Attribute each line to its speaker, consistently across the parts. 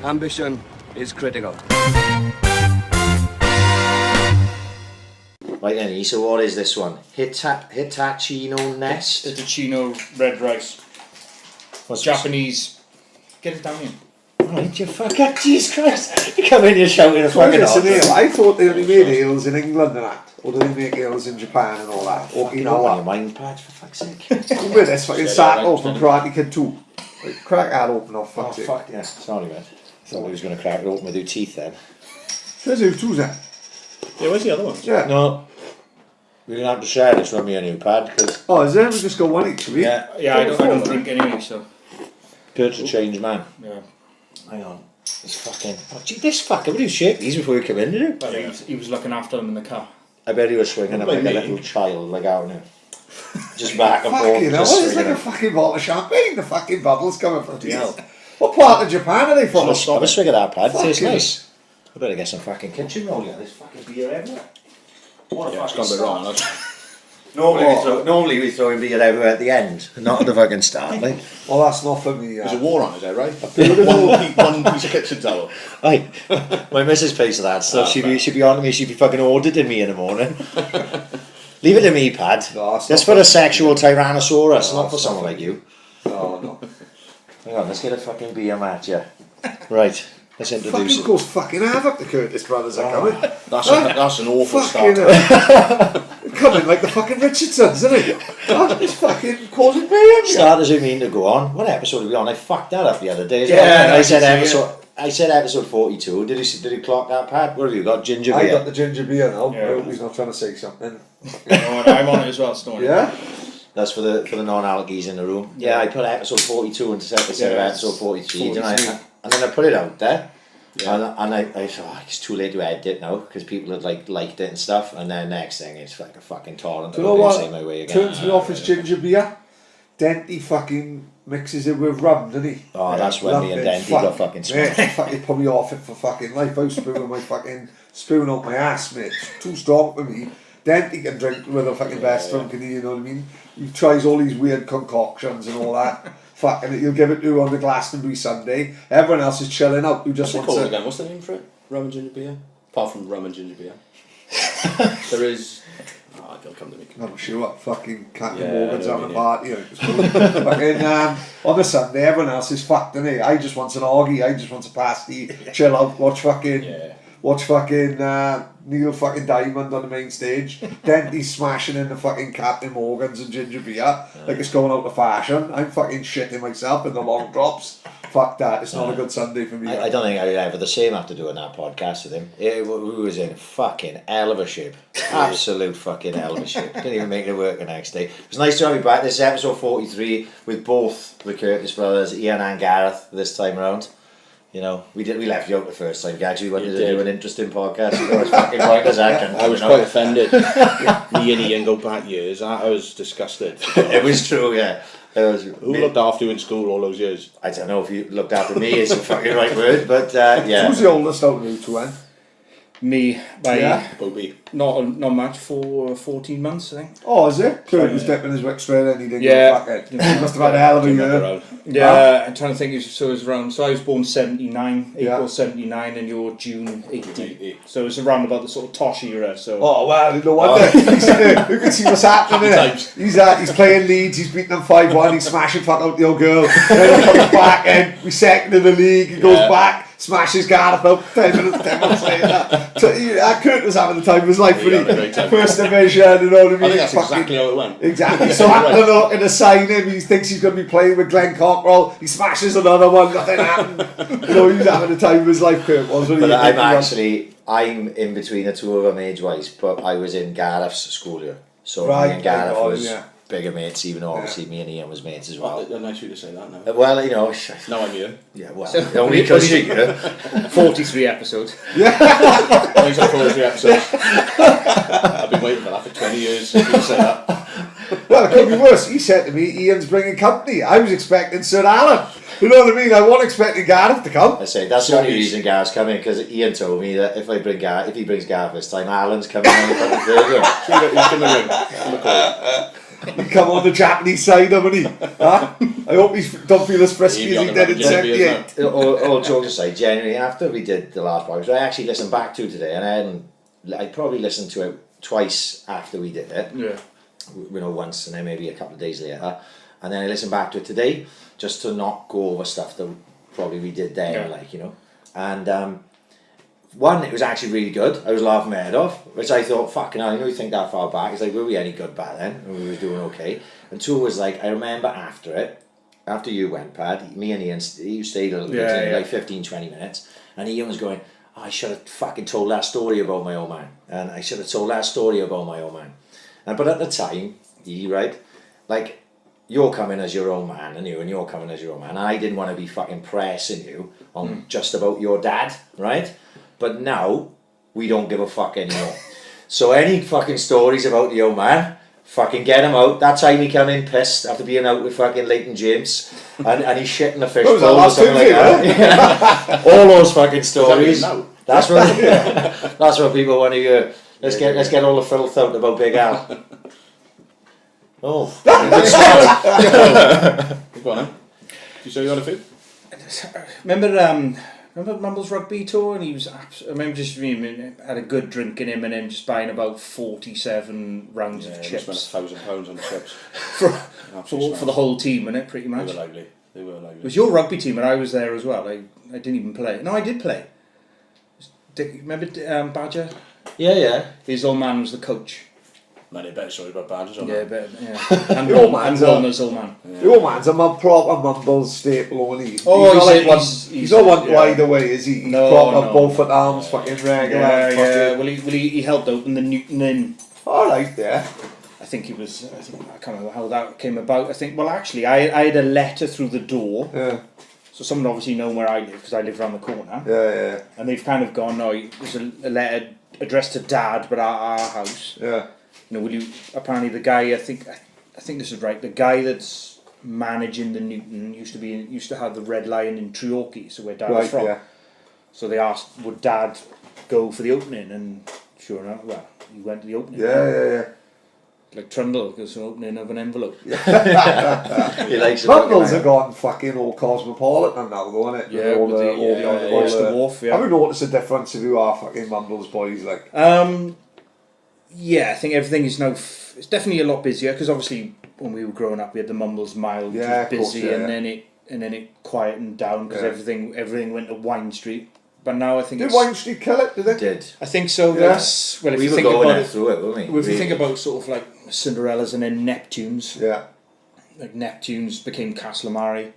Speaker 1: Ambition is critical.
Speaker 2: Right then, so what is this one? Hitachino Nest?
Speaker 3: Hitachino red rice.
Speaker 2: What's
Speaker 3: Japanese. Get it down here.
Speaker 2: Right, you fucker, Jesus Christ. You come in here shouting a fucking
Speaker 4: ale. I thought they only made ales in England and that. Or do they make ales in Japan and all that? Or,
Speaker 2: you know what? Your mind patch, for fuck's sake.
Speaker 4: Come with this fucking sack open Karate Kid 2. Like, crack that open off, fuck's sake.
Speaker 2: Fuck, yeah. Sorry, mate. I thought he was going to crack it open with your teeth then.
Speaker 4: There's who two's then.
Speaker 3: Yeah, where's the other ones?
Speaker 4: Yeah.
Speaker 2: No. We're going to have to share this from me a new pad, because...
Speaker 4: Oh, is there? We just got one each,
Speaker 3: Yeah, I don't drink anyway, so...
Speaker 2: Kurt's a changed man.
Speaker 3: Yeah.
Speaker 2: Hang on. This fucking... Oh, gee, this fucker, would you shake these before you come in, did you?
Speaker 3: Well, he was looking after them in the car.
Speaker 2: I bet he was swinging them like a little child, like out now. Just back and forth.
Speaker 4: Fucking hell, it's like a fucking bottle of champagne. The fucking bubbles coming from these. What part of Japan are they from?
Speaker 2: Have a swig of that pad, it tastes
Speaker 4: Fucking-
Speaker 2: nice. I better get some fucking kitchen roll here. There's fucking beer everywhere. What a
Speaker 3: Yeah, it's
Speaker 2: fucking
Speaker 3: gone a bit
Speaker 2: start.
Speaker 3: wrong.
Speaker 2: Normally we throw in beer everywhere at the end, not at the fucking start. Like.
Speaker 4: Well, that's not for me.
Speaker 5: There's a war on, is there, right? one piece of kitchen towel.
Speaker 2: Aye, my missus pays for that stuff. She'd be on to me. She'd be fucking auditing me in the morning. Leave it to me, Pad.
Speaker 4: No,
Speaker 2: that's for a sexual tyrannosaurus, not for someone like you.
Speaker 4: No.
Speaker 2: Hang on, let's get a fucking beer match, yeah. Right, let's introduce
Speaker 4: Fucking
Speaker 2: it.
Speaker 4: goes fucking havoc the Curtis brothers are coming.
Speaker 5: That's an awful
Speaker 4: Fucking
Speaker 5: start.
Speaker 4: coming like the fucking Richardsons, isn't it? It's fucking causing mayhem.
Speaker 2: Starters who mean to go on. What episode are we on? I fucked that up the other day as well.
Speaker 4: Yeah,
Speaker 2: I said episode 42. Did he clock that, Pad? What have you got? Ginger beer?
Speaker 4: I got the ginger beer now.
Speaker 3: Yeah.
Speaker 4: I hope he's not trying to say something.
Speaker 3: I'm on it as well, Stoney.
Speaker 4: Yeah?
Speaker 2: That's for the non-alkies in the room. Yeah, I put episode 42 instead of episode 43, didn't I? And then I put it out there. Yeah. And I thought, it's too late to edit it now because people had liked it and stuff. And then next thing, it's like a fucking torrent.
Speaker 4: Do you know what
Speaker 2: my way again.
Speaker 4: turns me off his ginger beer? Denty fucking mixes it with rum, doesn't he?
Speaker 2: Oh, that's when me and Denty got fucking smashed.
Speaker 4: Mate, fucking put me off it for fucking life. I was spewing out my ass, mate. It's too strong for me. Denty can drink with the fucking best drunk, can he, you know what I mean? He tries all these weird concoctions and all that. Fucking it, you'll give it to on the Glastonbury Sunday. Everyone else is chilling out. Who just
Speaker 5: What's it
Speaker 4: wants
Speaker 5: called
Speaker 4: to...
Speaker 5: again? What's the name for it? Rum and ginger beer? Apart from rum and ginger beer. There is... Oh, it'll come to me.
Speaker 4: I'm sure. Fucking Captain
Speaker 5: Yeah,
Speaker 4: Morgan's
Speaker 5: I know
Speaker 4: having a
Speaker 5: what
Speaker 4: party. Fucking on the Sunday, everyone else is fucked, innit? I just want an orgy. I just want a pasty. Chill out. Watch fucking Neil fucking Diamond on the main stage. Then he's smashing in the fucking Captain Morgans and ginger beer like it's going out of fashion. I'm fucking shitting myself in the long drops. Fuck that. It's not a good Sunday for me.
Speaker 2: I don't think I would ever the same after doing that podcast with him. We was in fucking hell of a shape. Absolute fucking hell of a shape. Didn't even make it work the next day. It was nice to have you back. This is episode 43 with both the Curtis brothers, Ian and Gareth, this time around. You know, we left you out the first time, Gags. We wanted to do an interesting podcast. You know, it's fucking right as I can.
Speaker 5: I was quite offended. Me and Ian go back years. I was disgusted.
Speaker 2: It was true, yeah.
Speaker 5: Who looked after you in school all those years?
Speaker 2: I don't know if you looked after me is the fucking right word, but yeah.
Speaker 4: Who's the oldest out of you two, then?
Speaker 3: Me, by
Speaker 5: Bobby.
Speaker 3: not much for 14 months, I think.
Speaker 4: Oh, is it? Kurt was dipping his wick straight in. He didn't
Speaker 3: Yeah.
Speaker 4: go fuck it. He must have had a hell of a year.
Speaker 3: Yeah, I'm trying to think. It was around. So I was born 79, April
Speaker 4: Yeah.
Speaker 3: 79, and you're June 80. So it was around about the sort of Tosh era. So.
Speaker 4: Oh wow, no wonder. You can see what's happening there. He's playing Leeds, he's beating them 5-1, he's smashing fuck out the old girl. Then he comes back in, we second in the league, he goes back, smashes Gareth out 10 minutes later. So Kurt was having the time of his life, first division, you know what I mean?
Speaker 5: I think that's exactly how it went.
Speaker 4: Exactly. So after looking to sign him, he thinks he's going to be playing with Glenn Cockrell. He smashes another one. Nothing happened. You know, he's having the time of his life. Kurt was.
Speaker 2: But I'm in between the two of them age-wise. But I was in Gareth's school year, so me and Gareth was bigger mates. Even though obviously me and Ian was mates as well.
Speaker 5: Well, nice of you to say that now.
Speaker 2: Well, you know.
Speaker 5: Now I'm here.
Speaker 2: Yeah, well, only because you're here.
Speaker 3: 43 episodes.
Speaker 5: Yeah. He's on 43 episodes. I've been waiting for that for 20 years. You say that.
Speaker 4: Well, it could be worse. He said to me, Ian's bringing company. I was expecting Sir Alan. You know what I mean? I wasn't expecting Gareth to come.
Speaker 2: I say that's the only reason Gareth's coming, because Ian told me that if he brings Gareth this time, Alan's coming on the fucking third one.
Speaker 5: He's going to ring.
Speaker 4: He come on the Japanese side, haven't he? Huh? I hope he don't feel as frisky as he did in 78.
Speaker 2: All jokes aside, genuinely, after we did the last podcast, I actually listened back to today, and I probably listened to it twice after we did it.
Speaker 5: Yeah.
Speaker 2: You know, once and then maybe a couple of days later, and then I listened back to it today just to not go over stuff that probably we did then, like, you know. And one, it was actually really good. I was laughing my head off, which I thought, fucking hell, I know you think that far back. It's like, were we any good back then? And we were doing okay. And two was like, I remember after you went, Pad, me and Ian, you stayed a little bit, like 15, 20 minutes, and Ian was going, oh, I should have fucking told that story about my old man. And I should have told that story about my old man. But at the time, right, like, you're coming as your own man, and you're coming as your own man. And I didn't want to be fucking pressing you on just about your dad, right? But now, we don't give a fuck anymore. So any fucking stories about the old man, fucking get him out. That time he came in pissed after being out with fucking Leighton James, and he's shitting the fish bowl or something like that. All those fucking stories. That's what people want to hear. Let's get all the filth out about Big Al. Oh,
Speaker 5: Go on, then. Did you say you had a food?
Speaker 3: Remember Mumble's rugby tour, and he was. I remember just had a good drink in him, and then just buying about 47 rounds of chips.
Speaker 5: Spent £1,000 on chips
Speaker 3: for the whole team, innit? Pretty much.
Speaker 5: They were lovely.
Speaker 3: It was your rugby team, and I was there as well. I didn't even play. No, I did play. Remember Badger?
Speaker 2: Yeah.
Speaker 3: His old man was the coach.
Speaker 5: Many better stories about Badgers on
Speaker 3: Yeah,
Speaker 5: that.
Speaker 3: and
Speaker 4: The old man's
Speaker 3: Walner's old man.
Speaker 4: The old man's a proper Mumbles staple, and he's
Speaker 3: he's
Speaker 4: not one wide away, is he? He's proper both at arms, fucking regular.
Speaker 3: Yeah. Well, he helped open the Newton Inn.
Speaker 4: All right, there.
Speaker 3: I think I can't remember how that came about. Actually, I had a letter through the door.
Speaker 4: Yeah.
Speaker 3: So someone obviously known where I live, because I live around the corner.
Speaker 4: Yeah.
Speaker 3: And they've kind of gone, no, there's a letter addressed to Dad, but at our house.
Speaker 4: Yeah.
Speaker 3: You know, will you? Apparently, the guy, I think this is right. The guy that's managing the Newton used to have the Red Lion in Treorchy, so where Dad was from.
Speaker 4: Yeah.
Speaker 3: So they asked, would Dad go for the opening? And sure enough, well, he went to the opening.
Speaker 4: Yeah.
Speaker 3: Like Trundle goes to the opening of an envelope.
Speaker 2: He likes it.
Speaker 4: Mumbles have gone fucking all cosmopolitan now, though, innit?
Speaker 3: Yeah,
Speaker 4: all
Speaker 3: with the Oyster Wharf. Yeah.
Speaker 4: Have you noticed a difference if you are fucking Mumbles boys, like?
Speaker 3: Yeah, I think everything is now. It's definitely a lot busier, because obviously when we were growing up, we had the Mumbles Mile, which was busy, and then it quietened down because everything went to Wine Street. But now I think
Speaker 4: Did Wine Street kill it? Did it?
Speaker 2: Did.
Speaker 3: I think so.
Speaker 4: Yeah.
Speaker 3: Well, if
Speaker 2: We
Speaker 3: you
Speaker 2: were
Speaker 3: think
Speaker 2: going
Speaker 3: about it,
Speaker 2: through it, weren't we?
Speaker 3: if you think about sort of like Cinderellas and then Neptunes,
Speaker 4: Yeah.
Speaker 3: like Neptunes became Castlemary,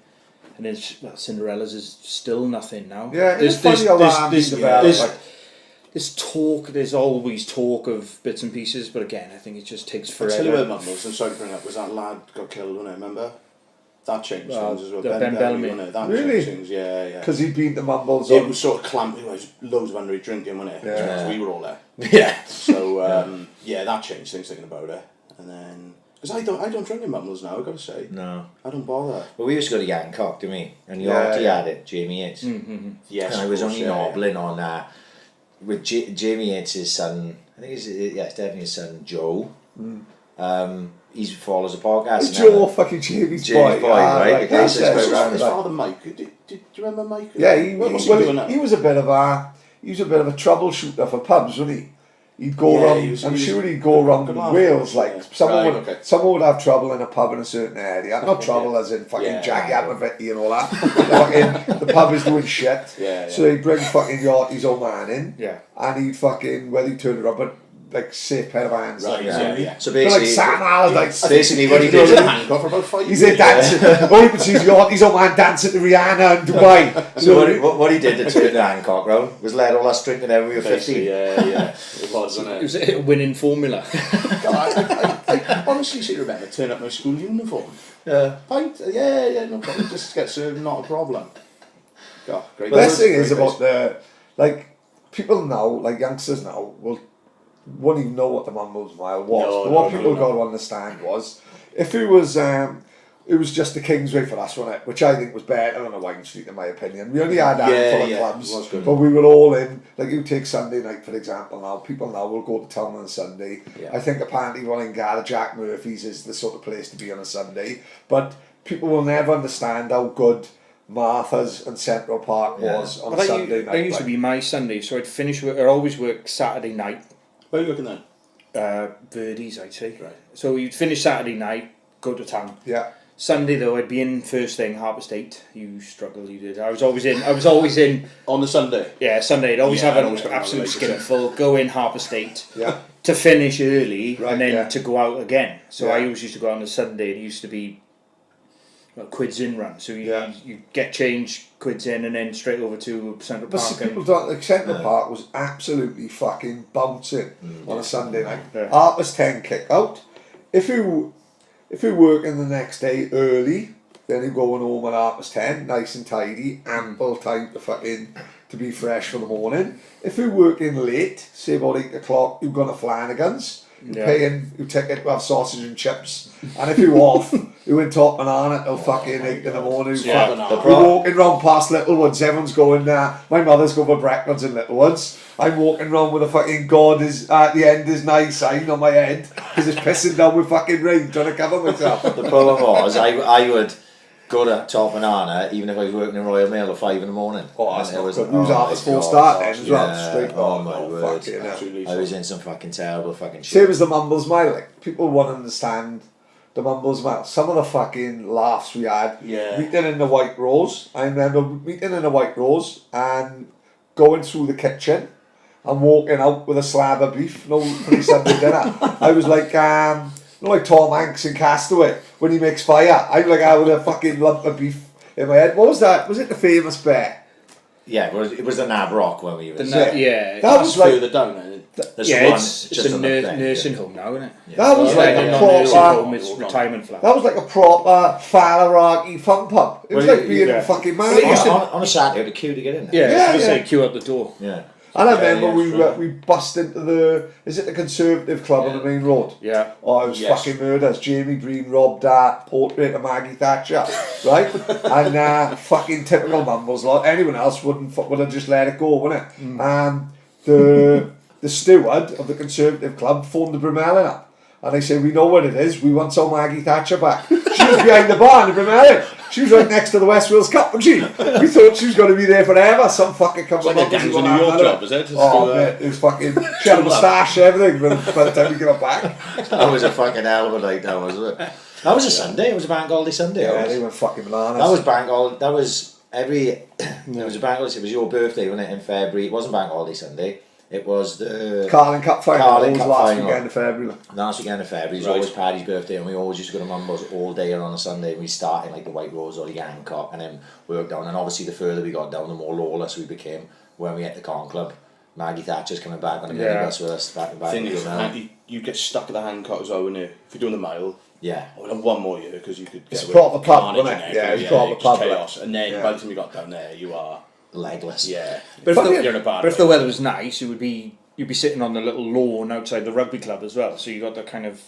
Speaker 3: and then Cinderella's is still nothing now.
Speaker 4: Yeah, it's funny how that developed.
Speaker 3: There's talk. There's always talk of bits and pieces, but again, I think it just takes forever.
Speaker 5: I tell you where Mumbles, I'm sorry to bring up, was that lad got killed, wasn't it? Remember? That changed things as well.
Speaker 3: Ben Bellamy.
Speaker 5: Wasn't it? That
Speaker 4: Really?
Speaker 5: changed things, yeah.
Speaker 4: Because he'd been the Mumbles
Speaker 5: It
Speaker 4: on.
Speaker 5: was sort of clamped. It was loads of underage drinking, wasn't it?
Speaker 4: Yeah.
Speaker 5: Because we were all there.
Speaker 2: Yeah.
Speaker 5: So that changed things thinking about it. And then because I don't drink in Mumbles now, I've got to say.
Speaker 2: No.
Speaker 5: I don't bother.
Speaker 2: Well, we used to go to Yancock, didn't we? And Yorkie had it, Jamie Yates.
Speaker 5: Yes.
Speaker 2: And I was only
Speaker 5: yeah.
Speaker 2: nobbling on with Jamie Yates' son. I think it's definitely his son Joe. He follows the podcast.
Speaker 4: Joe fucking Jamie's boy.
Speaker 2: Right? Okay,
Speaker 4: That's
Speaker 2: so
Speaker 4: it.
Speaker 5: His
Speaker 2: right.
Speaker 5: father Mike. Do you remember Mike?
Speaker 4: Yeah,
Speaker 5: What's he doing now?
Speaker 4: he was a bit of a troubleshooter for pubs, wasn't he? He'd go around. I'm sure he'd go around
Speaker 5: Good laugh.
Speaker 4: Wales. Like
Speaker 5: Yeah.
Speaker 4: someone would have trouble in a pub in a certain area. Not trouble as in fucking Jackie Atmavitty and all that. Fucking, the pub is doing shit.
Speaker 5: Yeah.
Speaker 4: So he'd bring fucking Yortie's old man in.
Speaker 3: Yeah.
Speaker 4: And he'd fucking whether he turned it up, but like safe pair of hands.
Speaker 5: Right,
Speaker 4: like,
Speaker 5: yeah.
Speaker 2: So
Speaker 4: They're like
Speaker 2: basically,
Speaker 4: Sam Allardyce.
Speaker 2: basically what he
Speaker 5: He was
Speaker 2: did.
Speaker 5: in handcuff for about 5 years.
Speaker 4: He's there dancing. All you can see is Yortie's old man dancing to Rihanna in Dubai.
Speaker 2: So what he did to turn the Hancock round was let all us drinking when we were 15.
Speaker 5: Yeah. It was, wasn't
Speaker 3: It
Speaker 5: it?
Speaker 3: was a winning formula.
Speaker 5: I honestly seem to remember turn up my school uniform.
Speaker 2: Yeah.
Speaker 5: Pint? Yeah, no problem. Just get served, not a problem. God, great.
Speaker 4: The best thing is about people now, like youngsters now, won't even know what the Mumbles Mile was.
Speaker 5: No,
Speaker 4: but what
Speaker 5: no,
Speaker 4: people
Speaker 5: no.
Speaker 4: got to understand was, if it was, it was just the Kingsway for us, wasn't it? Which I think was better than a Wine Street, in my opinion. We only had a handful of clubs,
Speaker 5: it was good.
Speaker 4: but we were all in. Like, you take Sunday night, for example, now. People now will go to town on a Sunday.
Speaker 2: Yeah.
Speaker 4: I think apparently one in Gareth, Jack Murphy's is the sort of place to be on a Sunday. But people will never understand how good Martha's and Central Park was on Sunday night.
Speaker 3: That used to be my Sunday, so I'd finish work. I'd always work Saturday night.
Speaker 5: Where are you working then?
Speaker 3: Verdi's, I'd say.
Speaker 5: Right.
Speaker 3: So you'd finish Saturday night, go to town.
Speaker 4: Yeah.
Speaker 3: Sunday though, I'd be in first thing, Harbour State. You struggled, you did. I was always in.
Speaker 5: On the Sunday?
Speaker 3: Yeah, Sunday. I'd always have
Speaker 5: I'd
Speaker 3: an
Speaker 5: always have an
Speaker 3: absolute
Speaker 5: relationship.
Speaker 3: skinful. Go in Harbour State.
Speaker 4: Yeah.
Speaker 3: To finish early
Speaker 4: Right,
Speaker 3: and then
Speaker 4: yeah.
Speaker 3: to go out again. So
Speaker 4: Yeah.
Speaker 3: I always used to go out on a Sunday. It used to be quids in run. So you get change, quids in, and then straight over to Central
Speaker 4: But
Speaker 3: Park.
Speaker 4: see, people don't, like, Central Park was absolutely fucking bouncing on a Sunday night.
Speaker 3: Yeah.
Speaker 4: 10:30 kick out. If you working the next day early, then you're going home at 10:30, nice and tidy, ample time to be fresh for the morning. If you're working late, say about 8 o'clock, you've gone to Flanagan's, you're paying your ticket to have sausage and chips, and if you're off, you in top banana till fucking 8 in the morning.
Speaker 5: Yeah,
Speaker 4: We're walking round past Littlewoods, everyone's going, my mother's going for breakfast in Littlewoods. I'm walking round with a fucking God is at the end is nice sign on my head because it's pissing down with fucking rain, trying to cover myself.
Speaker 2: The problem was, I would go to Top Banana even if I was working in Royal Mail at 5 in the morning.
Speaker 4: Oh, that's
Speaker 2: And
Speaker 4: not
Speaker 2: was,
Speaker 4: good. We was
Speaker 2: oh
Speaker 4: out
Speaker 2: my
Speaker 4: at full
Speaker 2: God.
Speaker 4: start then as well,
Speaker 2: Yeah,
Speaker 4: straight
Speaker 2: oh my word.
Speaker 4: fucking hell.
Speaker 5: Absolutely.
Speaker 2: I was in some fucking terrible fucking shit.
Speaker 4: Same as the Mumbles Mile, like, people won't understand the Mumbles Mile. Some of the fucking laughs we had.
Speaker 5: Yeah.
Speaker 4: Meeting in the White Rose. I remember meeting in the White Rose and going through the kitchen and walking out with a slab of beef, no pre-Sunday dinner. I was like, like Tom Hanks in Castaway when he makes fire. I'm like, with a fucking lump of beef in my head. What was that? Was it the famous bear?
Speaker 2: Yeah, it was the Nab Rock when we were
Speaker 3: Yeah.
Speaker 4: That was like,
Speaker 5: further down. Isn't it?
Speaker 2: There's
Speaker 3: Yeah,
Speaker 2: one
Speaker 3: it's
Speaker 2: just
Speaker 3: a
Speaker 2: on the thing,
Speaker 3: nursing
Speaker 2: yeah.
Speaker 3: home now, isn't it?
Speaker 4: that was like
Speaker 3: Yeah,
Speaker 4: a
Speaker 3: not nursing
Speaker 4: proper.
Speaker 3: home, it's retirement flat.
Speaker 4: That was like a proper Falaraki fun pub. It was
Speaker 2: Well,
Speaker 4: like being
Speaker 3: yeah.
Speaker 4: in fucking
Speaker 3: Well,
Speaker 4: man.
Speaker 3: it used to-
Speaker 2: On a Saturday, the queue to get in there.
Speaker 3: Yeah,
Speaker 4: Yeah,
Speaker 3: I was
Speaker 4: yeah.
Speaker 3: say queue out the door.
Speaker 2: Yeah.
Speaker 4: And I remember
Speaker 5: yeah,
Speaker 4: we bust into the Conservative Club on the main road.
Speaker 3: Yeah.
Speaker 4: Oh, it was
Speaker 5: Yes.
Speaker 4: fucking murders. Jamie Breen robbed that portrait of Maggie Thatcher, right? And fucking typical mumbles lot. Anyone else would have just let it go, wouldn't it? The steward of the Conservative Club phoned the Brumellen up. And they said, we know what it is, we want our Maggie Thatcher back. She was behind the bar in the Brumellen. She was right next to the West Wales Cup, wasn't she? We thought she was going to be there forever. Some fucking couple
Speaker 5: It's
Speaker 4: of
Speaker 5: like a
Speaker 4: months
Speaker 5: Gangs of New York club, is it? Just
Speaker 4: Oh,
Speaker 5: go,
Speaker 4: mate, it was fucking... She had a moustache, everything, by the time we got back.
Speaker 2: That was a fucking hell of a night, that wasn't it? That was a Sunday, it was a bank holiday Sunday.
Speaker 4: Yeah,
Speaker 2: that was.
Speaker 4: they went fucking bananas.
Speaker 2: That was bank holiday, that was every... It was a bank holiday, it was your birthday, wasn't it, in February. It wasn't bank holiday Sunday. It was the
Speaker 4: Carling Cup final.
Speaker 2: Carling
Speaker 4: Always
Speaker 2: Cup
Speaker 4: last
Speaker 2: final.
Speaker 4: weekend of February.
Speaker 2: last weekend of February. It was
Speaker 5: Right.
Speaker 2: always Paddy's birthday, and we always used to go to Mumbles all day on a Sunday. And we started in like the White Rose or the Hancock, and then worked down. And obviously, the further we got down, the more lawless we became. When we hit the Con Club, Maggie Thatcher's coming back on a minibus with us. Back
Speaker 5: thing is,
Speaker 2: to
Speaker 5: you get stuck at the Hancock as well, wouldn't you? If you're doing the mile.
Speaker 2: yeah.
Speaker 5: I would have one more year because you could get
Speaker 4: It's
Speaker 5: away
Speaker 4: proper
Speaker 5: with
Speaker 4: pub,
Speaker 5: carnage
Speaker 4: wasn't
Speaker 5: in
Speaker 4: it?
Speaker 5: there,
Speaker 4: Yeah, it's
Speaker 5: couldn't
Speaker 4: proper
Speaker 5: you? Just
Speaker 4: pub,
Speaker 5: chaos. And then
Speaker 4: yeah.
Speaker 5: by the time you got down there, you are
Speaker 2: Legless.
Speaker 5: yeah.
Speaker 3: But if,
Speaker 4: Fucking-
Speaker 5: You're in a bad
Speaker 3: but if
Speaker 5: way.
Speaker 3: the weather was nice, you'd be sitting on the little lawn outside the rugby club as well. So you got the kind of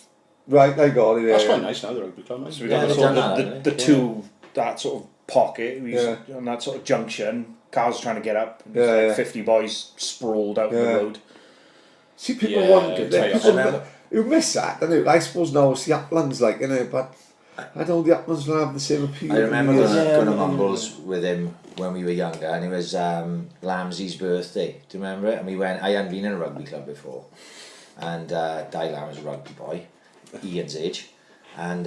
Speaker 4: Right, I got it. Yeah,
Speaker 5: That's
Speaker 4: yeah.
Speaker 5: quite nice now. The rugby club. Nice.
Speaker 3: so we
Speaker 2: Yeah,
Speaker 3: got the,
Speaker 2: they've
Speaker 3: sort
Speaker 2: done
Speaker 3: of
Speaker 2: that,
Speaker 3: the
Speaker 2: haven't they?
Speaker 3: two that sort of pocket. We
Speaker 4: Yeah.
Speaker 3: on that sort of junction. Cars trying to get up. And
Speaker 4: Yeah,
Speaker 3: there's like
Speaker 4: yeah.
Speaker 3: 50 boys sprawled out on
Speaker 4: Yeah.
Speaker 3: the road.
Speaker 4: See, people
Speaker 5: Yeah,
Speaker 4: want
Speaker 5: chaos.
Speaker 4: people who miss that, don't they? I suppose now it's the Uplands, like, you know, but I don't the Uplands will have the same appeal.
Speaker 2: I remember
Speaker 4: to me
Speaker 2: going
Speaker 4: as-
Speaker 2: to Mumbles with him when we were younger, and it was Lamsey's birthday. Do you remember it? And we went. I hadn't been in a rugby club before, and Di Lam was a rugby boy, Ian's age, and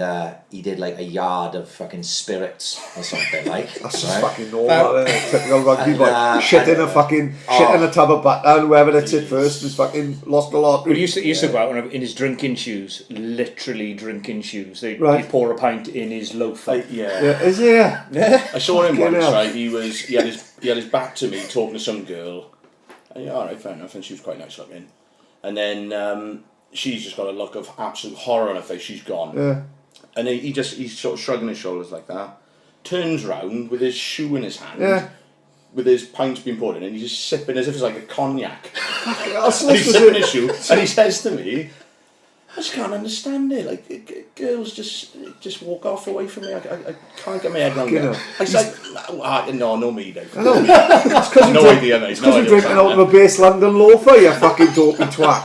Speaker 2: he did like a yard of fucking spirits or something like.
Speaker 4: That's just
Speaker 2: right?
Speaker 4: fucking normal, isn't it? Typical rugby
Speaker 2: And,
Speaker 4: boy. Shit in a fucking shit in a tub of butter, and whoever that's it first has fucking lost a lot.
Speaker 3: But he used to go out in his drinking shoes, literally drinking shoes. He'd
Speaker 4: Right.
Speaker 3: pour a pint in his loafer.
Speaker 4: Yeah, is he? Yeah.
Speaker 5: I saw him
Speaker 4: Fucking
Speaker 5: once.
Speaker 4: hell.
Speaker 5: Right, he had his back to me talking to some girl. And, yeah, all right, fair enough. And she was quite nice looking. And then she's just got a look of absolute horror on her face. She's gone.
Speaker 4: Yeah.
Speaker 5: And he's sort of shrugging his shoulders like that. Turns round with his shoe in his hand.
Speaker 4: Yeah.
Speaker 5: With his pints being poured in, and he's just sipping as if it's like a cognac.
Speaker 4: That's
Speaker 5: And he's
Speaker 4: was
Speaker 5: sipping
Speaker 4: it.
Speaker 5: his shoe, and he says to me, I just can't understand it. Like, girls just just walk off away from me. I can't get my head around it. I say, no me, Dave.
Speaker 4: I know. It's because
Speaker 5: No idea, mate.
Speaker 4: It's because you're drinking out of a base London loafer, you fucking dopey twat.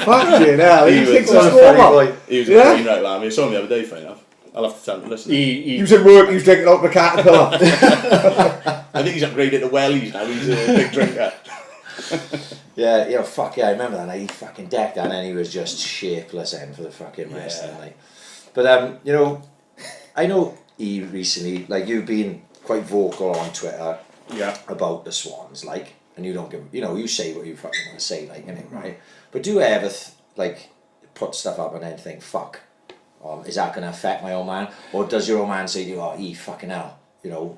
Speaker 4: Fucking hell, he thinks it's normal.
Speaker 5: He was a train wreck, man. He saw him the other day, funny enough. I'll have to tell him, listen.
Speaker 4: He was in work, he was drinking out of a Caterpillar.
Speaker 5: I think he's upgraded to wellies now. He's a big drinker.
Speaker 2: Yeah, fuck yeah, I remember that night. He fucking decked that and he was just shapeless then for the fucking rest of the night. But, you know, I know he recently, like, you've been quite vocal on Twitter about the Swans, like, and you don't give, you know, you say what you fucking want to say, like, innit, right? But do you ever, like, put stuff up and then think, fuck, is that going to affect my old man? Or does your old man say to you, oh, he fucking hell, you know?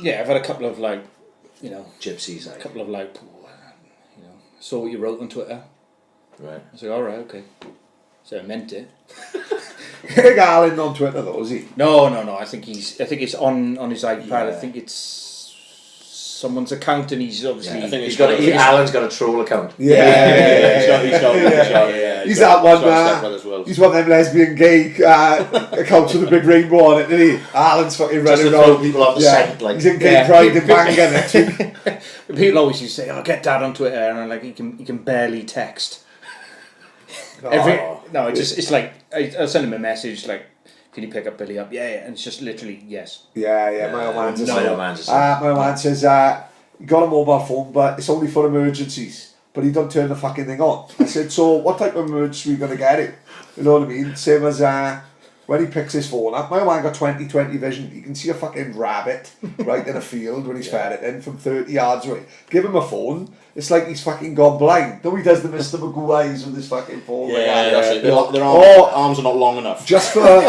Speaker 3: Yeah, I've had a couple of, like, you know...
Speaker 2: Gypsies, like.
Speaker 3: A couple of, like, you know, saw what you wrote on Twitter.
Speaker 2: Right.
Speaker 3: I was like, alright, okay. So I meant it.
Speaker 4: Big Alan on Twitter though, is he?
Speaker 3: No. I think it's on his iPad.
Speaker 2: Yeah.
Speaker 3: I think it's someone's account, and he's obviously.
Speaker 5: I think
Speaker 2: Alan's got a troll account.
Speaker 5: Yeah. He's
Speaker 4: that one. He's one of them lesbian gay accounts with a big rainbow on it, isn't he? Alan's fucking running around.
Speaker 2: People off the scent, like.
Speaker 4: He's in gay pride in Bangor next week.
Speaker 3: People always used to say, "Oh, get Dad on Twitter," and I'm like, he can barely text. It's like I'll send him a message like, can you pick up Billy up? Yeah, and it's just literally yes.
Speaker 4: Yeah. My old man says.
Speaker 2: My
Speaker 4: old man says he got a mobile phone, but it's only for emergencies. But he don't turn the fucking thing on. I said, so what type of emergency are we gonna get it? You know what I mean? Same as when he picks his phone up. My old man got 20/20 vision. He can see a fucking rabbit right in a field when he's ferreting from 30 yards away. Give him a phone. It's like he's fucking gone blind. No, he does the Mr. Magoo eyes with his fucking phone.
Speaker 5: That's it. Their arms are not long enough.
Speaker 4: Just for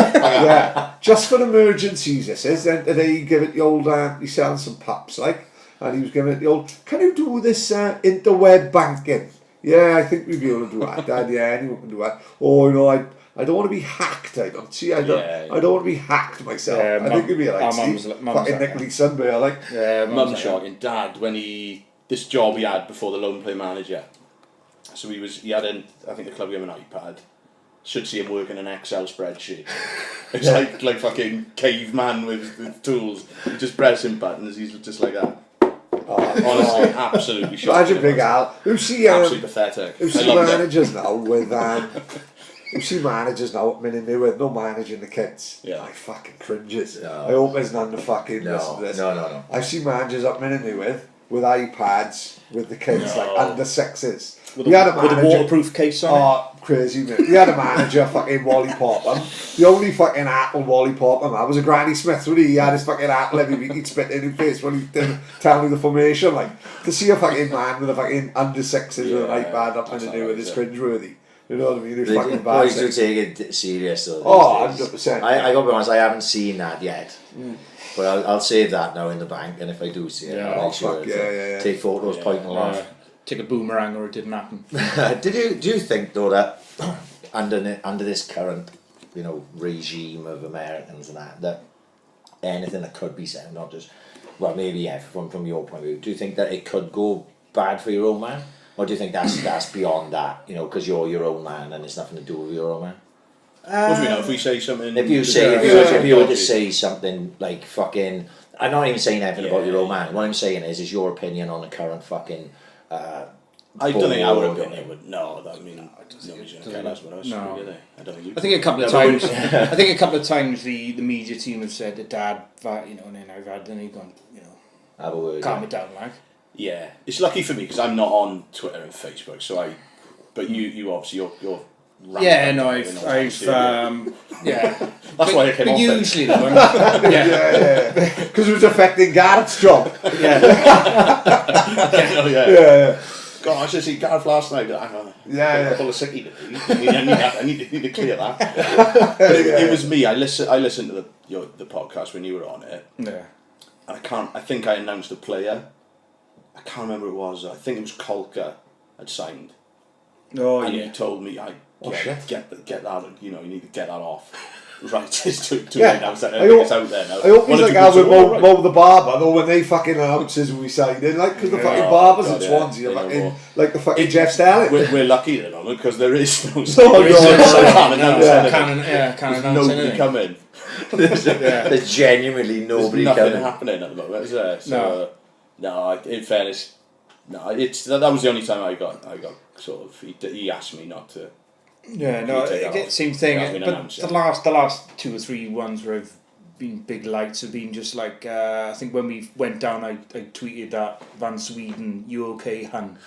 Speaker 4: just for emergencies, this is. And today he gave it the old. He's selling some pups, like, and he was giving it the old. Can you do this interweb banking? Yeah, I think we'd be able to do that, Dad. Yeah, anyone can do that. Oh, you know, I don't want to be hacked. I don't want to be hacked myself. I think it'd be like fucking Nick Leeson, but
Speaker 5: Mum's shocking. Dad, when this job he had before the lone play manager. So he had I think the club gave him an iPad. Should see him working an Excel spreadsheet. It's like fucking caveman with tools. He's just pressing buttons. He's just like that. Honestly, absolutely shocking.
Speaker 4: Imagine Big Al.
Speaker 5: Absolutely pathetic.
Speaker 4: You see managers now with you see managers now at Minnie with no managing the kids.
Speaker 5: Yeah.
Speaker 4: I fucking cringes.
Speaker 2: No.
Speaker 4: I hope there's none to fucking listen to this.
Speaker 2: No.
Speaker 4: I see managers up Minnie with iPads with the kids like under sixes.
Speaker 3: With a waterproof case on it.
Speaker 4: Oh, crazy man. We had a manager fucking Wally Popham. The only fucking apple Wally Popham had was a Granny Smith, really. He had his fucking apple every week. He'd spit in his face when he didn't tell me the formation. Like, to see a fucking man with a fucking under sixes with an iPad up and to do with his cringeworthy. You know what I mean? It's fucking bad.
Speaker 2: Boys do take it serious though.
Speaker 4: Oh, 100%.
Speaker 2: I gotta be honest, I haven't seen that yet. But I'll save that now in the bank, and if I do see it, I'll make sure to take photos pointing along.
Speaker 3: Take a boomerang, or it didn't happen.
Speaker 2: Do you think though that under this current, you know, regime of Americans and that anything that could be said, not just maybe from your point of view, do you think that it could go bad for your old man, or do you think that's beyond that? You know, because you're your own man and it's nothing to do with your old man.
Speaker 5: What do we know? If we say something,
Speaker 2: if you were to say something like fucking, I'm not even saying anything about your old man. What I'm saying is your opinion on the current fucking.
Speaker 5: I don't think our opinion would. No, that mean nobody's going to care less about us.
Speaker 3: No.
Speaker 5: Really. I don't think.
Speaker 3: I think a couple of times. I think a couple of times the media team have said to Dad, you know, and then I've had, and he's gone, you know,
Speaker 2: have a word,
Speaker 3: calm it down, like.
Speaker 5: Yeah, it's lucky for me because I'm not on Twitter and Facebook, so but you obviously you're.
Speaker 3: Yeah, no, I've yeah.
Speaker 5: That's why I came off it.
Speaker 3: Usually, though, yeah.
Speaker 4: Because it was affecting Gareth's job.
Speaker 5: Yeah. God, I should see Gareth last night. I'm full of sicky today. I need to clear that. But it was me. I listened to the podcast when you were on it.
Speaker 3: Yeah.
Speaker 5: And I think I announced a player. I can't remember who it was. I think it was Kolka had signed.
Speaker 3: Oh,
Speaker 5: and
Speaker 3: yeah.
Speaker 5: he told me, get that, you know, you need to get that off. right, it's too
Speaker 4: Yeah.
Speaker 5: late now. It's
Speaker 4: I
Speaker 5: out there now.
Speaker 4: hope he's
Speaker 5: One or
Speaker 4: like
Speaker 5: two
Speaker 4: how with
Speaker 5: people say, "Oh,
Speaker 4: Mo the Barber, though, when they fucking announces we signed in, like, because the fucking Barbers
Speaker 5: God,
Speaker 4: at
Speaker 5: yeah,
Speaker 4: Swansea are
Speaker 5: they know
Speaker 4: fucking,
Speaker 5: more.
Speaker 4: like the fucking Jeff Sterling.
Speaker 5: We're lucky at the moment because there is no
Speaker 4: No,
Speaker 3: Can't
Speaker 5: There's
Speaker 3: announce
Speaker 5: nobody
Speaker 3: anything.
Speaker 5: coming.
Speaker 2: There's genuinely nobody
Speaker 5: There's nothing
Speaker 2: coming.
Speaker 5: happening at the moment, is there? So, no. In fairness, no. It's that was the only time I got sort of. He asked me not to.
Speaker 3: Yeah, no,
Speaker 5: take that off.
Speaker 3: same thing.
Speaker 5: Hasn't been
Speaker 3: But
Speaker 5: announced
Speaker 3: the
Speaker 5: yet.
Speaker 3: last 2 or 3 ones where I've been big lights have been just like I think when we went down, I tweeted that Van Sweden, you okay, hun?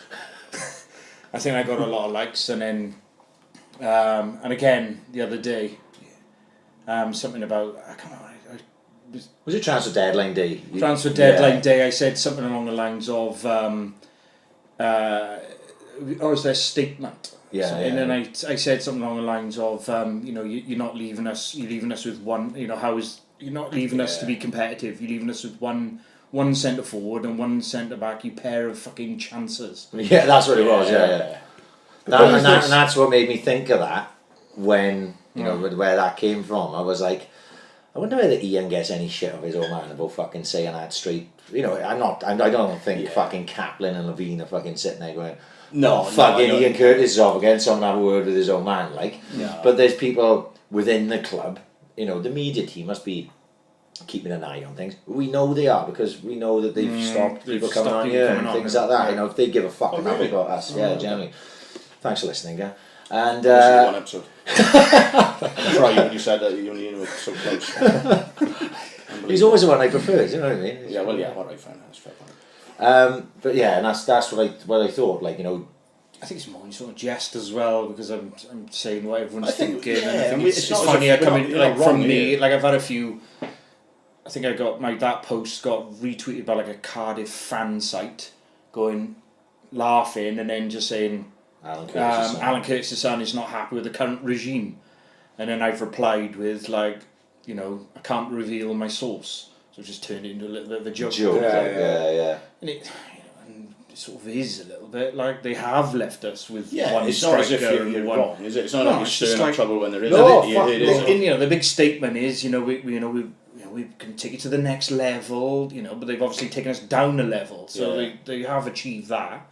Speaker 3: I think I got a lot of likes, and then and again the other day, something about I can't remember.
Speaker 2: Was it transfer deadline day?
Speaker 3: Transfer deadline day, I said something along the lines of, is there a statement?
Speaker 2: Yeah,
Speaker 3: So,
Speaker 2: yeah,
Speaker 3: and then
Speaker 2: yeah.
Speaker 3: I said something along the lines of, you're not leaving us. You're leaving us with one. You're not leaving us to be competitive. You're leaving us with one centre forward and one centre back. You pair of fucking chances.
Speaker 2: Yeah, that's what it was. Yeah. And that's what made me think of that when where that came from. I was like, I wonder whether Ian gets any shit of his own man about fucking saying that straight. I don't think fucking Kaplan and Levine are fucking sitting there going, fucking Ian Curtis is off again, someone have a word with his own man, like.
Speaker 5: No.
Speaker 2: But there's people within the club, the media team must be keeping an eye on things. We know they are because we know that they've stopped people coming on here and things like that. If they give a fuck enough about us, generally. Thanks for listening, guy. And
Speaker 5: one episode. That's right. When you said that you only were so close.
Speaker 2: He's always the one I prefer. You know what I mean?
Speaker 5: Yeah. Well, yeah. All right. Fine. That's fair point.
Speaker 2: But yeah, and that's what I thought. Like,
Speaker 3: I think it's more sort of jest as well because I'm saying what everyone's
Speaker 5: think,
Speaker 3: thinking.
Speaker 5: yeah,
Speaker 3: And I think
Speaker 5: it's
Speaker 3: it's
Speaker 5: not as
Speaker 3: funny.
Speaker 5: if
Speaker 3: I come
Speaker 5: you're
Speaker 3: in
Speaker 5: not
Speaker 3: like
Speaker 5: wrong,
Speaker 3: from me.
Speaker 5: yeah.
Speaker 3: Like I've had a few. I think I got that post got retweeted by like a Cardiff fan site, going laughing and then just saying Alan Curtis' son is not happy with the current regime, and then I've replied with like, I can't reveal my source, so it just turned into a little bit of a joke.
Speaker 2: Yeah.
Speaker 3: And it sort of is a little bit like they have left us with one
Speaker 5: it's not as if
Speaker 3: striker
Speaker 5: you're
Speaker 3: and one.
Speaker 5: wrong, is it? It's not like you're
Speaker 3: it's just
Speaker 5: stirring up
Speaker 3: like-
Speaker 5: trouble when there is.
Speaker 4: No,
Speaker 5: it is.
Speaker 3: The big statement is, we can take it to the next level, but they've obviously taken us down a level, so they have achieved that.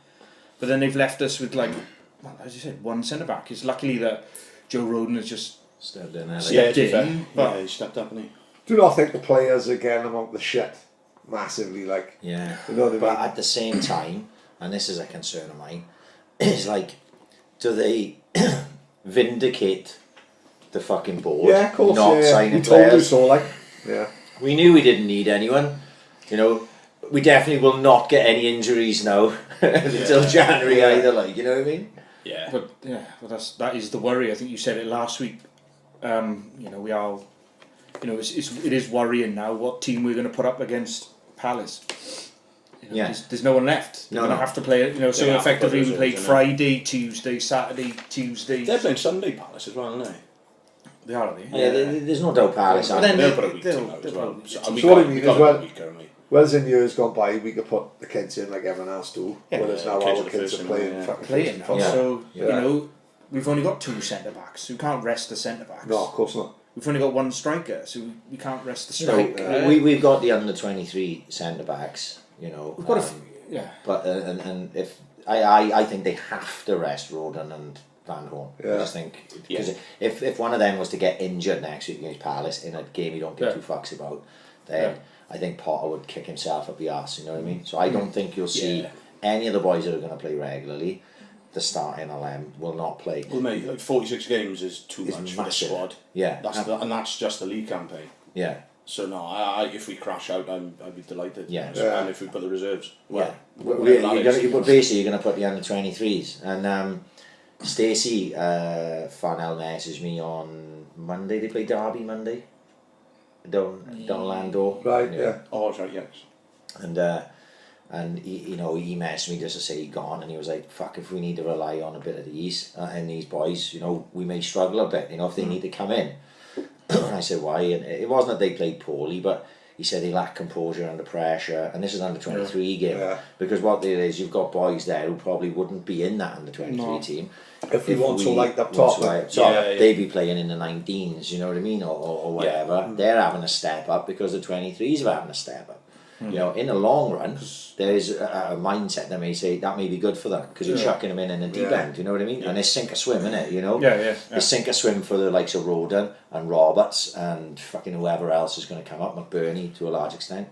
Speaker 3: But then they've left us with as you said, one centre back. It's luckily that Joe Roden has just
Speaker 2: stepped in there.
Speaker 3: stepped
Speaker 5: to be fair.
Speaker 3: in, but
Speaker 5: He stepped up, and he.
Speaker 4: Do not think the players are getting them out the shit massively, like.
Speaker 2: Yeah.
Speaker 4: You know what I
Speaker 2: But
Speaker 4: mean?
Speaker 2: at the same time, and this is a concern of mine, is like, do they vindicate the fucking board?
Speaker 4: Yeah, of course.
Speaker 2: Not
Speaker 4: You
Speaker 2: signing
Speaker 4: told us
Speaker 2: players.
Speaker 4: so, like. Yeah.
Speaker 2: We knew we didn't need anyone. We definitely will not get any injuries now until January either. Like, you know what I mean?
Speaker 5: Yeah.
Speaker 3: But that is the worry. I think you said it last week. We are, it is worrying now what team we're going to put up against Palace. There's no one left. They're going to have to play it. So effectively we played Friday, Tuesday, Saturday, Tuesday.
Speaker 5: They're playing Sunday Palace as well, aren't they?
Speaker 3: They are, aren't they?
Speaker 2: Yeah, there's no doubt Palace.
Speaker 3: But
Speaker 2: are
Speaker 3: then
Speaker 5: They'll put a week
Speaker 3: they'll-
Speaker 5: team out as
Speaker 3: they'll
Speaker 5: well.
Speaker 3: probably-
Speaker 5: So
Speaker 4: what I mean
Speaker 5: we
Speaker 4: is
Speaker 5: got
Speaker 4: well-
Speaker 5: a week, haven't we?
Speaker 4: Whereas in years gone by, we could put the kids in like everyone else do. Whereas now
Speaker 5: kids
Speaker 4: our
Speaker 5: are
Speaker 4: kids
Speaker 5: first
Speaker 4: are
Speaker 5: in,
Speaker 4: playing
Speaker 5: yeah.
Speaker 4: fucking
Speaker 3: Playing now.
Speaker 2: Yeah.
Speaker 3: So
Speaker 4: Yeah.
Speaker 3: we've only got 2 centre backs. So we can't rest the centre backs.
Speaker 4: No, of course not.
Speaker 3: We've only got 1 striker, so we can't rest the
Speaker 2: You know,
Speaker 3: striker.
Speaker 2: we've got the under 23 centre backs.
Speaker 3: We've got yeah.
Speaker 2: But and if I think they have to rest Roden and Van Horn.
Speaker 4: Yeah.
Speaker 2: I just think because if one of them was to get injured next week against Palace in a game you don't give 2 fucks about, then I think Potter would kick himself up the arse. You know what I mean? So I don't think you'll see any of the boys that are going to play regularly. The starting 11 will not play.
Speaker 5: Well, mate, like 46 games is too
Speaker 2: It's
Speaker 5: much for the
Speaker 2: massive.
Speaker 5: squad.
Speaker 2: Yeah,
Speaker 5: And that's just the league campaign.
Speaker 2: yeah.
Speaker 5: So no, if we crash out, I'd be delighted.
Speaker 2: Yeah.
Speaker 5: And if we put the reserves,
Speaker 2: But
Speaker 5: well,
Speaker 2: basically you're going to put the under 23s. And Stacey Farnell messaged me on Monday. They play Derby Monday. Down Lando.
Speaker 4: Right, yeah.
Speaker 5: Oh, that's right, yes.
Speaker 2: And he messaged me just to say he'd gone, and he was like, "Fuck, if we need to rely on a bit of these and these boys, we may struggle a bit. If they need to come in." And I said, "Why?" And it wasn't that they played poorly, but he said he lacked composure under pressure, and this is under 23 game.
Speaker 4: Yeah.
Speaker 2: Because what there is, you've got boys there who probably wouldn't be in that under 23 team.
Speaker 4: If we want to like up top,
Speaker 2: they'd be playing in the 19s, you know what I mean, or whatever. They're having a step up because the 23s are having a step up. You know, in the long run, there's a mindset that may say that may be good for them because you're chucking them in the deep end. You know what I mean? And it's sink or swim, innit? You know? It's sink or swim for the likes of Roden and Roberts and fucking whoever else is going to come up, McBurney to a large extent.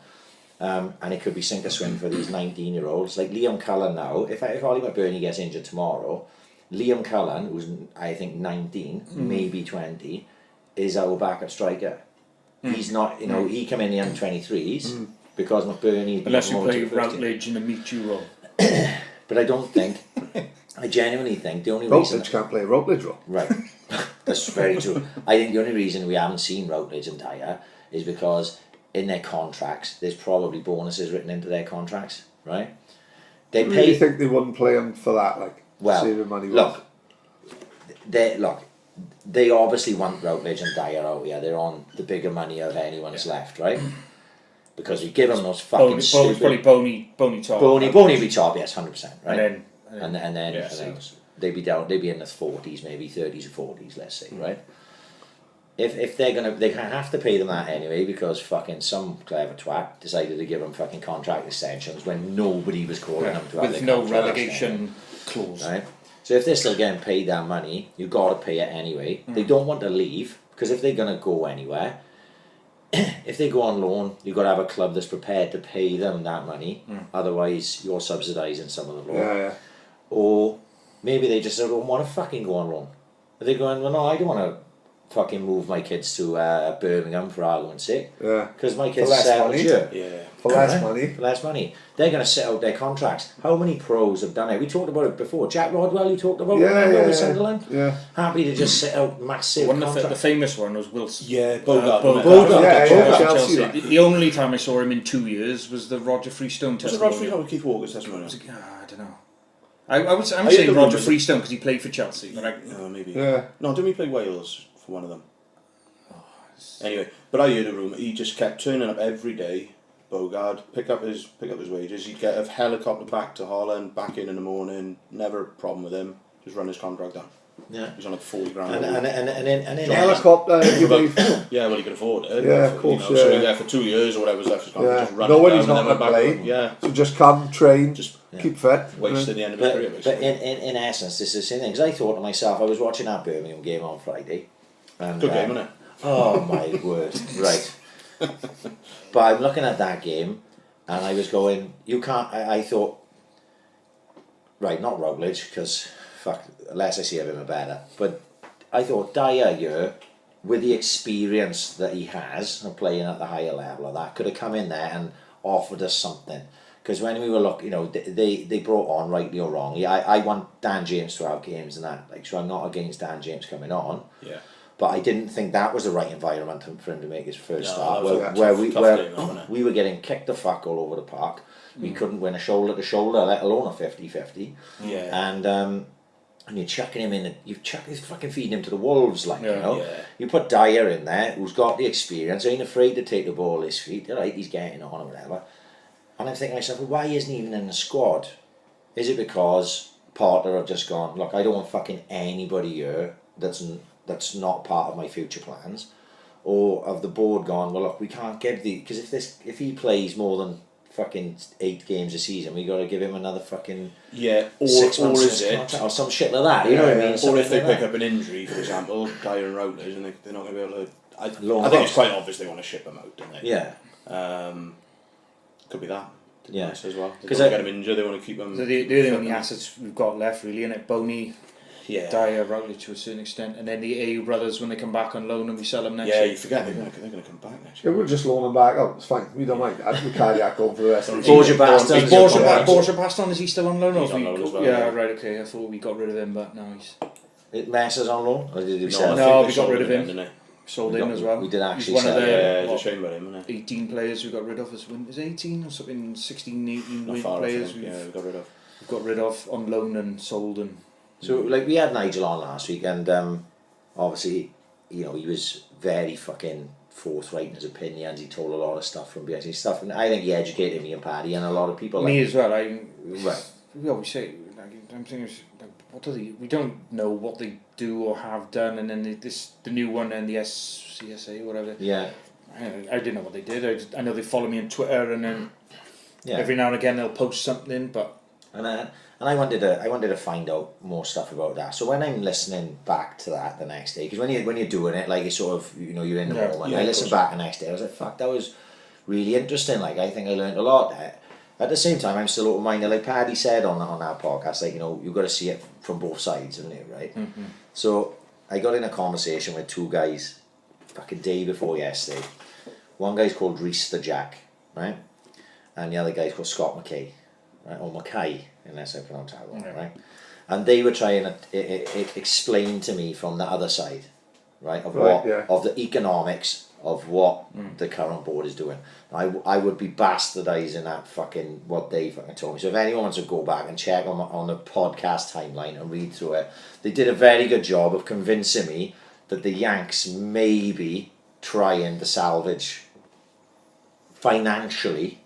Speaker 2: And it could be sink or swim for these 19-year-olds like Liam Cullen now. If Ollie McBurney gets injured tomorrow, Liam Cullen, who's I think 19, maybe 20, is our backup striker. He's not, you know, he come in the under 23s. Because McBurney...
Speaker 3: Unless you play Routledge in a meet-you role.
Speaker 2: But I don't think... I genuinely think the only
Speaker 4: Routledge
Speaker 2: reason...
Speaker 4: can't play a Routledge role.
Speaker 2: Right. That's very true. I think the only reason we haven't seen Routledge and Dyer is because in their contracts, there's probably bonuses written into their contracts, right? They pay...
Speaker 4: really think they wouldn't play him for that, like, saving money?
Speaker 2: Look, they obviously want Routledge and Dyer out here. They're on the bigger money of anyone's left, right? Because we give them those fucking stupid...
Speaker 3: Probably Boney top.
Speaker 2: Boney be top, yes, 100%, right?
Speaker 3: And
Speaker 2: then
Speaker 3: yeah,
Speaker 2: they'd be in the 40s, maybe 30s or 40s, let's say, right? If they're gonna, they have to pay them that anyway because fucking some clever twat decided to give them fucking contract extensions when nobody was calling them to have
Speaker 3: with
Speaker 2: their
Speaker 3: no
Speaker 2: contract
Speaker 3: relegation clause.
Speaker 2: right? So if they're still getting paid that money, you've got to pay it anyway. They don't want to leave because if they're gonna go anywhere. If they go on loan, you've got to have a club that's prepared to pay them that money. Otherwise, you're subsidising some of the loan. Or maybe they just don't want to fucking go on loan. Are they going, well, no, I don't want to fucking move my kids to Birmingham for argument's sake. Because my kids are settled here.
Speaker 4: For less money.
Speaker 2: For less money. They're going to set out their contracts. How many pros have done it? We talked about it before. Jack Rodwell, you talked about it with Sunderland. Happy to just set out massive contracts.
Speaker 3: The famous one was Wilson.
Speaker 5: Yeah, Bogart.
Speaker 4: Chelsea.
Speaker 3: The only time I saw him in 2 years was the Roger Freestone testimony.
Speaker 5: Was it Roger Freestone or Keith Walker's testimony?
Speaker 3: I don't know. I'm saying Roger Freestone because he played for Chelsea. But
Speaker 5: maybe.
Speaker 4: Yeah.
Speaker 5: No, didn't we play Wales for one of them? Anyway, but I heard a rumour he just kept turning up every day. Bogard, pick up his wages. He'd get a helicopter back to Holland, back in the morning. Never a problem with him. Just run his contract down.
Speaker 2: Yeah.
Speaker 5: He's on like 40 grand.
Speaker 2: And then
Speaker 4: Helicopter, you believe?
Speaker 5: Yeah, well, he could afford it.
Speaker 4: Yeah, of course.
Speaker 5: So he there for 2 years or whatever was left his contract. Just run
Speaker 4: no,
Speaker 5: it
Speaker 4: when
Speaker 5: down
Speaker 4: he's not
Speaker 5: and then
Speaker 4: going to
Speaker 5: went
Speaker 4: play.
Speaker 5: Yeah.
Speaker 4: So just come, train, just keep fit.
Speaker 5: Wasted the end of his career,
Speaker 2: But
Speaker 5: basically.
Speaker 2: in essence, this is the same thing. Because I thought to myself, I was watching that Birmingham game on Friday. And,
Speaker 5: Good game, wasn't it?
Speaker 2: Oh my word! Right, but I'm looking at that game, and I was going, "You can't." I thought, right, not Routledge, because fuck, less I see of him, the better. But I thought Dyer here, with the experience that he has of playing at the higher level of that, could have come in there and offered us something. Because when we were looking, you know, they brought on, rightly or wrongly. I want Dan James to have games and that. Like, so I'm not against Dan James coming on.
Speaker 5: Yeah.
Speaker 2: But I didn't think that was the right environment for him to make his first start.
Speaker 5: That was
Speaker 2: Where
Speaker 5: game,
Speaker 2: we were getting kicked the fuck all over the park. We couldn't win a shoulder to shoulder, let alone a 50-50.
Speaker 5: Yeah.
Speaker 2: And you're chucking him in. You're fucking feeding him to the wolves, like you know.
Speaker 5: Yeah.
Speaker 2: You put Dyer in there, who's got the experience, ain't afraid to take the ball at his feet. Right, he's getting on or whatever. And I'm thinking to myself, well, why isn't he even in the squad? Is it because Potter have just gone, look, I don't want fucking anybody here that's not part of my future plans, or have the board gone, well, look, we can't give because if he plays more than fucking 8 games a season, we got to give him another fucking 6 months
Speaker 5: is it,
Speaker 2: or some shit like that. You know what I mean?
Speaker 5: Or if they pick up an injury, for example, Dyer and Routledge, and they're not going to be able to. I think it's quite obvious they want to ship them out, don't they?
Speaker 2: Yeah.
Speaker 5: Could be that.
Speaker 2: Yeah.
Speaker 5: Nice as well. Because they don't want to get him injured. They want to keep them.
Speaker 3: they're the only assets we've got left, really, innit? Boney.
Speaker 5: Yeah.
Speaker 3: Dyer, Routledge to a certain extent, and then the AU brothers when they come back on loan and we sell them next
Speaker 5: year.
Speaker 3: year.
Speaker 5: You forget they're going to come back next
Speaker 4: Yeah,
Speaker 5: year.
Speaker 4: we'll just loan them back out. It's fine. We don't mind that. We carry that going for the rest of the
Speaker 2: Borja
Speaker 4: season.
Speaker 2: Baston.
Speaker 3: Borja Baston, is he still on loan?
Speaker 5: He's on loan as well.
Speaker 3: Yeah, right, okay. I thought we got rid of him, but no, he's...
Speaker 2: Messa's on loan? Or did we sell him?
Speaker 3: No, we got rid of him. Sold him as well.
Speaker 2: We did actually
Speaker 3: He's one of the
Speaker 5: it's a shame about him, isn't it?
Speaker 3: 18 players we got rid of. Is 18 or something? 16, 18
Speaker 5: Not far
Speaker 3: players
Speaker 5: off, we got rid of.
Speaker 3: We've got rid of on loan and sold and...
Speaker 2: So, like, we had Nigel on last week, and obviously, you know, he was very fucking forthright in his opinions. He told a lot of stuff from behind stuff, and I think he educated me and Paddy and a lot of people.
Speaker 3: Me
Speaker 2: like,
Speaker 3: as well.
Speaker 2: right.
Speaker 3: We always say, I'm thinking, what do they? We don't know what they do or have done, and then the new one and the SCSA, whatever.
Speaker 2: Yeah.
Speaker 3: I didn't know what they did. I know they follow me on Twitter, and then every now and again they'll post something. But
Speaker 2: and I wanted to find out more stuff about that. So when I'm listening back to that the next day, because when you're doing it, like, it's sort of, you're in the moment. I listened back the next day. I was like, fuck, that was really interesting. Like, I think I learned a lot there. At the same time, I'm still open-minded. Like Paddy said on that podcast, like, you've got to see it from both sides, haven't you, right? Mm-hmm. So I got in a conversation with two guys fucking day before yesterday. One guy's called Reese the Jack, right? And the other guy's called Scott McKay, right? Or Mackay, unless I pronounce that wrong, right? And they were trying to explain to me from the other side, right, of of the economics of what the current board is doing. I would be bastardising that fucking what they fucking told me. So if anyone wants to go back and check on the podcast timeline and read through it, they did a very good job of convincing me that the Yanks may be trying to salvage financially.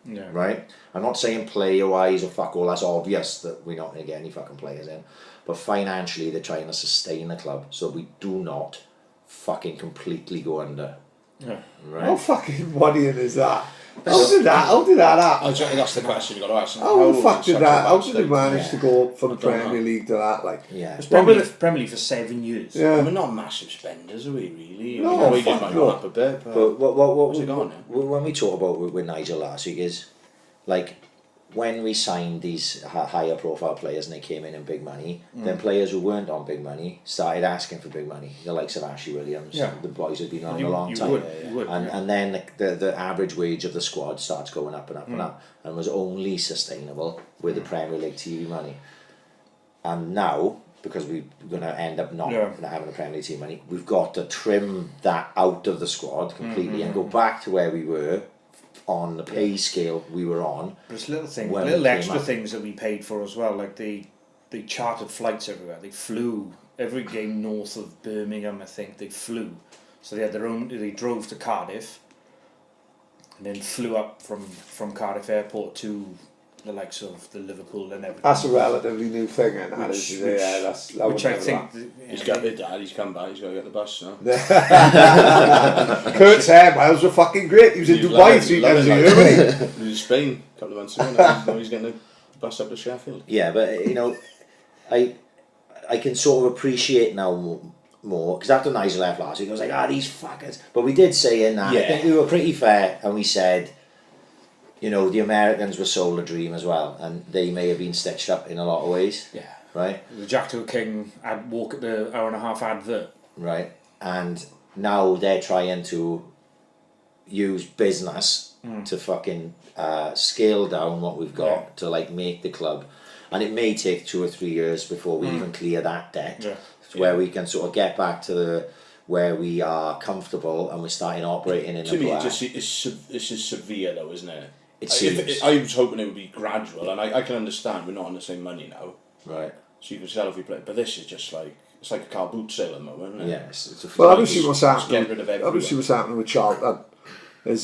Speaker 2: Yeah. Right? I'm not saying player-wise or fuck all, that's obvious that we're not going to get any fucking players in. But financially, they're trying to sustain the club so we do not fucking completely go under.
Speaker 3: Yeah.
Speaker 2: Right?
Speaker 4: How fucking worrying is that? How did that happen?
Speaker 5: That's the question you've got to ask.
Speaker 4: How the fuck did that? How did they manage to go from the Premier League to that? Like,
Speaker 3: it's Premier League for 7 years.
Speaker 4: Yeah.
Speaker 5: We're not massive spenders, are we, really?
Speaker 4: No,
Speaker 5: we just might go up a bit.
Speaker 2: But what
Speaker 5: was it going
Speaker 2: when we talk about with Nigel last week is, like, when we signed these higher profile players and they came in big money, then players who weren't on big money started asking for big money. The likes of Ashley Williams, the boys who've been on a long time. And then the average wage of the squad starts going up and up and up, and was only sustainable with the Premier League TV money. And now, because we're going to end up not having the Premier League TV money, we've got to trim that out of the squad completely and go back to where we were on the pay scale we were on.
Speaker 3: There's little extra things that we paid for as well, like they chartered flights everywhere. They flew every game north of Birmingham, I think. They flew, so they had their own. They drove to Cardiff, and then flew up from Cardiff Airport to the likes of the Liverpool and everything.
Speaker 4: That's a relatively new thing, and which
Speaker 3: I think
Speaker 5: he's got the dad. He's come back. He's got to get the bus now.
Speaker 4: Kurt's hair miles were fucking great. He was in Dubai 3 times a year, wasn't he?
Speaker 5: He was in Spain a couple of months ago. Now he's getting the bus up to Sheffield.
Speaker 2: Yeah, but I can sort of appreciate now more because after Nigel left last week, I was like, these fuckers. But we did say in that, I think we were pretty fair, and we said, the Americans were sold a dream as well, and they may have been stitched up in a lot of ways.
Speaker 3: Yeah.
Speaker 2: Right?
Speaker 3: The Jack to a King walk at the hour and a half advert.
Speaker 2: Right. And now they're trying to use business to fucking scale down what we've got to make the club. And it may take 2 or 3 years before we even clear that debt. Yeah. Where we can sort of get back to where we are comfortable and we're starting operating in the black.
Speaker 5: To me, it's just severe though, isn't it?
Speaker 2: I
Speaker 5: was hoping it would be gradual, and I can understand we're not on the same money now.
Speaker 2: Right.
Speaker 5: So you can sell if you play, but this is just like, it's like a car boot sale at the moment, isn't it?
Speaker 2: Yes.
Speaker 4: Well, obviously what's happening.
Speaker 5: Get rid of everyone.
Speaker 4: Obviously what's happening with Charlton is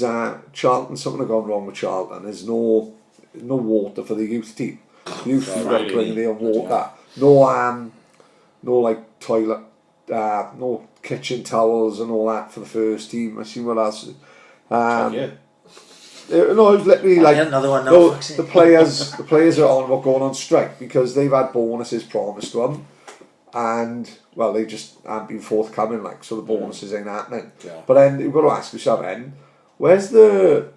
Speaker 4: Charlton. Something has gone wrong with Charlton. There's no water for the youth team. Youth team got plenty of water. No like toilet, no kitchen towels and all that for the first team. I see what else. It was literally like
Speaker 2: another one. No,
Speaker 4: the players are on going on strike because they've had bonuses promised to them, and they just haven't been forthcoming. So the bonuses ain't happening. Yeah. But then you've got to ask yourself, then where's the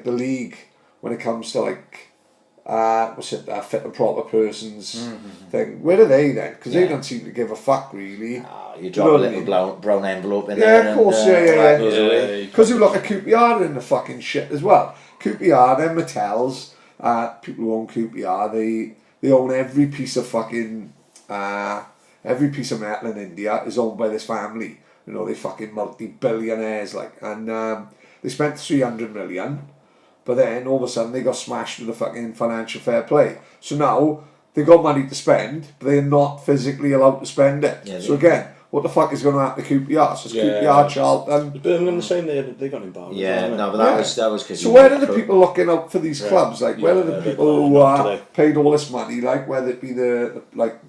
Speaker 4: league when it comes to fit and proper persons thing? Where are they then? Because they don't seem to give a fuck really.
Speaker 2: You drop a little brown envelope in there.
Speaker 4: Yeah, of course, yeah. Because you look at QPR in the fucking shit as well. QPR, then Mattel's, people who own QPR, they own every piece of fucking, every piece of metal in India is owned by this family. They fucking multi-billionaires, and they spent 300 million, but then all of a sudden they got smashed with the fucking financial fair play. So now they got money to spend, but they're not physically allowed to spend it. Yeah, so again, what the fuck is going to happen to QPR? So it's
Speaker 5: Yeah.
Speaker 4: QPR, Charlton.
Speaker 5: Was Birmingham the same? They got embargoed.
Speaker 2: Yeah,
Speaker 5: wasn't
Speaker 2: no,
Speaker 5: it?
Speaker 2: but that was because.
Speaker 4: So where are the people looking out for these clubs? Like, where are the
Speaker 5: they're
Speaker 4: people
Speaker 5: not
Speaker 4: who are
Speaker 5: today.
Speaker 4: paid all this money? Like, whether it be the like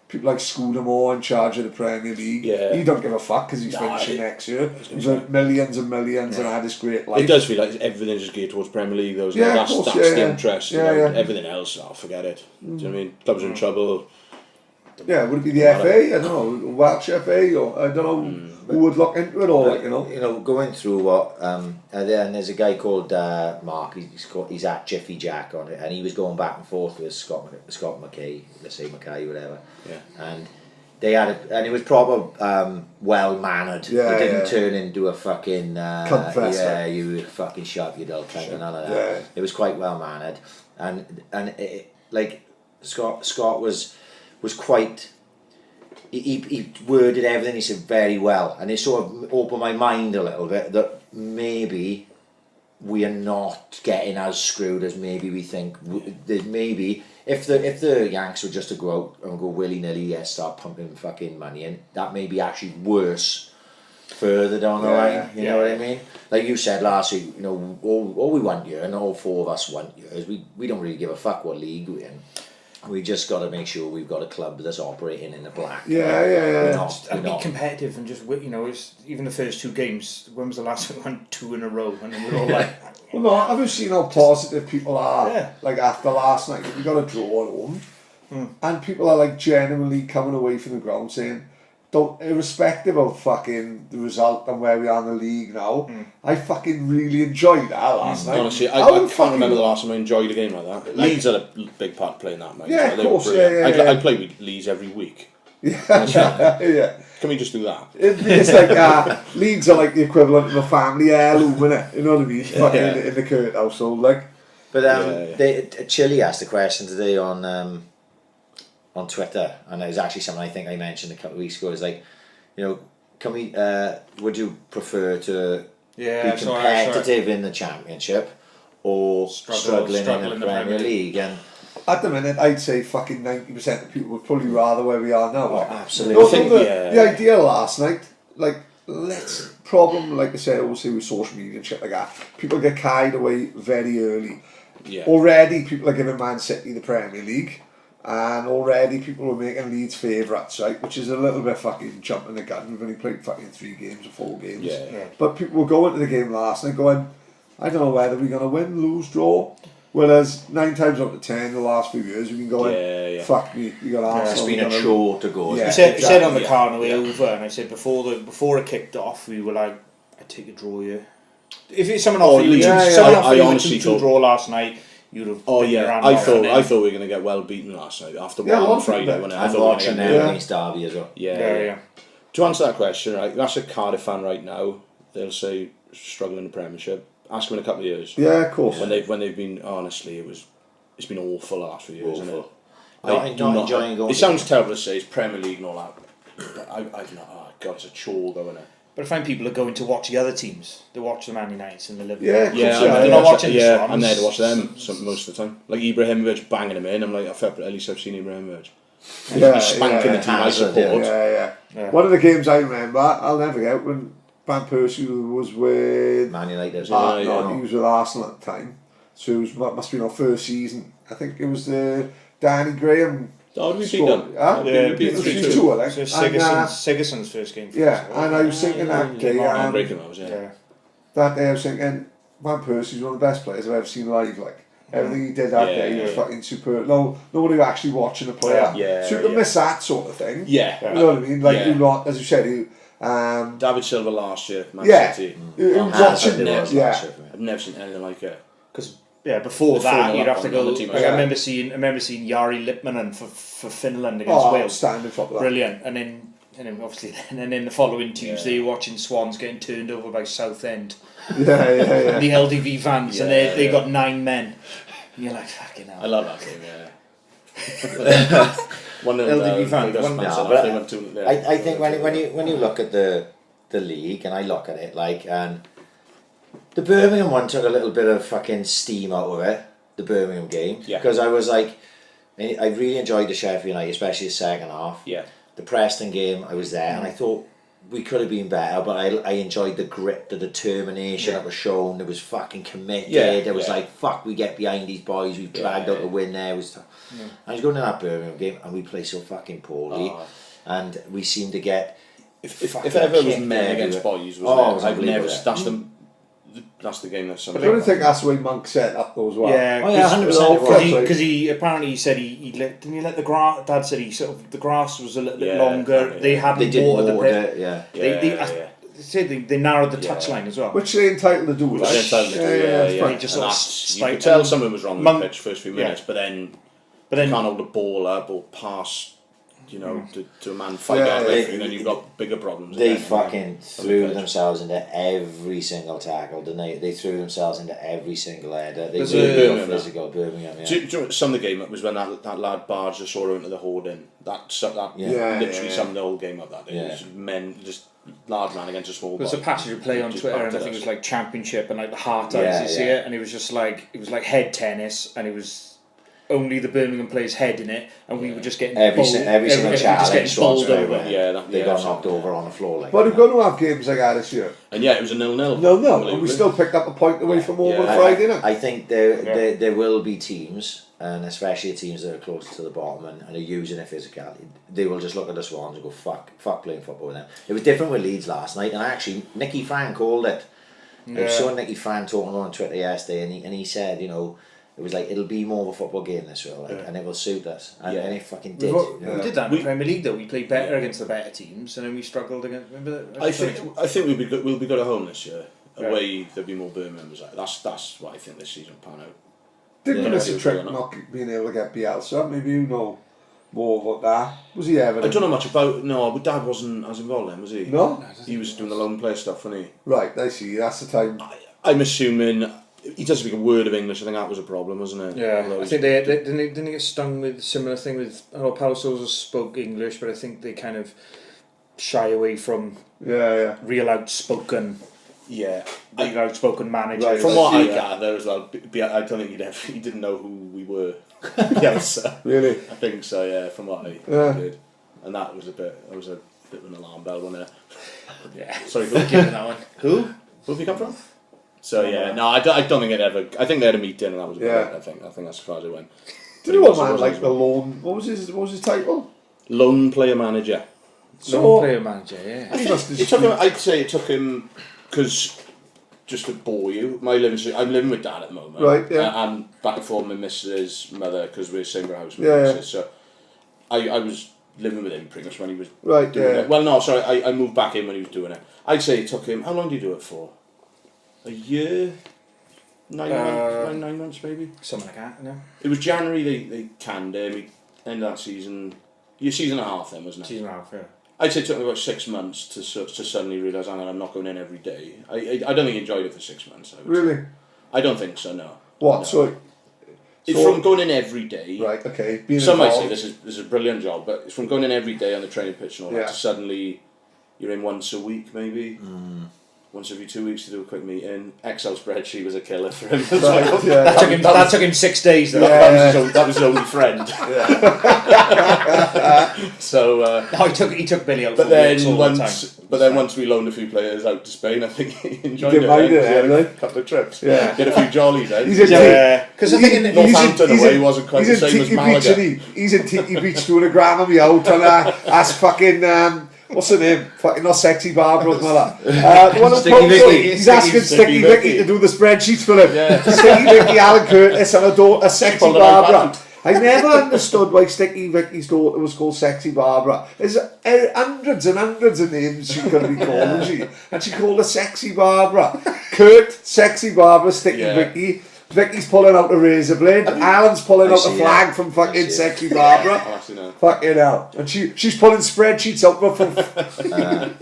Speaker 4: people like Scudamore in charge of the Premier League.
Speaker 5: Yeah.
Speaker 4: He don't give a fuck because he's finishing next year. He's earned millions and millions and had this great life.
Speaker 5: It does feel like everything's just geared towards Premier League, though.
Speaker 4: Yeah,
Speaker 5: That's
Speaker 4: of course,
Speaker 5: the
Speaker 4: yeah.
Speaker 5: interest.
Speaker 4: Yeah,
Speaker 5: you know,
Speaker 4: yeah.
Speaker 5: Everything else, I'll forget it. Do you know what I mean? Clubs are in trouble.
Speaker 4: Yeah, would it be the FA? I don't know, Welsh FA, or I don't know who would look into it, or like, you know.
Speaker 2: Going through what, and there's a guy called Mark. He's at Jiffy Jack on it, and he was going back and forth with Scott McKay, let's say Mackay, whatever.
Speaker 5: Yeah.
Speaker 2: And they had and it was proper well mannered.
Speaker 4: Yeah,
Speaker 2: it didn't
Speaker 4: yeah.
Speaker 2: turn into a fucking
Speaker 4: Confess,
Speaker 2: yeah,
Speaker 4: like.
Speaker 2: you fucking shut your dull cunt and none of that.
Speaker 4: Yeah.
Speaker 2: It was quite well mannered, and it, like Scott was quite. He worded everything he said very well, and it sort of opened my mind a little bit that maybe we are not getting as screwed as maybe we think. There's maybe if the Yanks were just to go out and go willy nilly, start pumping fucking money in, that may be actually worse further down the line. You know what I mean? Like you said last week, you know, all we want here, and all four of us want here, is we don't really give a fuck what league we're in. We just got to make sure we've got a club that's operating in the black.
Speaker 4: Yeah.
Speaker 3: And be competitive and just, you know, even the first two games, when was the last one? We won 2 in a row, and then we're all like...
Speaker 4: Well, no, have you seen how positive people are?
Speaker 3: Yeah.
Speaker 4: Like after last night, we got a draw at home, and people are like genuinely coming away from the ground saying, "Don't, irrespective of fucking the result and where we are in the league now, I fucking really enjoyed that last night."
Speaker 5: Honestly, I can't remember the last time I enjoyed a game like that. Leeds had a big part to play in that, mate.
Speaker 4: Yeah,
Speaker 5: So
Speaker 4: of
Speaker 5: they were
Speaker 4: course,
Speaker 5: brilliant.
Speaker 4: yeah.
Speaker 5: I play with Leeds every week.
Speaker 4: Yeah.
Speaker 5: Can we just do that?
Speaker 4: It's like Leeds are like the equivalent of a family heirloom, innit? You know what I mean? Fucking in the Kurt household, like.
Speaker 2: But Chile asked a question today on Twitter, and it was actually something I think I mentioned a couple of weeks ago. Is like, you know, can we? Would you prefer to be competitive in the Championship or struggling in the Premier League? And
Speaker 4: at the minute, I'd say fucking 90% of people would probably rather where we are now.
Speaker 2: Oh, absolutely.
Speaker 4: The idea last night, like, problem, like I said, obviously with social media and shit like that, people get carried away very early.
Speaker 5: Yeah.
Speaker 4: Already, people are giving Man City the Premier League, and already people are making Leeds favourites, right? Which is a little bit fucking jumping the gun. We've only played fucking 3 games or 4 games.
Speaker 5: Yeah.
Speaker 4: But people were going to the game last night going, I don't know whether we're going to win, lose, draw. Whereas 9 times out of 10 the last few years we've been going, fuck me, you got Arsenal.
Speaker 2: It's been a chore to go.
Speaker 4: Yeah.
Speaker 3: He said on the car on the way over, and I said before it kicked off, we were like, I'd take a draw here. If it's someone offered you,
Speaker 5: I honestly thought
Speaker 3: 2-2 draw last night, you'd have.
Speaker 5: I thought we were going to get well beaten last night after one on Friday. When I thought we were going to get
Speaker 2: against Derby as well.
Speaker 5: Yeah. To answer that question, right, that's a Cardiff fan right now. They'll say struggling in the Premiership. Ask them in a couple of years.
Speaker 4: Yeah, of course.
Speaker 5: When they've been, honestly, it's been awful the last few years, isn't it?
Speaker 2: Not enjoying going.
Speaker 5: It sounds terrible to say it's Premier League and all that, but I've not. Oh God, it's a chore though, isn't it?
Speaker 3: But I find people are going to watch the other teams. They watch the Man United and the Liverpool.
Speaker 4: They're
Speaker 3: not watching the Swans.
Speaker 5: I'm there to watch them most of the time. Like Ibrahimovic banging them in. I'm like, at least I've seen Ibrahimovic. He's spanking the team I support.
Speaker 4: Yeah. One of the games I remember, I'll never forget, when Van Persie was with
Speaker 2: Man United.
Speaker 4: he was with Arsenal at the time. So it must have been our first season. I think it was the Danny Graham.
Speaker 5: Oh, did we beat them?
Speaker 4: We beat them 3-2, I think.
Speaker 3: Sigerson's first game.
Speaker 4: And I was thinking that day, that day I was thinking, Van Persie's one of the best players I've ever seen live. Like everything he did that day was fucking superb. Nobody actually watching a player. So you can miss that sort of thing.
Speaker 5: Yeah.
Speaker 4: You know what I mean? Like you're not, as you said,
Speaker 5: David Silva last year, Man City. I've never seen anything like it.
Speaker 3: Because before that you'd have to go. I remember seeing Jari Lipmanen for Finland against Wales.
Speaker 4: Standing top of that.
Speaker 3: Brilliant, and then obviously then the following Tuesday you're watching Swans getting turned over by Southend.
Speaker 4: Yeah.
Speaker 3: The LDV vans, and they got 9 men. And you're like, fucking hell.
Speaker 5: I love that game. Yeah. One of
Speaker 3: LDV fans.
Speaker 2: I think when you look at the league, and I look at it like, and the Birmingham one took a little bit of fucking steam out of it, the Birmingham game, because I was like, I really enjoyed the Sheffield United, especially the second half.
Speaker 5: Yeah.
Speaker 2: the Preston game, I was there, and I thought we could have been better, but I enjoyed the grit, the determination that was shown. There was fucking committed. It was like, fuck, we get behind these boys. We dragged out the win there. I was going to that Birmingham game, and we play so fucking poorly, and we seem to get.
Speaker 5: If ever it was men against boys, I've never. That's the game that.
Speaker 4: I don't think that's the way Monk set up though as well.
Speaker 3: Yeah,
Speaker 2: 100%.
Speaker 3: Because he apparently said he didn't he let the grass. Dad said the grass was a little bit longer. They hadn't watered the pit. They narrowed the touchline as well,
Speaker 4: which they're entitled to do. Right?
Speaker 5: They're entitled to do.
Speaker 3: They just
Speaker 5: you could tell someone was wrong with the pitch first few minutes, but then you can't hold the ball up or pass. To a man fight and then you've got bigger problems.
Speaker 2: They fucking threw themselves into every single tackle, didn't they? They threw themselves into every single header. They were physical. Birmingham.
Speaker 5: Do you know some of the game it was when that lad barged the Soro into the hoarding. That literally summed the whole game up. That day. It was men just large man against a small.
Speaker 3: There's a passage of play on Twitter, and I think it was like championship and like the heart eyes. You see it, and it was just like head tennis, and it was. Only the Birmingham players head in it, and we were just getting
Speaker 2: every single challenge
Speaker 3: bowled over.
Speaker 2: They got knocked over on the floor.
Speaker 4: But we're going to have games like that this year.
Speaker 5: And it was a 0-0.
Speaker 4: 0-0, and we still picked up a point away from home on Friday night.
Speaker 2: I think there will be teams, and especially teams that are close to the bottom and are using their physicality. They will just look at the Swans and go, fuck playing football with them. It was different with Leeds last night, and actually Nicky Fan called it. I saw Nicky Fan talking on Twitter yesterday, and he said, it was like, it'll be more of a football game this year, and it will suit us. And it fucking did.
Speaker 3: We did that in the Premier League though. We played better against the better teams, and then we struggled against. Remember that?
Speaker 5: I think we'll be good. We'll be good at home this year. Away there'll be more Birmingham. That's what I think this season pan out.
Speaker 4: Didn't miss a trick not being able to get Bielsa. Maybe you know more about that. Was he ever?
Speaker 5: I don't know much about. No, but Dad wasn't as involved then, was he?
Speaker 4: No.
Speaker 5: He was doing the lone player stuff, wasn't he?
Speaker 4: Right, I see. That's the time.
Speaker 5: I'm assuming. He doesn't speak a word of English. I think that was a problem, wasn't it?
Speaker 3: Yeah, I think they didn't get stung with a similar thing with. I know Paulo Sousa spoke English, but I think they kind of shy away from real outspoken.
Speaker 5: Yeah,
Speaker 3: outspoken managers.
Speaker 5: Right, from what I gather as well, I don't think he didn't know who we were. Bielsa.
Speaker 4: Really?
Speaker 5: I think so. Yeah, from what I heard, and that was a bit of an alarm bell, wasn't it?
Speaker 3: Yeah.
Speaker 5: Sorry,
Speaker 3: give it that one. Who
Speaker 5: have you come from? So I don't think it ever. I think they had a meeting and that was about it. I think that's as far as it went.
Speaker 4: Did you want man like the loan? What was his title?
Speaker 5: Lone player manager.
Speaker 3: Lone player manager. Yeah.
Speaker 5: I'd say it took him because just to bore you, I'm living with Dad at the moment.
Speaker 4: Right. Yeah.
Speaker 5: And back and forth with Mrs. Mother because we're same house.
Speaker 4: Yeah.
Speaker 5: So I was living with him pretty much when he was
Speaker 4: doing
Speaker 5: it. Well, no, sorry, I moved back in when he was doing it. I'd say it took him. How long did you do it for? A year, 9 months maybe.
Speaker 3: Something like that. No.
Speaker 5: It was January. They canned him. End of that season. Season and a half then, wasn't it?
Speaker 3: Season and a half. Yeah.
Speaker 5: I'd say it took me about 6 months to suddenly realise I'm not going in every day. I don't think he enjoyed it for 6 months.
Speaker 4: Really?
Speaker 5: I don't think so. No.
Speaker 4: What?
Speaker 5: No.
Speaker 4: So
Speaker 5: it's from going in every day.
Speaker 4: Right. Okay.
Speaker 5: Some might say this is a brilliant job, but it's from going in every day on the training pitch and all that to suddenly you're in once a week maybe. Once every 2 weeks to do a quick meeting. Excel spreadsheet was a killer for him.
Speaker 3: That took him 6 days though.
Speaker 5: That was his only friend. So
Speaker 3: he took Billy out.
Speaker 5: But then once we loaned a few players out to Spain, I think he enjoyed it. He had a couple of trips. Yeah, did a few jollies.
Speaker 3: Because I think
Speaker 5: Northampton away wasn't quite the same as Malaga.
Speaker 4: He's in Tiki Beach doing a gram of me out on ask fucking. What's her name? Fucking not Sexy Barbara, he's asking Sticky Vicky to do the spreadsheets for him. Yeah. Sticky Vicky, Alan Curtis, and a Sexy Barbara. I never understood why Sticky Vicky's daughter was called Sexy Barbara. There's hundreds and hundreds of names she could be called, and she called her Sexy Barbara. Kurt, Sexy Barbara, Sticky Vicky. Vicky's pulling out the razor blade. Alan's pulling out the flag from fucking Sexy Barbara. Fucking hell. And she's pulling spreadsheets out from...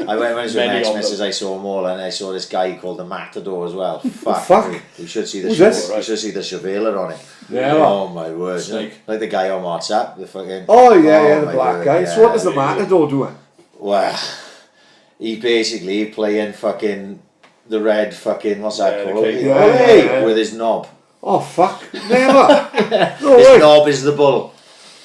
Speaker 2: I went when I was with my ex-missus, I saw them all, and I saw this guy called the Matador as well. Fuck. You should see the surveiller on it.
Speaker 4: Yeah.
Speaker 2: Oh my word. Like the guy on WhatsApp. The fucking...
Speaker 4: Oh yeah, the black guy. So what is the Matador doing?
Speaker 2: Well, he basically playing fucking... the red fucking... what's that called? With his knob.
Speaker 4: Oh fuck! Never.
Speaker 2: His knob is the bull.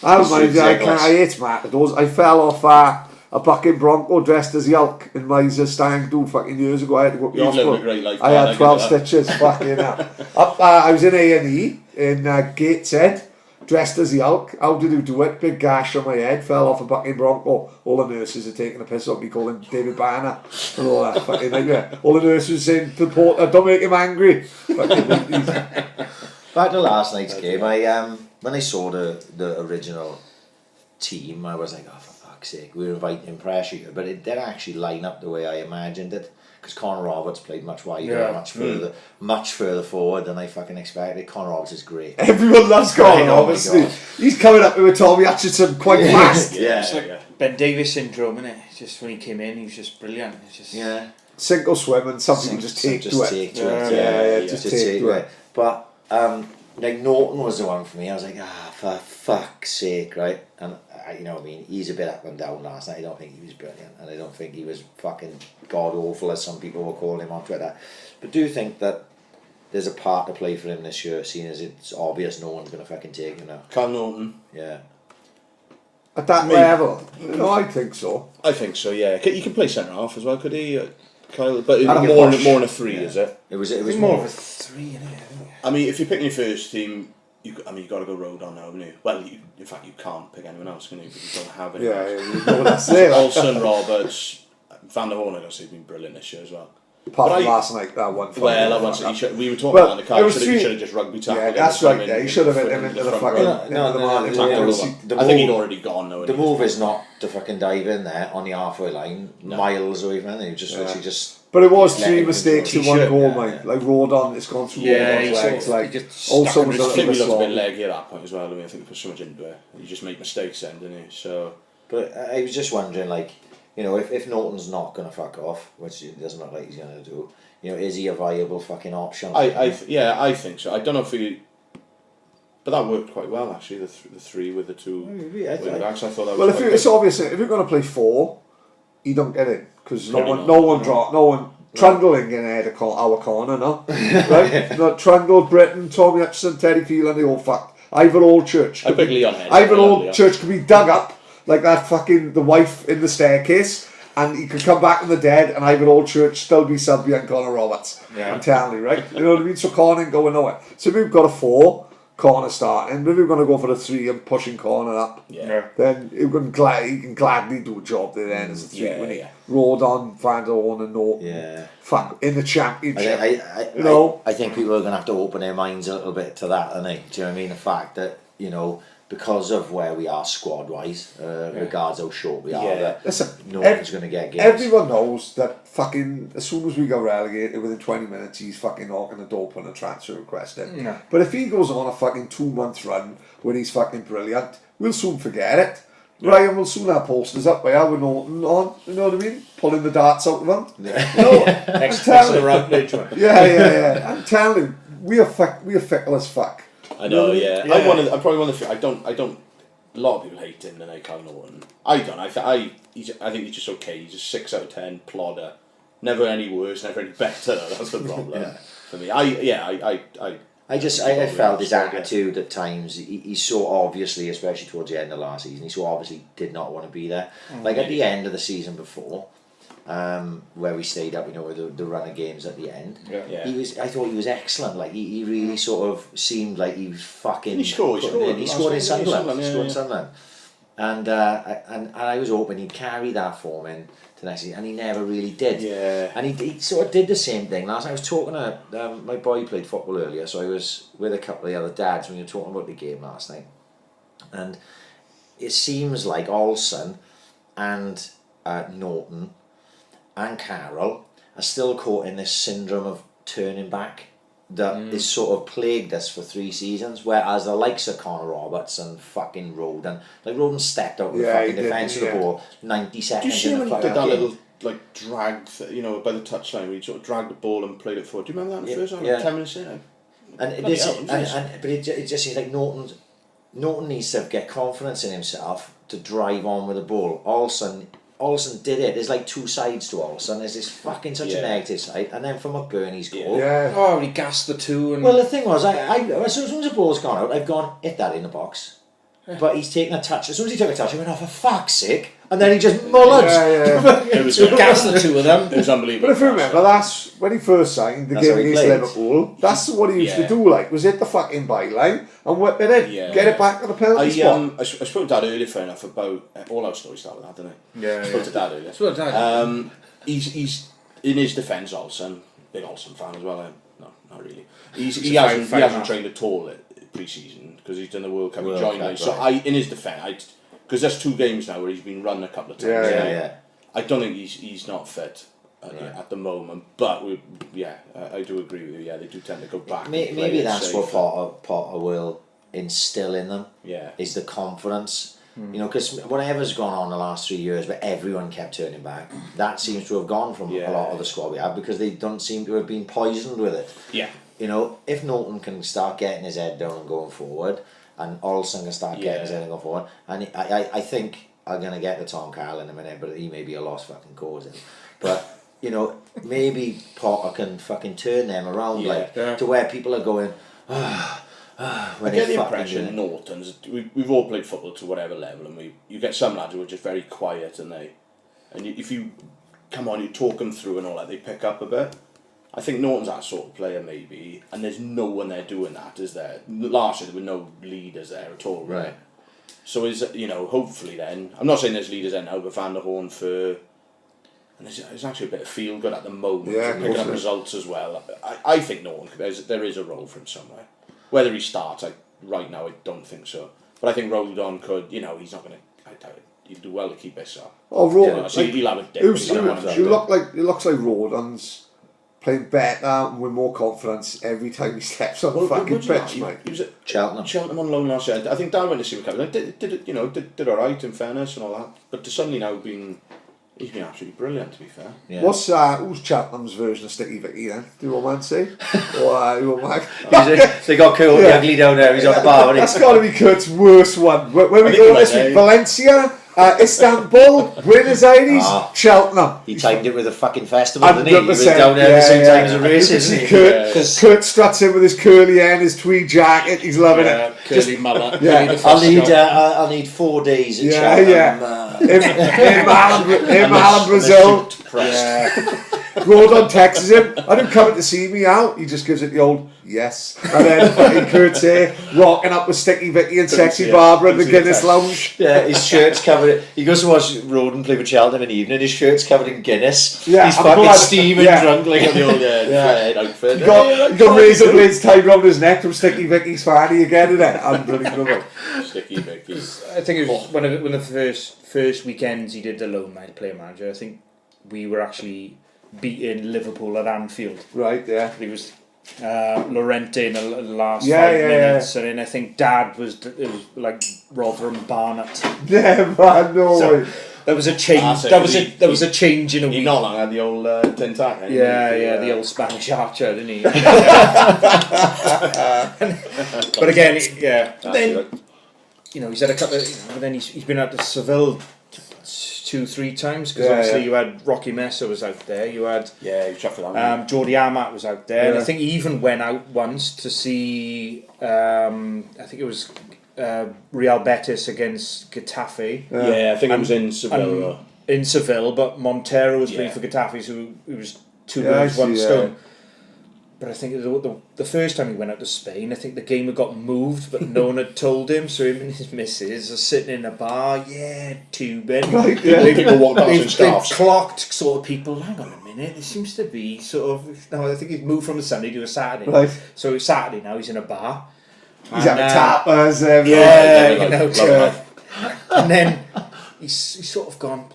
Speaker 4: I don't mind. I hate matadors. I fell off a bucking Bronco dressed as Yelk in my stag do fucking years ago. I had to go up to the
Speaker 5: You've lived a
Speaker 4: hospital.
Speaker 5: great life.
Speaker 4: I had 12 stitches. Fucking hell. I was in A&E in Gateshead, dressed as Yelk. How did you do it? Big gash on my head. Fell off a bucking Bronco. All the nurses are taking a piss up me, calling David Banner and all that fucking nightmare. All the nurses saying to the porter, don't make him angry.
Speaker 2: Back to last night's game, I when I saw the original team, I was like, oh, for fuck's sake, we were inviting pressure here, but it didn't actually line up the way I imagined it, because Connor Roberts played much wider, much further forward than I fucking expected. Connor Roberts is great.
Speaker 4: Everyone loves Connor Roberts. He's coming up with Tommy Atchison quite fast.
Speaker 3: It's like Ben Davies syndrome, isn't it? Just when he came in, he was just brilliant. It's just
Speaker 4: sink or swim, and some people just take to it. Just take to it.
Speaker 2: But like Norton was the one for me. I was like, for fuck's sake, right? And you know what I mean, he's a bit up and down last night. I don't think he was brilliant, and I don't think he was fucking god awful as some people were calling him on Twitter. But do you think that there's a part to play for him this year, seeing as it's obvious no one's going to fucking take him now?
Speaker 5: Carl Norton.
Speaker 2: Yeah.
Speaker 4: At that level? No, I think so.
Speaker 5: I think so, yeah. He can play centre half as well, could he? Kyle, but more than a three, is it?
Speaker 2: It was
Speaker 3: more of a three, isn't it?
Speaker 5: I mean, if you're picking your first team, you got to go Rodon now, haven't you? Well, in fact, you can't pick anyone else, can you? Because you don't have anyone else.
Speaker 4: You know that's it.
Speaker 5: Olsen, Roberts, Van der Horn, I guess, has been brilliant this year as well.
Speaker 4: Apart from last night, that one.
Speaker 5: We were talking about the car. He should have just rugby tackled.
Speaker 4: Yeah, that's right. Yeah, he should have hit him into the fucking.
Speaker 5: I think he'd already gone though.
Speaker 2: The move is not to fucking dive in there on the halfway line, miles away from anything. Just.
Speaker 4: But it was 3 mistakes in one goal, mate. Like Rodon, it's gone through Rodon's legs. Like also was
Speaker 5: a bit leggy at that point as well. I mean, I think he put so much into it. You just make mistakes then, didn't you? So. But
Speaker 2: I was just wondering, like, you know, if Norton's not going to fuck off, which it doesn't look like he's going to do, you know, is he a viable fucking option?
Speaker 5: I think so. I don't know if he... But that worked quite well, actually, the three with the two wing-backs. I thought that was
Speaker 4: it's obvious, if you're going to play 4, he don't get in, because no one Trundle ain't getting ahead of our corner, no? Right? No, Trundle, Britton, Tommy Hutchison, Terry Phelan, they all fucked. Ivor Old Church.
Speaker 5: I pick Leon Head.
Speaker 4: Ivor Old Church could be dug up like that fucking the wife in the staircase, and he could come back from the dead, and Ivor Old Church still be sub behind Connor Roberts. Yeah. I'm telling you, right? You know what I mean? So Connor ain't going nowhere. So if we've got a 4, Corner starting, if we're going to go for a 3 and pushing Corner up, then he can gladly do a job there then as a 3 when he rode on Van der Horn and Norton.
Speaker 2: Yeah.
Speaker 4: Fuck, in the championship.
Speaker 2: I think people are going to have to open their minds a little bit to that, aren't they? Do you know what I mean? The fact that, you know, because of where we are squad-wise, regards how short we are, that no one's going to get games.
Speaker 4: Everyone knows that fucking, as soon as we go relegated, within 20 minutes, he's fucking knocking the door, putting a transfer request in. Yeah. But if he goes on a fucking 2-month run when he's fucking brilliant, we'll soon forget it. Yeah. Ryan will soon have posters up by with Norton on, you know what I mean? Pulling the darts out of him.
Speaker 3: Next to the Routledge one.
Speaker 4: Yeah. I'm telling you, we are fickle as fuck.
Speaker 5: I know, I'm probably one of the few. I don't. A lot of people hate him, and I can't know one. I don't. I think he's just okay. He's just 6 out of 10 plodder. Never any worse, never any better. That's the problem for me. I
Speaker 2: felt his attitude at times. He so obviously, especially towards the end of last season, he so obviously did not want to be there. Like at the end of the season before. Where we stayed up, you know, with the run of games at the end. I thought he was excellent. Like he really sort of seemed like he was fucking.
Speaker 5: He scored
Speaker 2: in Sunderland. And I was hoping he'd carry that form in to next season, and he never really did. Yeah. And he sort of did the same thing last night. I was talking to my boy played football earlier, so I was with a couple of the other dads when we were talking about the game last night, and it seems like Olsen and Norton and Carroll are still caught in this syndrome of turning back that is sort of plagued us for 3 seasons, whereas the likes of Connor Roberts and fucking Rodon, like Rodon stepped out with the fucking defence of the ball 90 seconds.
Speaker 5: Do you see
Speaker 2: when
Speaker 5: he did that little like drag, you know, by the touchline where he sort of dragged the ball and played it forward? Do you remember that in the first half? 10 minutes in?
Speaker 2: But it just seems like Norton needs to get confidence in himself to drive on with the ball. Olsen did it. There's like 2 sides to Olsen. There's this fucking such a negative side, and then from McBurney's goal.
Speaker 3: Yeah. Oh, he gassed the 2. And
Speaker 2: well, the thing was, I as soon as the ball's gone out, I've gone hit that in the box. but he's taken a touch. As soon as he took a touch, I went, oh, for fuck's sake. And then he just mulled.
Speaker 5: It was
Speaker 3: gas the two of them.
Speaker 5: It was unbelievable.
Speaker 4: But if you remember, that's when he first signed the
Speaker 2: That's
Speaker 4: game
Speaker 2: how he
Speaker 4: against
Speaker 2: played.
Speaker 4: Liverpool. That's what he used to do. Like, was hit the fucking byline and whip it in, get it back to the penalty spot.
Speaker 5: I spoke to Dad earlier, fair enough, about all our stories started with that, didn't I?
Speaker 3: Yeah,
Speaker 5: I spoke to Dad earlier.
Speaker 3: Spoke to Dad.
Speaker 5: He's in his defence, Olsen, big Olsen fan as well. No, not really. He
Speaker 3: five
Speaker 5: hasn't trained at all pre-season because he's done the World Cup. He joined us. So in his defence, because there's 2 games now where he's been run a couple of times.
Speaker 2: Yeah.
Speaker 5: I don't think he's not fit at the moment, but I do agree with you. Yeah, they do tend to go back.
Speaker 2: Maybe that's what Potter will instill in them.
Speaker 5: Yeah,
Speaker 2: is the confidence. You know, because whatever's gone on the last 3 years, but everyone kept turning back. That seems to have gone from a lot of the squad we have because they don't seem to have been poisoned with it.
Speaker 5: Yeah.
Speaker 2: You know, if Norton can start getting his head down and going forward, and Olsen can start getting his head and going forward, and I think I'm going to get to Tom Carroll in a minute, but he may be a lost fucking cause. But, you know, maybe Potter can fucking turn them around to where people are going,
Speaker 5: I get the impression Norton's. We've all played football to whatever level, and you get some lads who are just very quiet, and if you come on, you talk them through and all that, they pick up a bit. I think Norton's that sort of player maybe, and there's no one there doing that, is there? Last year there were no leaders there at all.
Speaker 2: Right.
Speaker 5: So hopefully then, I'm not saying there's leaders there now, but Van der Horn for. And there's actually a bit of feel good at the moment, picking up results as well. I think Norton, there is a role for him somewhere. Whether he starts, right now I don't think so. But I think Rodon could, he's not going to, I doubt it. He'll do well to keep this up.
Speaker 4: Oh, Rodon.
Speaker 5: So he'll have a dip.
Speaker 4: It looks like Rodon's playing better and with more confidence every time he steps on the fucking pitch, mate.
Speaker 5: He was at
Speaker 2: Cheltenham
Speaker 5: on loan last year. I think Dan went to see him coming. Did all right in fairness and all that. But to suddenly now he's been absolutely brilliant, to be fair.
Speaker 2: Yeah.
Speaker 4: Who's Cheltenham's version of Sticky Vicky then? Do you want to say? Or you want Mike?
Speaker 2: They got Kurt Ugly down there. He's on the bar.
Speaker 4: That's got to be Kurt's worst one. Where we go this week? Valencia, Istanbul, Buenos Aires, Cheltenham.
Speaker 2: He timed it with a fucking festival, didn't he? He was
Speaker 4: 100%,
Speaker 2: down there at the same time as a race, isn't he?
Speaker 4: Kurt struts in with his curly hair and his tweed jacket. He's loving it.
Speaker 5: Curly mullet.
Speaker 4: Yeah.
Speaker 2: I'll need 4 days at Cheltenham.
Speaker 4: Him, Alan Brazil. Rodon texts him, I didn't come to see me out. He just gives it the old yes. And then fucking Kurt's here, rocking up with Sticky Vicky and Sexy Barbara at the Guinness Lounge.
Speaker 2: Yeah, his shirt's covered. He goes to watch Rodon play with Cheltenham in the evening. His shirt's covered in Guinness.
Speaker 4: Yeah,
Speaker 2: he's fucking steaming drunk like the old outfit.
Speaker 4: He got razor blades tied around his neck from Sticky Vicky's fanny again, isn't it? Unbelievable.
Speaker 5: Sticky Vicky.
Speaker 3: I think it was one of the first weekends he did the loan night player manager. I think we were actually beating Liverpool at Anfield.
Speaker 4: Right, yeah.
Speaker 3: It was Llorente in the last 5 minutes, and then I think Dad was like Rotherham Barnet.
Speaker 4: Yeah, man, no way.
Speaker 3: There was a change. There was a change in a week.
Speaker 5: He not long had the old tin tack.
Speaker 3: The old Spanish archer, didn't he? But again, then he's had a couple of, then he's been out to Seville 2-3 times because obviously you had Rocky Mesa was out there, you had Jordi Amat was out there, and I think he even went out once to see I think it was Real Betis against Getafe.
Speaker 5: I think it was in Seville.
Speaker 3: In Seville, but Montero was playing for Getafe, so he was 2 birds, 1 stone. But I think the first time he went out to Spain, I think the game had got moved, but no one had told him. So him and his missus are sitting in a bar, tubing. Right,
Speaker 5: people walk past in scarves.
Speaker 3: They've clocked sort of people. Hang on a minute, there seems to be sort of. No, I think he's moved from a Sunday to a Saturday.
Speaker 4: Right.
Speaker 3: So it's Saturday now. He's in a bar.
Speaker 4: He's having tapas.
Speaker 3: And then he's sort of gone.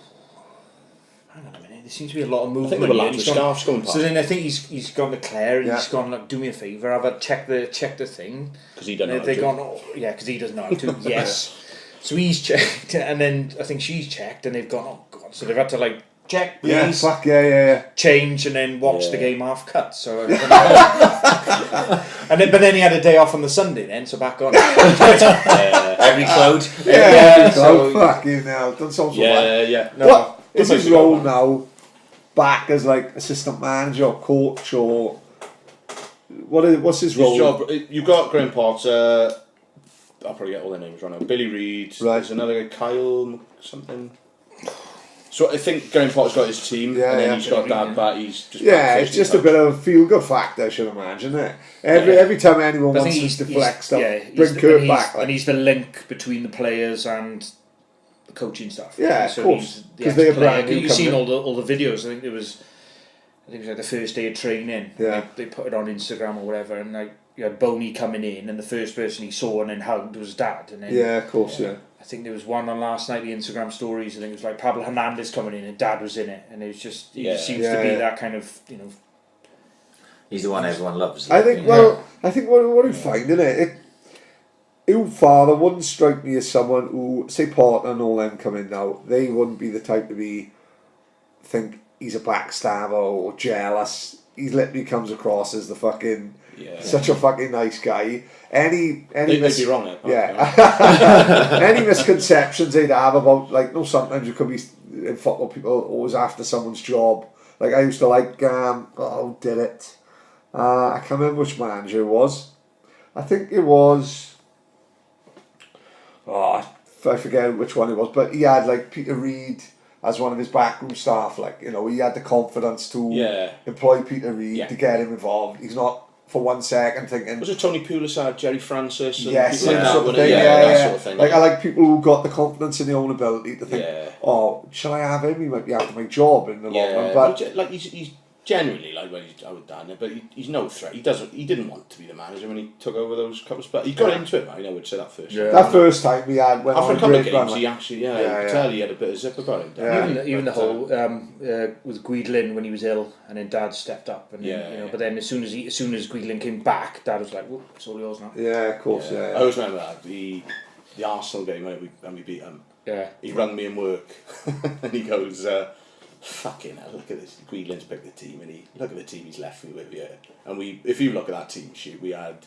Speaker 3: There seems to be a lot of movement.
Speaker 5: I think there were lads with scarves going past.
Speaker 3: So then I think he's gone to Claire and he's gone, like, do me a favour, have a check the thing.
Speaker 5: Because he doesn't know how
Speaker 3: They've
Speaker 5: to.
Speaker 3: gone, because he doesn't know how to. Yes. So he's checked, and then I think she's checked, and they've gone, oh god. So they've had to like check, please, change, and then watch the game half cut. So and then he had a day off on the Sunday, then so back on.
Speaker 2: Every cloud.
Speaker 4: So fucking hell, done so
Speaker 5: Yeah.
Speaker 4: No, what is his role now? Back as like assistant manager or coach or what's his role?
Speaker 5: Job, you've got Graham Potter. I'll probably get all their names wrong now. Billy Reid.
Speaker 4: Right.
Speaker 5: There's another guy, Kyle something. So I think Graham Potter's got his team, and then he's got Dad back. He's just
Speaker 4: it's just a bit of a feel-good factor, I should imagine. Every time anyone wants us to flex stuff, bring Kurt back.
Speaker 3: And he's the link between the players and the coaching staff.
Speaker 4: Yeah,
Speaker 3: so
Speaker 4: of course.
Speaker 3: Because
Speaker 4: they're brand new.
Speaker 3: You've seen all the videos. I think it was like the first day of training.
Speaker 4: Yeah.
Speaker 3: They put it on Instagram or whatever, and like you had Boney coming in, and the first person he saw and then hugged was Dad. And then,
Speaker 4: of course,
Speaker 3: I think there was one on last night, the Instagram stories. I think it was like Pablo Hernandez coming in and Dad was in it, and it was just he just seems to be that kind of
Speaker 2: He's the one everyone loves.
Speaker 4: I think. I think what we find in it. Your father wouldn't strike me as someone who, say, Porter and all them come in now. They wouldn't be the type to think he's a backstabber or jealous. He literally comes across as the fucking such a fucking nice guy. They'd
Speaker 5: be wrong there.
Speaker 4: Any misconceptions they'd have about, like, sometimes it could be in football, people always after someone's job. Like, I used to like, did it? I can't remember which manager it was. I think it was, I forget which one it was, but he had, like, Peter Reid as one of his backroom staff. Like, he had the confidence to employ Peter Reid to get him involved. He's not for 1 second thinking.
Speaker 5: Was it Tony Pulis, Jerry Francis? And
Speaker 4: yes,
Speaker 5: people like that,
Speaker 4: sort of thing.
Speaker 5: that sort of thing.
Speaker 4: Like, I like people who got the confidence in their own ability to think, shall I have him? He might be after my job in the long run. But
Speaker 5: like he's generally like I would done it, but he's no threat. He didn't want to be the manager when he took over those couple but he got into it, man. I would say that first.
Speaker 4: Yeah. That first time we had when
Speaker 5: after
Speaker 4: on
Speaker 5: a couple of games,
Speaker 4: run,
Speaker 5: he actually you could tell he had a bit of zip about him.
Speaker 3: Even the whole with Guidlin when he was ill, and then Dad stepped up, and but then as soon as Guidlin came back, Dad was like, "Whoop, it's all yours now."
Speaker 4: Yeah, of course. Yeah.
Speaker 5: I always remember that the Arsenal game when we beat them.
Speaker 3: Yeah.
Speaker 5: He rang me in work, and he goes. Fucking hell, look at this. Guidlin's picked the team, and look at the team he's left me with here. And if you look at that team sheet, we had,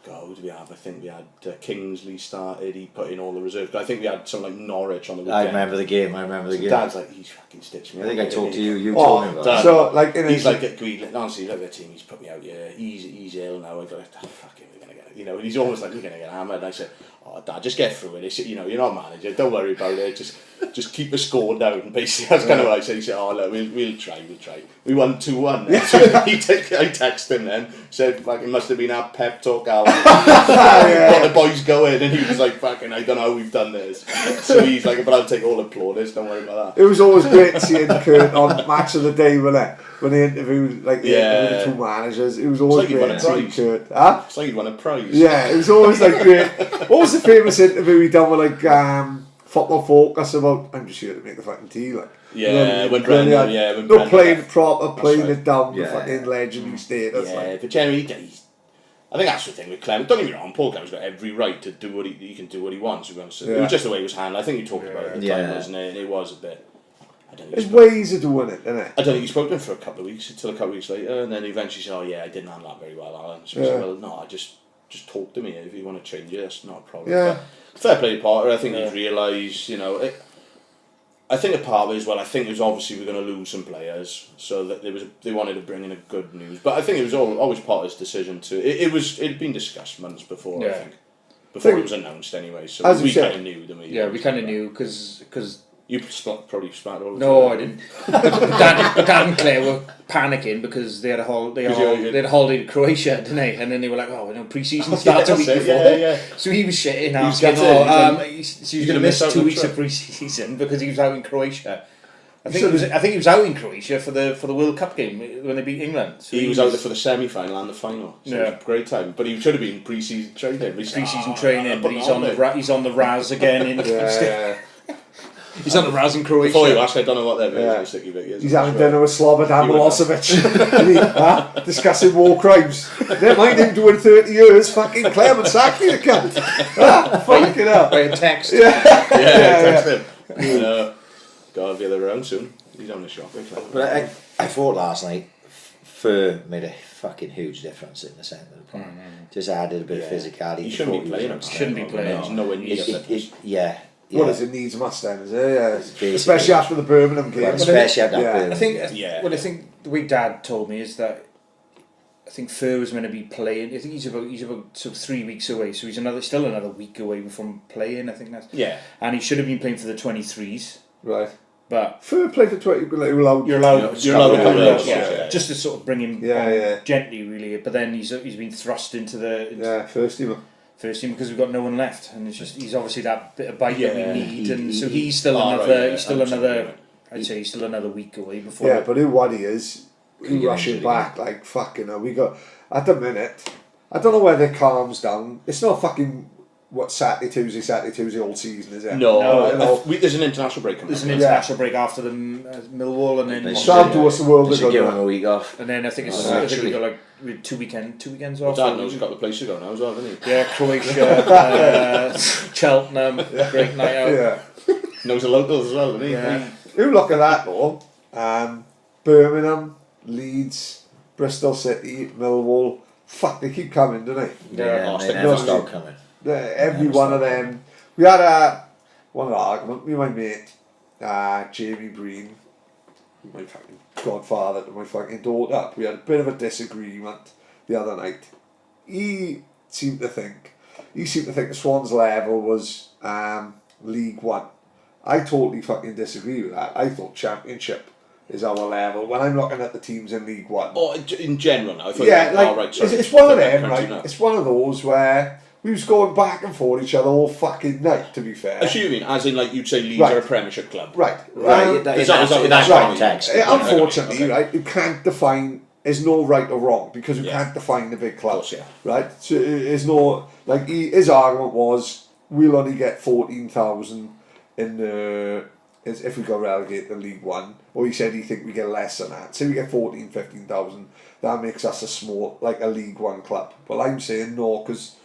Speaker 5: who did we have? I think we had Kingsley started, he put in all the reserves. But I think we had something like Norwich on the weekend.
Speaker 2: I remember the game.
Speaker 5: Dad's like, he's fucking stitched me.
Speaker 2: I think I talked to you told me about
Speaker 5: Dad,
Speaker 2: that.
Speaker 5: So, like, he's like, Guidlin, honestly, look at the team, he's put me out here, he's ill now, I got fucking, we're going to get it. And he's almost like, we're going to get hammered. And I said, Dad, just get through it. You're not manager. Don't worry about it. Just keep the score down. Basically, that's kind of what I said. He said, look, we'll try. We won 2-1. So I texted him then. Said, fucking must have been our pep talk, Al. Got the boys going, and he was like, fucking, I don't know how we've done this. So he's like, but I'll take all the plaudits. Don't worry about that.
Speaker 4: It was always great seeing Kurt on Match of the Day, wasn't it? When they interviewed the two managers, it was always great seeing Kurt. Huh?
Speaker 5: It's like he'd won a prize.
Speaker 4: Yeah, it was always like great. What was the famous interview he done with Football Focus about? I'm just here to make the fucking tea, like.
Speaker 5: When Brendan,
Speaker 4: no playing proper, playing it down
Speaker 2: Yeah.
Speaker 4: the fucking legendary status.
Speaker 5: Yeah, but generally, I think that's the thing with Clem. Don't get me wrong, Paul Clem's got every right to do what he can do what he wants. It was just the way it was handled. I think you talked about it at the time, wasn't it? And it was a bit.
Speaker 4: There's ways of doing it, isn't it?
Speaker 5: I don't think he spoke to him for a couple of weeks until a couple of weeks later, and then eventually said, I didn't handle that very well, Alan. So he said, well, no, just talk to me if you want to change it. That's not a problem.
Speaker 4: Yeah.
Speaker 5: But fair play to Potter. I think he's realised, I think a part of it as well. I think it was obviously we're going to lose some players, so that they wanted to bring in a good news. But I think it was always Potter's decision to. It had been discussed months before. I think before it was announced anyway. So we kind of knew, didn't we?
Speaker 3: Yeah, we kind of knew because.
Speaker 5: You probably spat all the
Speaker 3: No,
Speaker 5: time.
Speaker 3: I didn't. But Dad and Claire were panicking because they had a holiday to Croatia, didn't they? And then they were like, pre-season starts a week before. So he was shitting, asking, he's going to miss 2 weeks of pre-season because he was out in Croatia. I think he was out in Croatia for the World Cup game when they beat England. So
Speaker 5: he was out there for the semi-final and the final. So it was a great time. But he should have been pre-season training.
Speaker 3: Pre-season training, but he's on the Raz again in. He's on the Raz in Croatia.
Speaker 5: Before you ask, I don't know what their version of Sticky Vic is.
Speaker 4: He's having dinner with Slobodan Milosevic. Discussing war crimes. Never mind him doing 30 years, fucking Clement sacked me, the cunt. Fucking hell.
Speaker 3: By a text.
Speaker 5: Text him. God, be around soon. He's on the shop.
Speaker 2: But I thought last night, Fur made a fucking huge difference in the centre of the park. Just added a bit of physicality.
Speaker 5: He shouldn't be playing.
Speaker 3: He's
Speaker 5: nowhere near fitness.
Speaker 4: What is it? Needs must then, is it? Yeah. Especially after the Birmingham game.
Speaker 2: Especially after that Birmingham.
Speaker 3: I think the way Dad told me is that I think Fur was meant to be playing. I think he's about sort of 3 weeks away, so he's still another week away from playing. I think that's and he should have been playing for the 23s.
Speaker 4: Right.
Speaker 3: But
Speaker 4: Fur played for 20, but you're allowed.
Speaker 5: You're allowed a couple of
Speaker 3: just to sort of bring him gently, really. But then he's been thrust into the
Speaker 4: first team
Speaker 3: because we've got no one left, and it's just he's obviously that bit of bite that we need, and so he's still another. I'd say he's still another week away before.
Speaker 4: Yeah, but what he is, he rushing back like fucking hell. We got at the minute. I don't know whether it calms down. It's not fucking Saturday, Tuesday all season, is it?
Speaker 5: No. There's an international break coming.
Speaker 3: There's an international break after the Millwall, and then
Speaker 4: Sam to us the world
Speaker 2: ago. Give him a week off,
Speaker 3: and then I think we got like two weekends off.
Speaker 5: Dad knows a couple of places to go now as well, doesn't he?
Speaker 3: Yeah, Croatia, Cheltenham, great night out.
Speaker 4: Yeah,
Speaker 5: knows the locals as well, doesn't he?
Speaker 3: Yeah.
Speaker 4: You look at that though. Birmingham, Leeds, Bristol City, Millwall. Fuck, they keep coming, don't they?
Speaker 2: Yeah, they never stop coming.
Speaker 4: Every one of them. We had one argument. Me and my mate, Jamie Breen, my fucking godfather to my fucking daughter. We had a bit of a disagreement the other night. He seemed to think the Swans level was League One. I totally fucking disagree with that. I thought Championship is our level when I'm looking at the teams in League One.
Speaker 5: Oh, in general now. I thought
Speaker 4: it's one of them, right? Now. It's one of those where we was going back and forth each other all fucking night, to be fair.
Speaker 5: Assuming, as in like you'd say Leeds are a Premiership club.
Speaker 4: Right.
Speaker 2: In that context.
Speaker 4: Unfortunately, right, you can't define, there's no right or wrong, because you can't define the big clubs. Right? So there's no, like, his argument was, we'll only get 14,000 in the, if we got relegated to League One, or he said he think we get less than that. Say we get 15,000, that makes us a small, like a League One club. But I'm saying no, because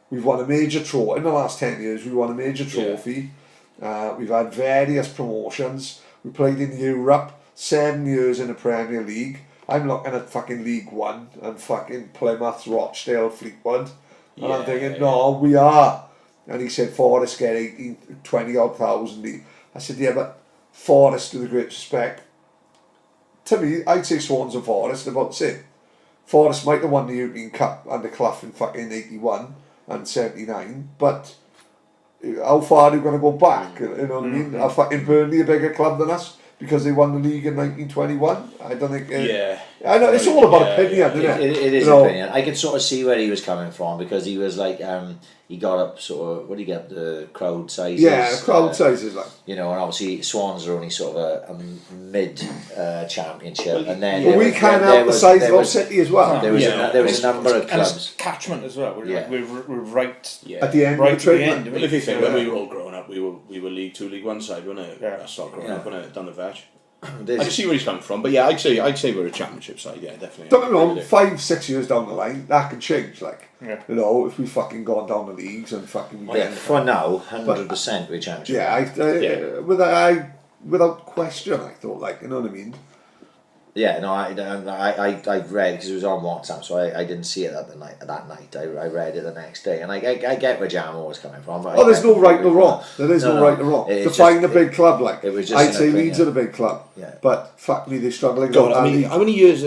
Speaker 4: we've won a major trophy. In the last 10 years, we won a major trophy. We've had various promotions. We played in Europe, 7 years in the Premier League. I'm looking at fucking League One and fucking Plymouth, Rochdale, Fleetwood. And I'm thinking, no, we are. And he said, Forest get 20 odd thousand. I said, yeah, but Forest, with the great respect, to me, I'd say Swans and Forest are about the same. Forest might have won the European Cup under Clough in fucking 81 and 79, but how far are they going to go back? You know what I mean? Are fucking Burnley a bigger club than us because they won the league in 1921? I don't think. I know it's all about opinion, isn't it?
Speaker 2: It is opinion. I can sort of see where he was coming from because he was like, he got up sort of, what do you get, the crowd sizes?
Speaker 4: Yeah, crowd sizes, like.
Speaker 2: You know, and obviously Swans are only sort of a mid championship, and then
Speaker 4: but we can't help the size of our city as well.
Speaker 2: There was a number of clubs.
Speaker 3: Catchment as well. We're right
Speaker 4: at the end.
Speaker 3: Right at the end.
Speaker 5: Well, if you think when we were all growing up, we were League Two, League One side, weren't it? Yeah. That's not growing up, wasn't it? Down the veg. I can see where he's coming from, but yeah, I'd say we're a championship side. Yeah, definitely.
Speaker 4: Don't get me wrong. 5-6 years down the line, that can change. Like, you know, if we fucking gone down the leagues and fucking.
Speaker 2: For now, 100% we're championship.
Speaker 4: Yeah, without question, I thought, like, you know what I mean.
Speaker 2: Yeah, no, I read because it was on WhatsApp, so I didn't see it that night. I read it the next day, and I get where Jamo was coming from. But
Speaker 4: there's no right or wrong. There is no right or wrong. Define a big club, like. I'd say Leeds are a big club. Yeah. But fuck me, they're struggling.
Speaker 5: God, I mean, how many years?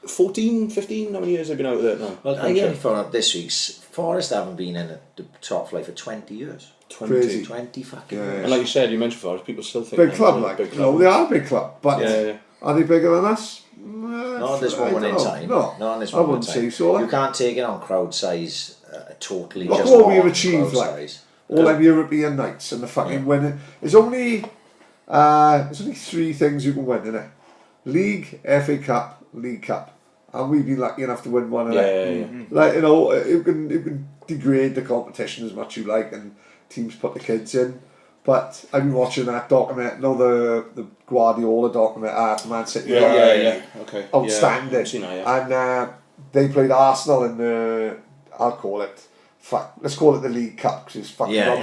Speaker 5: 14, 15? How many years have been out there now?
Speaker 2: Well, I only found out this week's Forest haven't been in the top flight for 20 years.
Speaker 4: 20
Speaker 2: fucking
Speaker 4: years.
Speaker 5: And like you said, you mentioned Forest, people still think
Speaker 4: big club, like. No, they are a big club, but. Are they bigger than us?
Speaker 2: Not at this moment in time.
Speaker 4: No,
Speaker 2: not at this
Speaker 4: I
Speaker 2: moment
Speaker 4: wouldn't
Speaker 2: in time.
Speaker 4: say so. Like.
Speaker 2: You can't take it on crowd size totally.
Speaker 4: Look
Speaker 2: just
Speaker 4: what we've achieved, like
Speaker 2: size.
Speaker 4: all them European nights and the fucking winning. There's only 3 things you can win, innit? League, FA Cup, League Cup, and we've been lucky enough to win one of them. Like, you know, you can degrade the competition as much as you like, and teams put the kids in. But I've been watching that document, the Guardiola document, Man City.
Speaker 5: Okay.
Speaker 4: Outstanding. And they played Arsenal in the, let's call it the League Cup, because it's fucking Cup,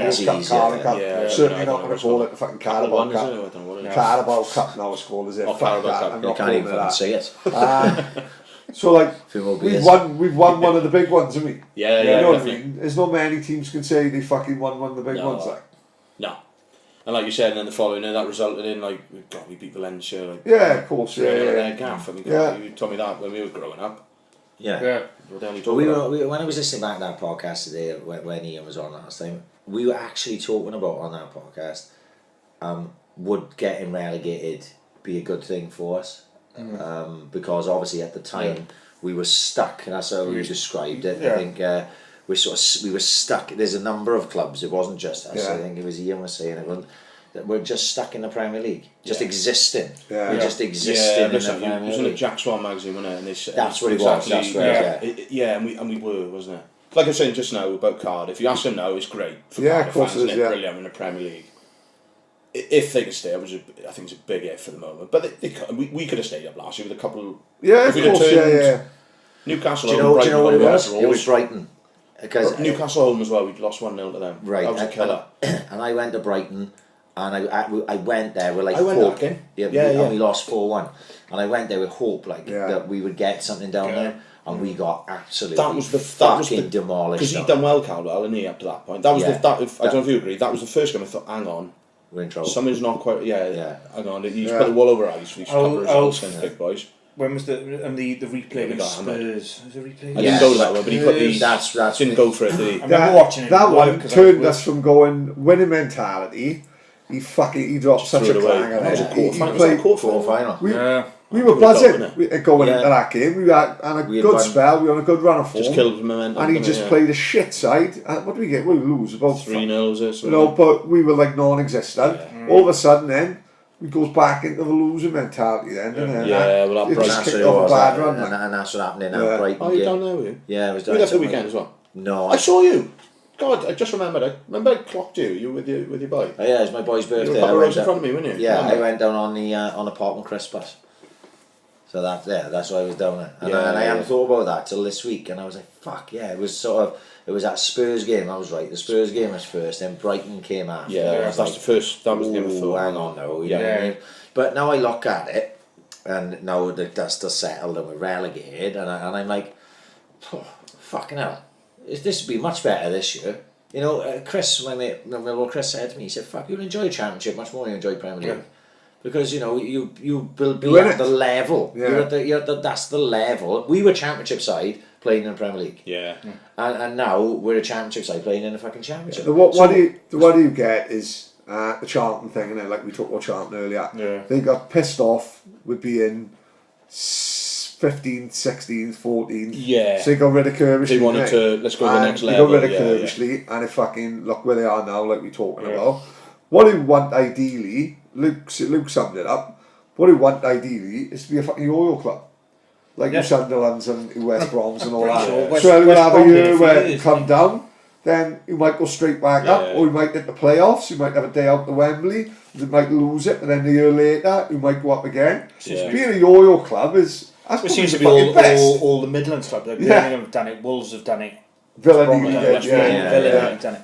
Speaker 4: Carling Cup. Certainly not going to call it the fucking Carabao Cup. Carabao Cup now it's called, is it? Fuck that, I'm not calling it that.
Speaker 2: Say it.
Speaker 4: So like, we've won one of the big ones, haven't we?
Speaker 5: Yeah,
Speaker 4: you know what I mean? There's not many teams can say they fucking won one of the big ones, like.
Speaker 5: No. And like you said, and then the following year, that resulted in, like, we beat Valencia. Like,
Speaker 4: of course,
Speaker 5: Gaff. I mean, you told me that when we were growing up.
Speaker 3: Yeah.
Speaker 2: But when I was listening back to that podcast today, when Ian was on last time, we were actually talking about on that podcast, would getting relegated be a good thing for us? Because obviously at the time we were stuck, and that's how we described it. I think we were stuck. There's a number of clubs. It wasn't just us. I think it was Ian was saying it. That we're just stuck in the Premier League, just existing. We're just existing in the Premier League.
Speaker 5: It was in a Jack Swan magazine, wasn't it? And
Speaker 2: that's what it was. That's right.
Speaker 5: And we were, wasn't it? Like I was saying just now about Cardiff. If you ask them now, it's great for
Speaker 4: Yeah,
Speaker 5: Cardiff
Speaker 4: of course
Speaker 5: fans,
Speaker 4: it is.
Speaker 5: brilliant in the Premier League. If they could stay, I think it's a big if for the moment. But we could have stayed up last year with a couple.
Speaker 4: Yeah, of course. Yeah.
Speaker 5: Newcastle.
Speaker 2: Do you know what it was? It was Brighton. Because
Speaker 5: Newcastle home as well. We lost 1-0 to them.
Speaker 2: Right,
Speaker 5: that was a killer.
Speaker 2: And I went to Brighton. And I went there with like
Speaker 5: hope.
Speaker 2: And we lost 4-1. And I went there with hope that we would get something down there, and we got absolutely fucking demolished.
Speaker 5: Because he'd done well, Caldwell, and he up to that point. That was I don't know if you agree. That was the first game I thought, hang on,
Speaker 2: we're in trouble.
Speaker 5: Something's not quite. Hang on, he's put the wall over our eyes for these couple of results and big boys.
Speaker 3: When was the replay against Spurs? Was it replay?
Speaker 5: I didn't go that way, but he put the.
Speaker 2: That's
Speaker 5: didn't go for it, did he?
Speaker 3: I remember watching it.
Speaker 4: That one turned us from going winning mentality. He dropped such a clanger.
Speaker 5: That was a quarter-final.
Speaker 4: We were buzzing going into that game. We had a good spell. We were on a good run of form.
Speaker 5: Just killed the momentum.
Speaker 4: And he just played a shit side. And what did we get? We lose about
Speaker 5: 3-0.
Speaker 4: But we were like non-existent. All of a sudden, then we goes back into the losing mentality. Then
Speaker 5: well, that
Speaker 4: just kicked off a bad run.
Speaker 2: And that's what happened in that Brighton game.
Speaker 5: Oh, you done there, were you?
Speaker 2: Yeah, I was
Speaker 5: done. You left the weekend as well.
Speaker 2: No,
Speaker 5: I saw you. God, I just remembered. I clocked you. You were with your boy.
Speaker 2: Oh yeah, it was my boy's birthday.
Speaker 5: You were a couple of rows in front of me, weren't you?
Speaker 2: Yeah, I went down on the Parkman Chris bus. So that's why I was down there. And I hadn't thought about that till this week, and I was like, fuck yeah. It was that Spurs game. I was right. The Spurs game was first, then Brighton came after.
Speaker 5: Yeah, that's the first. That was the game I thought.
Speaker 2: Hang on, no, you know what I mean? But now I look at it, and now the dust is settled and we're relegated, and I'm like, oh, fucking hell. This would be much better this year. You know, Chris, Chris said to me, he said, fuck, you'll enjoy Championship much more than you enjoy Premier League. Because, you know, you will be at the level. Yeah. That's the level. We were Championship side playing in the Premier League.
Speaker 5: Yeah.
Speaker 2: And now we're a Championship side playing in the fucking Championship.
Speaker 4: What do you get is the Charlton thing, innit? Like we talked about Charlton earlier.
Speaker 3: Yeah.
Speaker 4: They got pissed off with being 15th, 16th, 14th.
Speaker 5: Yeah.
Speaker 4: So they got rid of Kirbysley.
Speaker 5: They wanted to, let's go to the next level.
Speaker 4: They got rid of Kirbysley, and they fucking look where they are now, like we're talking about. What do you want ideally, Luke summed it up, what do you want ideally is to be a fucking yo-yo club. Like your Sunderlands and your West Broms and all that. So we'll have a year where you come down, then you might go straight back up, or you might get the playoffs, you might have a day out to Wembley, you might lose it, and then a year later, you might go up again.
Speaker 5: Yeah.
Speaker 4: Being a yo-yo club is...
Speaker 3: It seems to be all the Midlands clubs. Like Birmingham have done it, Wolves have done it,
Speaker 4: Villa
Speaker 3: have done it.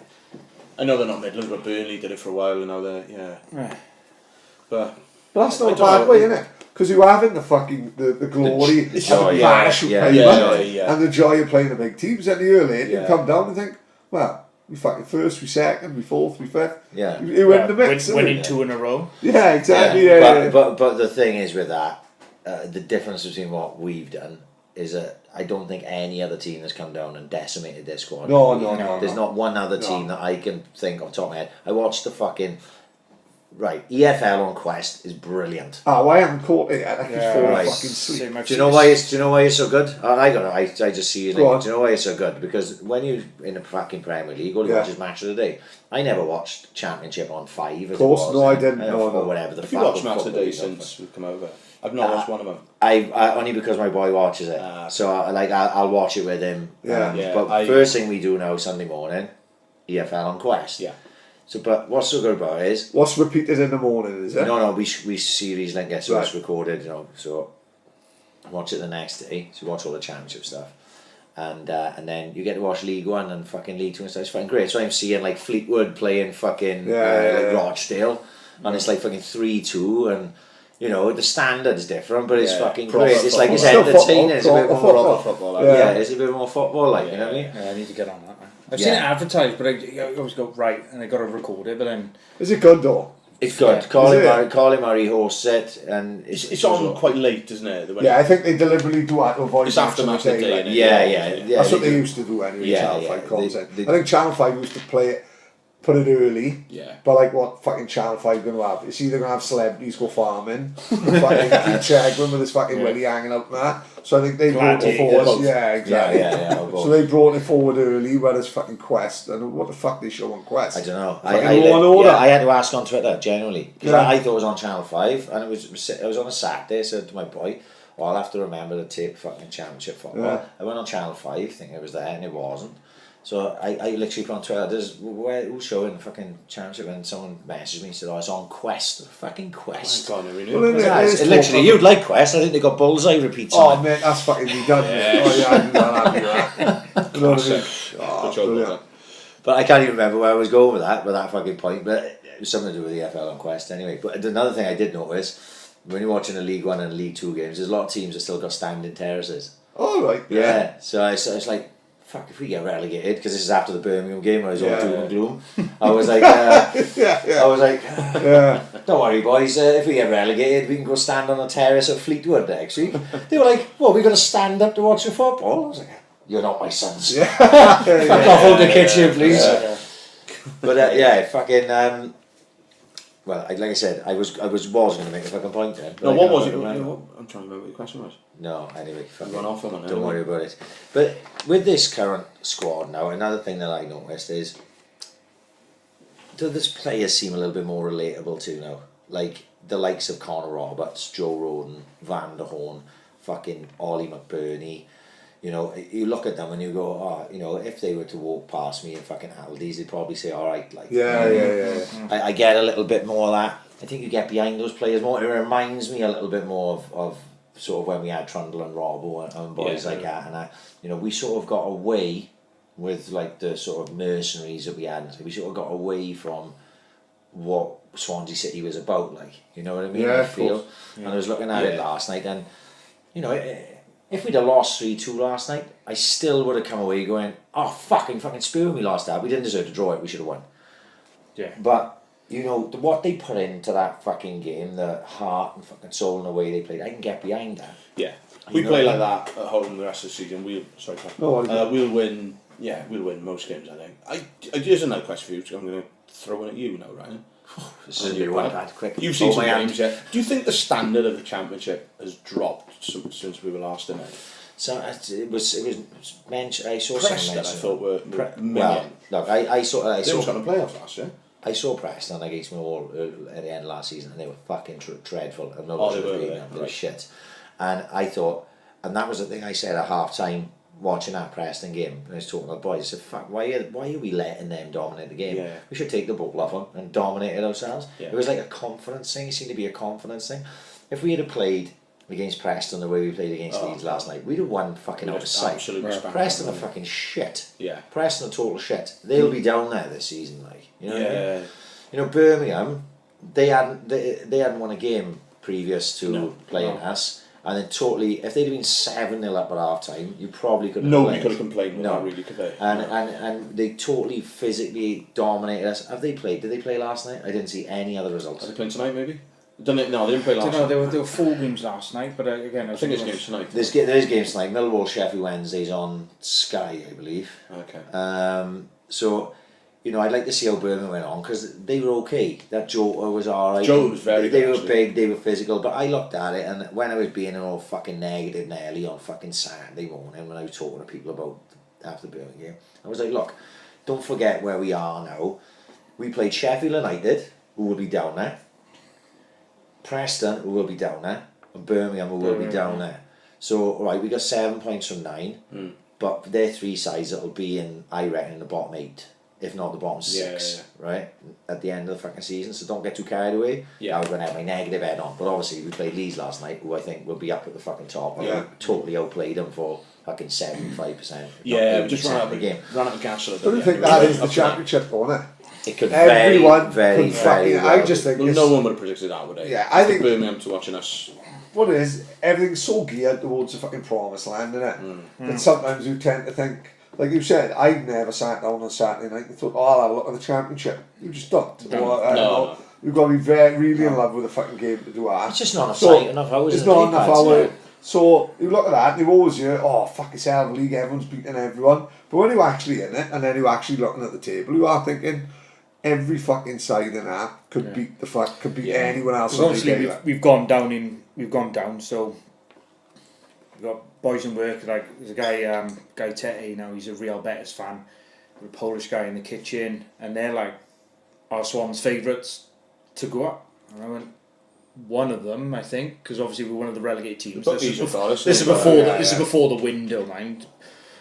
Speaker 5: I know they're not Midlands, but Burnley did it for a while, and now they're But
Speaker 4: that's not a bad way, innit? Because you having the fucking the glory and the parachute payment and the joy of playing the big teams. And the year later, you come down and think, well, we fucking first, we second, we fourth, we fifth.
Speaker 2: Yeah,
Speaker 4: you win the mix.
Speaker 3: Winning 2 in a row.
Speaker 4: Yeah, exactly.
Speaker 2: But the thing is with that. The difference between what we've done is that I don't think any other team has come down and decimated their squad.
Speaker 4: No.
Speaker 2: There's not one other team that I can think off the top of my head. I watched the fucking... Right, EFL on Quest is brilliant.
Speaker 4: Oh, I haven't caught it yet. I can fall fucking sleep.
Speaker 2: Do you know why it's so good? I don't know. I just see it. Do you know why it's so good? Because when you're in the fucking Premier League, all you watch is Match of the Day. I never watched Championship on 5.
Speaker 4: Of course, no, I didn't.
Speaker 2: Or whatever the
Speaker 5: fuck. Have you watched Match of the Day since we've come over? I've not watched one of them.
Speaker 2: I only because my boy watches it. So I'll watch it with him. But first thing we do now Sunday morning, EFL on Quest.
Speaker 5: Yeah.
Speaker 2: So, but what's so good about it is...
Speaker 4: What's repeated in the morning, is it?
Speaker 2: No, we series then gets us recorded, you know, so watch it the next day, so watch all the Championship stuff. And then you get to watch League One and fucking League Two and stuff, it's fucking great. So I'm seeing like Fleetwood playing fucking like Rochdale, and it's like fucking 3-2, and you know, the standard's different, but it's fucking great. It's like, it's entertaining, it's a bit more football. It's a bit more football, like, you know what I mean?
Speaker 3: Yeah, I need to get on that. I've seen it advertised, but I always go, right, and I got to record it, but then...
Speaker 4: Is it good though?
Speaker 2: It's good. Colin Murray hosts it, and
Speaker 5: It's on quite late, isn't it?
Speaker 4: Yeah, I think they deliberately do that to avoid
Speaker 5: It's after match of the day.
Speaker 2: Like, yeah.
Speaker 4: That's what they used to do anyway. Channel 5 content. I think Channel 5 used to play it, put it early.
Speaker 5: Yeah.
Speaker 4: But like, what fucking Channel 5 going to have? It's either going to have celebrities go farming, fucking Keith Chegwin with his fucking willy hanging out and that. So I think they brought it forward. Yeah, exactly.
Speaker 2: Yeah.
Speaker 4: So they brought it forward early, whereas fucking Quest, and what the fuck they show on Quest?
Speaker 2: I don't know.
Speaker 4: I
Speaker 2: had to ask on Twitter genuinely because
Speaker 4: Yeah.
Speaker 2: I thought it was on Channel 5, and it was on a Saturday. I said to my boy, "Well, I'll have to remember to tape fucking Championship football."
Speaker 4: Yeah.
Speaker 2: I went on Channel 5, thinking it was there, and it wasn't. So I literally put on Twitter, who's showing the fucking Championship? And someone messaged me and said, "Oh, it's on Quest." Fucking Quest.
Speaker 5: I can't really
Speaker 4: Well,
Speaker 2: It's literally, you'd like Quest. I think they got bullseye repeats on
Speaker 4: Oh
Speaker 2: it.
Speaker 4: mate, that's fucking redundant. Oh yeah, I do that. You know what I mean?
Speaker 5: Good job with that.
Speaker 2: But I can't even remember where I was going with that fucking point. But it was something to do with the FL on Quest anyway. But another thing I did notice, when you're watching a League 1 and League 2 games, there's a lot of teams that still got standing terraces.
Speaker 4: Oh right.
Speaker 2: Yeah. So I was like, fuck, if we get relegated, because this is after the Birmingham game where I was all doom and gloom. I was like, I was like, don't worry boys, if we get relegated we can go stand on a terrace at Fleetwood next week. They were like, what, we got to stand up to watch the football? I was like, you're not my sons. Fuck off out the kitchen please. But fucking well, like I said, I was going to make a fucking point then.
Speaker 5: No, what was it? I'm trying to remember what your question was.
Speaker 2: No, anyway,
Speaker 5: Run off on it.
Speaker 2: don't worry about it. But with this current squad now, another thing that I noticed is, do these players seem a little bit more relatable to now? Like the likes of Connor Roberts, Joe Roden, Van der Horn, fucking Ollie McBurney. You know, you look at them and you go, oh, you know, if they were to walk past me in fucking Aldi's, they'd probably say, all right, like.
Speaker 4: Yeah.
Speaker 2: I get a little bit more of that. I think you get behind those players more. It reminds me a little bit more of sort of when we had Trundle and Robbo and boys like that, and you know, we sort of got away with like the sort of mercenaries that we had. We sort of got away from what Swansea City was about, like, you know what I mean?
Speaker 4: Yeah,
Speaker 2: I feel. And I was looking at it last night, and you know, if we'd have lost 3-2 last night, I still would have come away going, oh fucking spur we lost that. We didn't deserve to draw it. We should have won.
Speaker 3: Yeah.
Speaker 2: But you know, what they put into that fucking game, the heart and fucking soul and the way they played, I can get behind that.
Speaker 5: Yeah. We play like that at home the rest of the season. We'll win. Yeah, we'll win most games, I think. Here's another question for you. I'm going to throw it at you now, Ryan.
Speaker 2: This is a new one, Dad. Quick.
Speaker 5: You've seen some games, yeah. Do you think the standard of the Championship has dropped since we were last in it?
Speaker 2: So it was mentioned. I saw
Speaker 5: Preston,
Speaker 2: mention.
Speaker 5: I thought were
Speaker 2: well, look, I saw.
Speaker 5: They was on the playoffs last year.
Speaker 2: I saw Preston against Millwall at the end of last season, and they were fucking dreadful. And they were shit. And I thought, and that was the thing I said at half time watching that Preston game. I was talking to the boys. I said, "Fuck, why are we letting them dominate the game?
Speaker 5: Yeah.
Speaker 2: We should take the ball off them and dominate it ourselves."
Speaker 5: Yeah.
Speaker 2: It was like a confidence thing. It seemed to be a confidence thing. If we had played against Preston the way we played against Leeds last night, we'd have won fucking out of sight. Preston are fucking shit.
Speaker 5: Yeah.
Speaker 2: Preston are total shit. They'll be down there this season, like, you know what I mean? You know, Birmingham, they hadn't won a game previous to playing us, and then totally, if they'd have been 7-0 up at half time, you probably could have
Speaker 5: Nobody could have complained. No, really, could they?
Speaker 2: And they totally physically dominated us. Have they played? Did they play last night? I didn't see any other results.
Speaker 5: Are they playing tonight, maybe? No, they didn't play last night.
Speaker 3: There were 4 games last night, but again,
Speaker 5: I think there's games tonight.
Speaker 2: There is games tonight. Millwall, Sheffield Wednesday's on Sky, I believe.
Speaker 5: Okay.
Speaker 2: So, you know, I'd like to see how Birmingham went on, because they were okay. That Jota was alright.
Speaker 5: Jota was very
Speaker 2: They
Speaker 5: good,
Speaker 2: were
Speaker 5: actually.
Speaker 2: big, they were physical, but I looked at it, and when I was being an all fucking negative Nelly on fucking Saturday morning, when I was talking to people about after the Birmingham game, I was like, look, don't forget where we are now. We played Sheffield United, who will be down there, Preston, who will be down there, and Birmingham, who will be down there. So, right, we got 7 points from 9, but they're 3 sides that'll be in, I reckon, in the bottom 8, if not the bottom 6, right, at the end of the fucking season. So don't get too carried away. I was going to have my negative head on, but obviously we played Leeds last night, who I think will be up at the fucking top. And we totally outplayed them for fucking 75%.
Speaker 5: Yeah, we just ran out
Speaker 2: of the game.
Speaker 5: Ran out of gas a
Speaker 4: I
Speaker 5: little
Speaker 4: don't
Speaker 5: bit.
Speaker 4: think that is the Championship, isn't it?
Speaker 2: It could
Speaker 4: Everyone
Speaker 2: very
Speaker 4: could fucking.
Speaker 2: well.
Speaker 4: I just think
Speaker 5: Well, no one would have predicted that, would they?
Speaker 4: Yeah, I think
Speaker 5: Birmingham to watching us.
Speaker 4: what it is, everything's so geared towards the fucking promised land, innit? But sometimes you tend to think, like you said, I never sat down on Saturday night and thought, oh, I'll have a look at the Championship. You just don't.
Speaker 5: No.
Speaker 4: We've got to be really in love with the fucking game to do that.
Speaker 2: It's just not enough sight, enough hours.
Speaker 4: It's not enough hours. So you look at that and you always hear, oh fuck, it's hell of a league, everyone's beating everyone. But when you're actually in it and then you're actually looking at the table, you are thinking every fucking side in that could beat anyone else.
Speaker 3: Obviously we've gone down. So we've got boys in work. Like there's a guy Tete now. He's a Real Betis fan. A Polish guy in the kitchen, and they're like our Swans' favourites to go up. And I went, one of them, I think, because obviously we're one of the relegated teams. This is before the window, mind.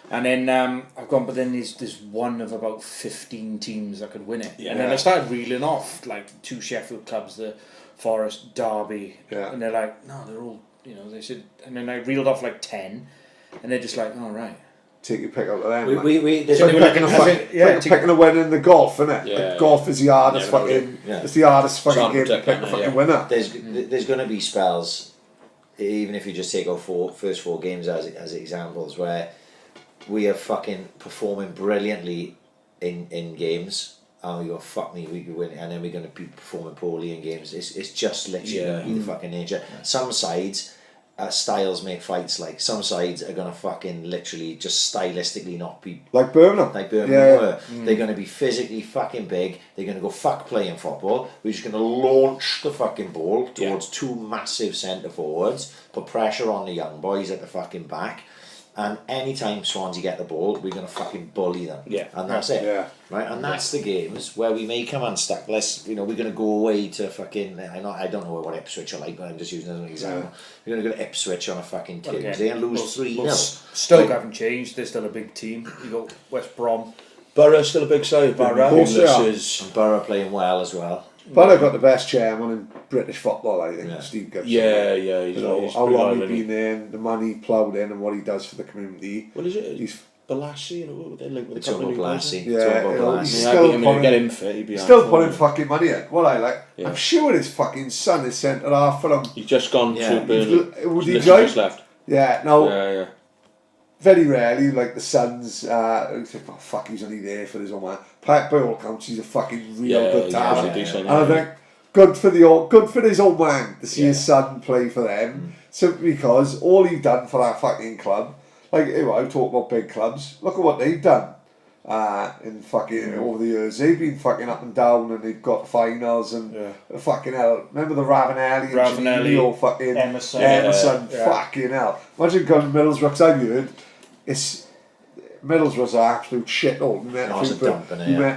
Speaker 3: And then I've gone, but then there's one of about 15 teams that could win it. Yeah. And then I started reeling off like 2 Sheffield clubs, the Forest, Derby, and they're like, no, they're all, they said, and then I reeled off like 10, and they're just like, all right.
Speaker 4: Take your pick out of them.
Speaker 2: It's
Speaker 4: like picking a winner in the golf, isn't it?
Speaker 5: Yeah.
Speaker 4: Like golf is the hardest it's the hardest fucking game to pick the fucking winner.
Speaker 2: There's going to be spells, even if you just take our first 4 games as examples, where we are fucking performing brilliantly in games, and we go, fuck me, we could win it, and then we're going to be performing poorly in games. It's just literally going to be the fucking nature. Some sides, styles make fights. Like some sides are gonna fucking literally just stylistically not be
Speaker 4: like Birmingham.
Speaker 2: Were. They're gonna be physically fucking big. They're gonna go fuck playing football. We're just gonna launch the fucking ball towards 2 massive centre forwards, put pressure on the young boys at the fucking back, and anytime Swansea get the ball, we're gonna fucking bully them. And that's it. Right, and that's the games where we may come unstuck. We're gonna go away to fucking. I don't know what Ipswich are like, but I'm just using it as an example. We're gonna go to Ipswich on a fucking Tuesday and lose 3-0.
Speaker 3: Stoke haven't changed. They're still a big team. You got West Brom.
Speaker 5: Borough's still a big side.
Speaker 2: And Borough playing well as well.
Speaker 4: Borough got the best chairman in British football, I think. Steve Gibson.
Speaker 5: He's
Speaker 4: how long he's been in, the money ploughed in, and what he does for the community.
Speaker 5: What is it?
Speaker 4: He's
Speaker 5: Balassi, they link with
Speaker 2: the Balassi.
Speaker 4: He's still putting fucking money in. What I like, I'm sure his fucking son is centre half for him.
Speaker 5: He's just gone to Burnley.
Speaker 4: Would he drive?
Speaker 5: Left.
Speaker 4: Yeah, no. Very rarely, like the sons, think, oh fuck, he's only there for his own man. By all accounts, he's a fucking real good talent. And I think good for his old man to see his son play for them, simply because all he's done for that fucking club. Like, I talk about big clubs. Look at what they've done in fucking over the years. They've been fucking up and down, and they've got finals and fucking hell. Remember the Ravanelli or fucking Emerson. Fucking hell. Imagine going to Middlesbrough. 'Cause I've heard Middlesbrough's an absolute shithole. We met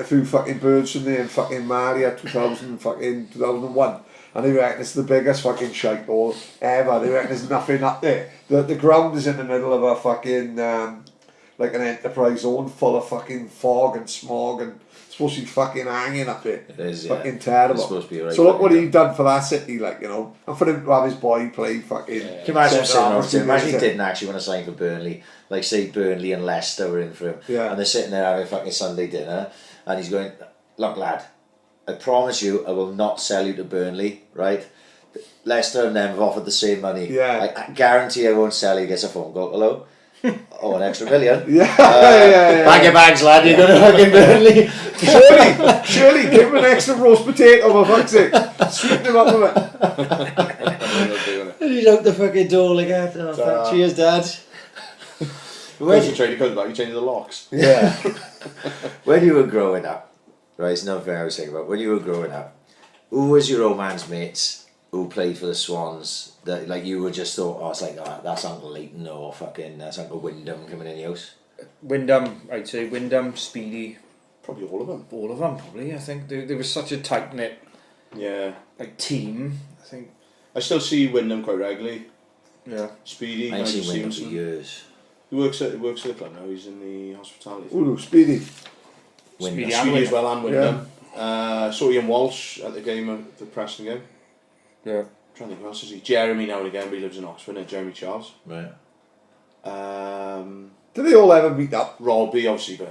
Speaker 4: a few fucking birds from there in fucking Maria 2001. And they reckon it's the biggest fucking shithole ever. They reckon there's nothing up there. The ground is in the middle of a fucking like an enterprise zone full of fucking fog and smog, and it's supposed to be fucking hanging up there.
Speaker 2: It is,
Speaker 4: fucking terrible.
Speaker 2: It's supposed to be right.
Speaker 4: So look what he done for that city, like, and for him to have his boy play fucking.
Speaker 2: Can you imagine he didn't actually want to sign for Burnley? Like say Burnley and Leicester were in for him, and they're sitting there having fucking Sunday dinner, and he's going, "Look, lad, I promise you, I will not sell you to Burnley, right? Leicester and them have offered the same money. I guarantee I won't sell you." Gets a phone call. Hello? Oh, an extra million? Pack your bags, lad, you're going to fucking Burnley.
Speaker 4: Surely, give him an extra roast potato, for fuck's sake. Sweeten him up with
Speaker 2: it. And he's out the fucking door like that. Cheers, Dad.
Speaker 5: When you trade, he comes back, you change the locks.
Speaker 2: Yeah. When you were growing up, right, it's another thing I was thinking about. When you were growing up, who was your old man's mates who played for the Swans that like you would just thought, oh, it's like that's Uncle Leighton or fucking that's Uncle Wyndham coming in the house?
Speaker 3: Wyndham, I'd say Wyndham, Speedy.
Speaker 5: Probably all of them.
Speaker 3: All of them, probably. I think there was such a tight knit, team. I think
Speaker 5: I still see Wyndham quite regularly.
Speaker 3: Yeah,
Speaker 5: Speedy.
Speaker 2: I ain't seen Wyndham for years.
Speaker 5: He works at the club now. He's in the hospitality.
Speaker 4: Ooh, Speedy.
Speaker 5: Speedy as well, and Wyndham. Saw Ian Walsh at the game, at the Preston game.
Speaker 3: Yeah.
Speaker 5: I'm trying to think who else is he? Jeremy now and again, but he lives in Oxford, and Jeremy Charles.
Speaker 2: Right.
Speaker 4: Do they all ever meet up?
Speaker 5: Robbie, obviously, but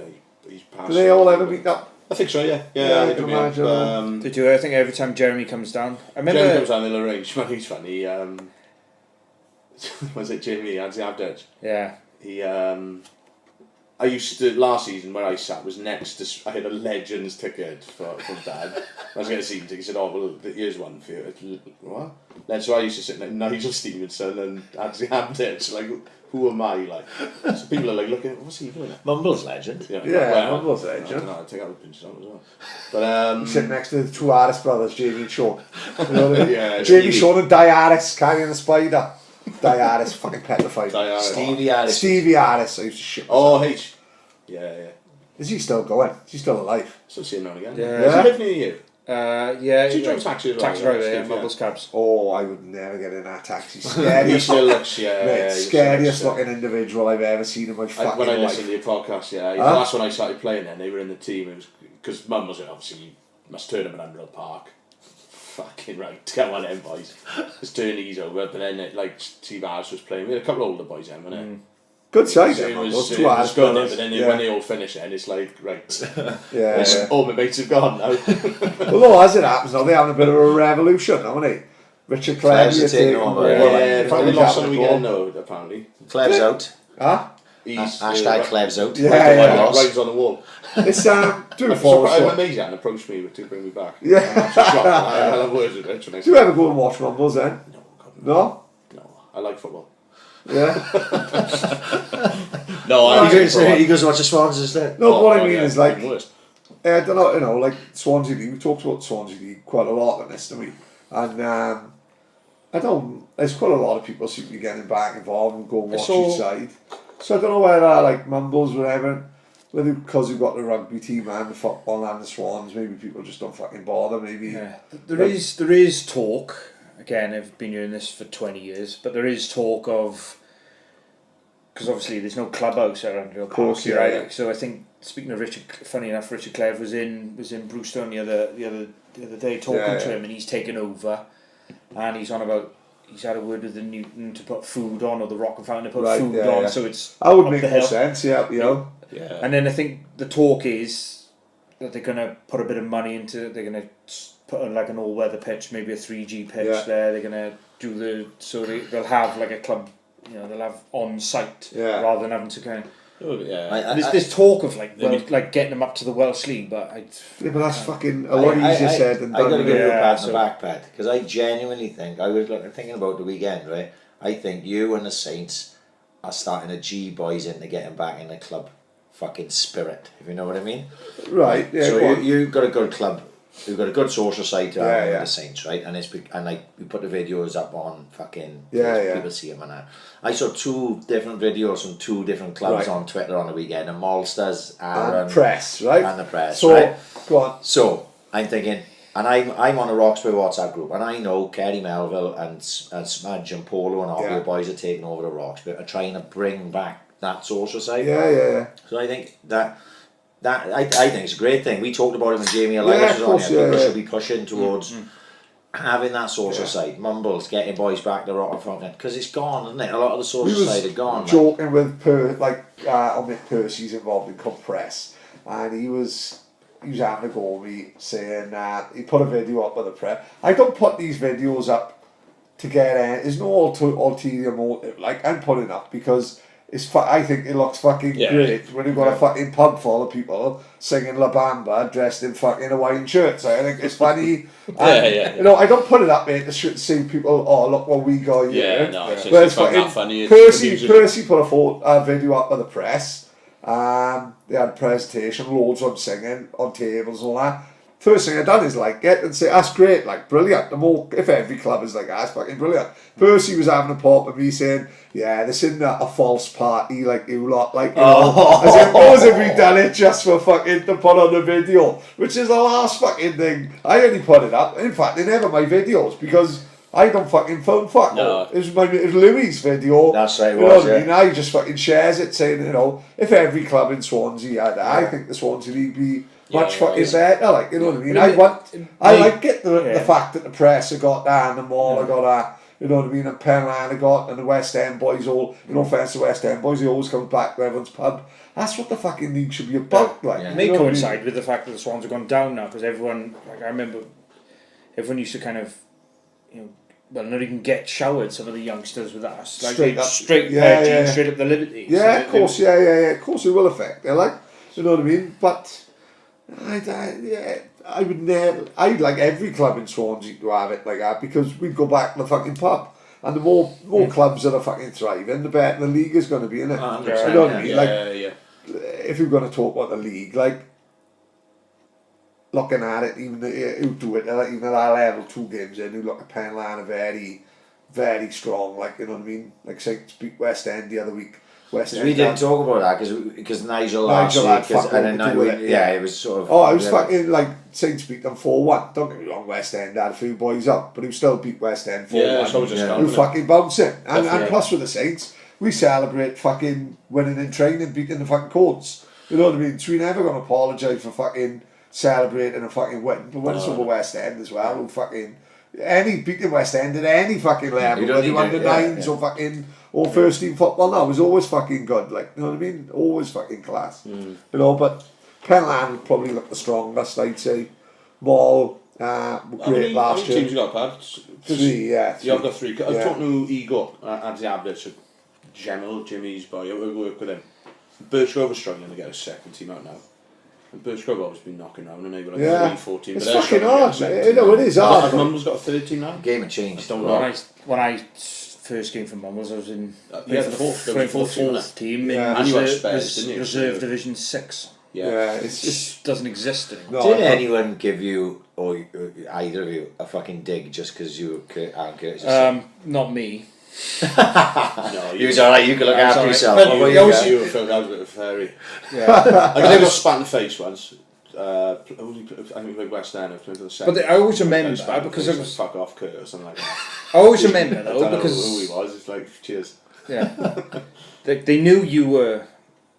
Speaker 5: he's passed.
Speaker 4: Do they all ever meet up?
Speaker 5: I think so, yeah.
Speaker 4: I can imagine.
Speaker 3: They do. I think every time Jeremy comes down. I remember
Speaker 5: Jeremy comes down, they'll arrange. He's funny. Was it Jimmy Abdej?
Speaker 3: Yeah.
Speaker 5: He I used to, last season where I sat was next to, I had a Legends ticket from Dad. I was getting a season ticket, he said, oh, well, here's one for you. What? Then so I used to sit like Nigel Stevenson and Anthony Hampton, so like, who am I, like? So people are like looking, what's he doing?
Speaker 2: Mumble's legend.
Speaker 4: Mumble's legend.
Speaker 5: I don't know, I think I would pinch it on as well. But,
Speaker 4: You sit next to the two Harris brothers, Jamie and Sean. You know what I mean?
Speaker 5: Yeah,
Speaker 4: Jamie, Sean and Di Harris, carrying the spider. Di Harris, fucking petrified.
Speaker 2: Stevie Harris.
Speaker 4: Stevie Harris, I used to shit myself.
Speaker 5: Oh, H. Yeah.
Speaker 4: Is he still going? Is he still alive?
Speaker 5: Still see him now and again.
Speaker 3: Yeah.
Speaker 5: Does he live near you?
Speaker 3: Yeah.
Speaker 5: Does he drive taxi as well?
Speaker 3: Taxi driver, yeah,
Speaker 5: Steve,
Speaker 3: Mumbles cabs.
Speaker 4: Oh, I would never get in that taxi.
Speaker 5: He
Speaker 4: Scariest,
Speaker 5: still looks,
Speaker 4: scariest looking individual I've ever seen in my fucking
Speaker 5: when I
Speaker 4: life.
Speaker 5: listened to your podcast, that's when I started playing then. They were in the team. It was because Mum was obviously you must turn them at Underhill Park. Fucking right, come on then, boys. Let's turn these over. But then, like Steve Harris was playing. We had a couple of older boys then, wasn't it?
Speaker 4: Good side,
Speaker 5: So
Speaker 4: them,
Speaker 5: it was
Speaker 4: those two
Speaker 5: good,
Speaker 4: Harris
Speaker 5: then,
Speaker 4: brothers.
Speaker 5: but then when they all finish, then it's like right.
Speaker 4: Yeah.
Speaker 5: All my mates have gone now.
Speaker 4: Although as it happens now, they're having a bit of a revolution, haven't they? Richard
Speaker 2: Clev's
Speaker 4: Clev's
Speaker 2: taking over.
Speaker 5: Yeah, but they lost on the weekend though. Apparently,
Speaker 2: Clev's out.
Speaker 4: Huh?
Speaker 5: he's
Speaker 2: Hashtag Clev's out.
Speaker 4: Yeah.
Speaker 5: Rides on the wall.
Speaker 4: It's do
Speaker 5: I'm
Speaker 4: forward.
Speaker 5: amazed Jan approached me to bring me back.
Speaker 4: Yeah.
Speaker 5: I'm actually shocked. I'll have words with Rich when I
Speaker 4: Do you ever go and watch Rumbles then?
Speaker 5: No, God,
Speaker 4: No?
Speaker 5: no. I like football.
Speaker 4: Yeah.
Speaker 5: No,
Speaker 2: He goes to watch the Swans instead.
Speaker 4: No, what I mean is like,
Speaker 5: worse.
Speaker 4: I don't know, like Swansea League. We talked about Swansea League quite a lot on this, didn't we? And I don't. There's quite a lot of people seem to be getting back involved and go and watch each side. So I don't know whether like Mumbles, whatever, whether because we've got the rugby team and the football and the Swans, maybe people just don't fucking bother. Maybe
Speaker 3: There is talk. Again, I've been doing this for 20 years, but there is talk of, because obviously there's no clubhouse at Underhill Park.
Speaker 4: Of course, yeah,
Speaker 3: right?
Speaker 4: yeah.
Speaker 3: So I think, speaking of Richard, funny enough, Richard Clev was in Brewstone the other day talking to him, and he's taken over, and he's on about he's had a word with the Newton to put food on, or the Rock and Fountain to put food on, so it's
Speaker 4: that would
Speaker 3: up
Speaker 4: make
Speaker 3: the
Speaker 4: more
Speaker 3: hill.
Speaker 4: sense. Yeah, you know.
Speaker 5: Yeah.
Speaker 3: And then I think the talk is that they're going to put a bit of money into. They're going to put like an all-weather pitch, maybe a 3G pitch there. They're going to do they'll have like a club. They'll have on site rather than having to kind of.
Speaker 5: Oh, yeah.
Speaker 3: There's talk of like getting them up to the Welsh League, but
Speaker 4: but that's fucking a lot easier said than
Speaker 2: I got to
Speaker 4: done.
Speaker 2: give you a pat on the back, Pat, because I genuinely think I was thinking about the weekend, right? I think you and the Saints are starting to G boys into getting back in the club fucking spirit, if you know what I mean.
Speaker 4: Right. Yeah.
Speaker 2: So you've got a good club. You've got a good social side to have with the Saints, right? And like we put the videos up on fucking people see them and that. I saw 2 different videos from 2 different clubs on Twitter on the weekend, and Malsters and
Speaker 4: press, right?
Speaker 2: And the press,
Speaker 4: so,
Speaker 2: right?
Speaker 4: Go on.
Speaker 2: So I'm thinking, and I'm on a Roxbury WhatsApp group, and I know Kerry Melville and Smudge and Polo and all the boys are taking over the Roxbury, are trying to bring back that social side.
Speaker 4: Yeah.
Speaker 2: So I think that I think it's a great thing. We talked about it when Jamie Elias was on here. People should be pushing towards having that social side. Mumbles, getting boys back to Rock and Fountain, because it's gone, isn't it? A lot of the social side are gone.
Speaker 4: Joking with Mick Percy's involved in Compress, and he was having a go at me saying he put a video up with the press. I don't put these videos up to get there's no ulterior motive. Like, I'm putting up because I think it looks fucking great when you've got a fucking pub full of people singing La Bamba dressed in fucking Hawaiian shirts. I think it's funny. You know, I don't put it up, mate, to see people, oh, look what we got here.
Speaker 5: Yeah, no, it's
Speaker 4: fucking
Speaker 5: that funny.
Speaker 4: Percy put a video up with the press. They had a presentation, loads of them singing on tables and all that. First thing I done is like get and say that's great, like brilliant. If every club is like that, it's fucking brilliant. Percy was having a pop at me saying, "Yeah, this isn't a false party like you lot, like you know." As if we done it just for fucking to put on the video, which is the last fucking thing. I only put it up. In fact, they're never my videos because I don't fucking film fuck.
Speaker 5: No.
Speaker 4: It was Louis' video.
Speaker 2: That's right.
Speaker 4: You know what I mean? Now he just fucking shares it, saying, you know, if every club in Swansea had that, I think the Swansea League be much fucking better. Like, you know what I mean? I like get the fact that the press have got that and the Mall have got that. You know what I mean? And Penlan have got, and the West End boys all. You know, offence to West End boys, they always come back to everyone's pub. That's what the fucking league should be about. Like,
Speaker 3: it may coincide with the fact that the Swans have gone down now, because everyone, like I remember, everyone used to kind of, you know, well, not even get showered. Some of the youngsters with us, like
Speaker 4: Straight up.
Speaker 3: straight
Speaker 4: Yeah,
Speaker 3: pair of
Speaker 4: yeah.
Speaker 3: jeans, straight up the Liberty.
Speaker 4: Yeah,
Speaker 3: So
Speaker 4: of course, yeah. Of course, it will affect. Like, you know what I mean. But I would never. I'd like every club in Swansea to have it like that because we'd go back to the fucking pub, and the more clubs that are fucking thriving, the better the league is going to be, innit?
Speaker 5: 100%,
Speaker 4: You know what I mean?
Speaker 5: yeah,
Speaker 4: Like,
Speaker 5: yeah.
Speaker 4: if you're going to talk about the league, like looking at it, even who do it, even at our level, 2 games in, who look at Penlan are very, very strong. Like, you know what I mean? Like Saints beat West End the other week. West End.
Speaker 2: We didn't talk about that because Nigel last
Speaker 4: Nigel had
Speaker 2: week,
Speaker 4: fucking
Speaker 2: and
Speaker 4: to
Speaker 2: then
Speaker 4: do with it,
Speaker 2: yeah, it was sort of.
Speaker 4: Oh, I was fucking like Saints beat them 4-1. Don't get me wrong, West End had a few boys up, but who still beat West End 4-1.
Speaker 5: Yeah, so just
Speaker 2: Yeah.
Speaker 4: Who fucking bouncing. And
Speaker 5: Definitely.
Speaker 4: plus with the Saints, we celebrate fucking winning in training, beating the fucking courts. You know what I mean? So we're never gonna apologise for fucking celebrating a fucking win. But when it's over West End as well, who fucking any beating West End at any fucking level,
Speaker 2: You don't
Speaker 4: whether you
Speaker 2: need
Speaker 4: under
Speaker 2: to- yeah,
Speaker 4: nines
Speaker 2: yeah.
Speaker 4: or fucking or first team football now was always fucking good. Like, you know what I mean? Always fucking class. You know, but Penlan would probably look the strongest, I'd say. Mall, were great
Speaker 5: How
Speaker 4: last
Speaker 5: many teams
Speaker 4: year.
Speaker 5: you got, Pat?
Speaker 4: 3, yeah.
Speaker 5: You have got 3. I was
Speaker 4: Yeah.
Speaker 5: talking to Igor at the Ablets, Jimmy's boy. I work with him. Birchgrove are struggling to get a second team out now. And Birchgrove have always been knocking around, and they were like
Speaker 4: Yeah.
Speaker 5: 3-4 teams.
Speaker 4: It's
Speaker 5: but they're
Speaker 4: fucking
Speaker 5: struggling to get a
Speaker 4: hard,
Speaker 5: second
Speaker 4: mate.
Speaker 5: team
Speaker 4: You know,
Speaker 5: now.
Speaker 4: it is hard,
Speaker 5: Have
Speaker 4: but-
Speaker 5: Mumbles got a third team now?
Speaker 2: Game had changed.
Speaker 5: Don't know.
Speaker 3: When I first came from Mumbles, I was in
Speaker 5: Yeah,
Speaker 3: for
Speaker 5: the fourth
Speaker 3: playing for the
Speaker 5: team, wasn't
Speaker 3: fourth team
Speaker 4: Yeah.
Speaker 3: in
Speaker 5: And you had
Speaker 3: reserve,
Speaker 5: Spurs, didn't you?
Speaker 3: reserve Division 6.
Speaker 4: Yeah, it's
Speaker 3: It
Speaker 4: just.
Speaker 3: just doesn't exist anymore.
Speaker 4: No,
Speaker 2: Did
Speaker 4: I-
Speaker 2: anyone give you, or either of you, a fucking dig just because you were Aaron Curtis?
Speaker 3: Not me.
Speaker 5: No,
Speaker 2: You was alright, you could look
Speaker 3: I was
Speaker 2: after
Speaker 3: alright.
Speaker 2: yourself.
Speaker 3: But
Speaker 2: What
Speaker 5: You
Speaker 2: about
Speaker 3: you
Speaker 2: you,
Speaker 3: also-
Speaker 2: guys?
Speaker 5: you were Phil, I was a bit of a fairy.
Speaker 3: Yeah.
Speaker 5: I got spat in the face once. I think we played West End. I played for the second.
Speaker 3: But I always
Speaker 5: I
Speaker 3: remember
Speaker 5: spat in the
Speaker 3: because
Speaker 5: face,
Speaker 3: it was.
Speaker 5: like, fuck off, Kurt, or something like that.
Speaker 3: I always remember
Speaker 5: I don't
Speaker 3: though
Speaker 5: know
Speaker 3: because
Speaker 5: who he was. It's like, cheers.
Speaker 3: yeah, they knew you were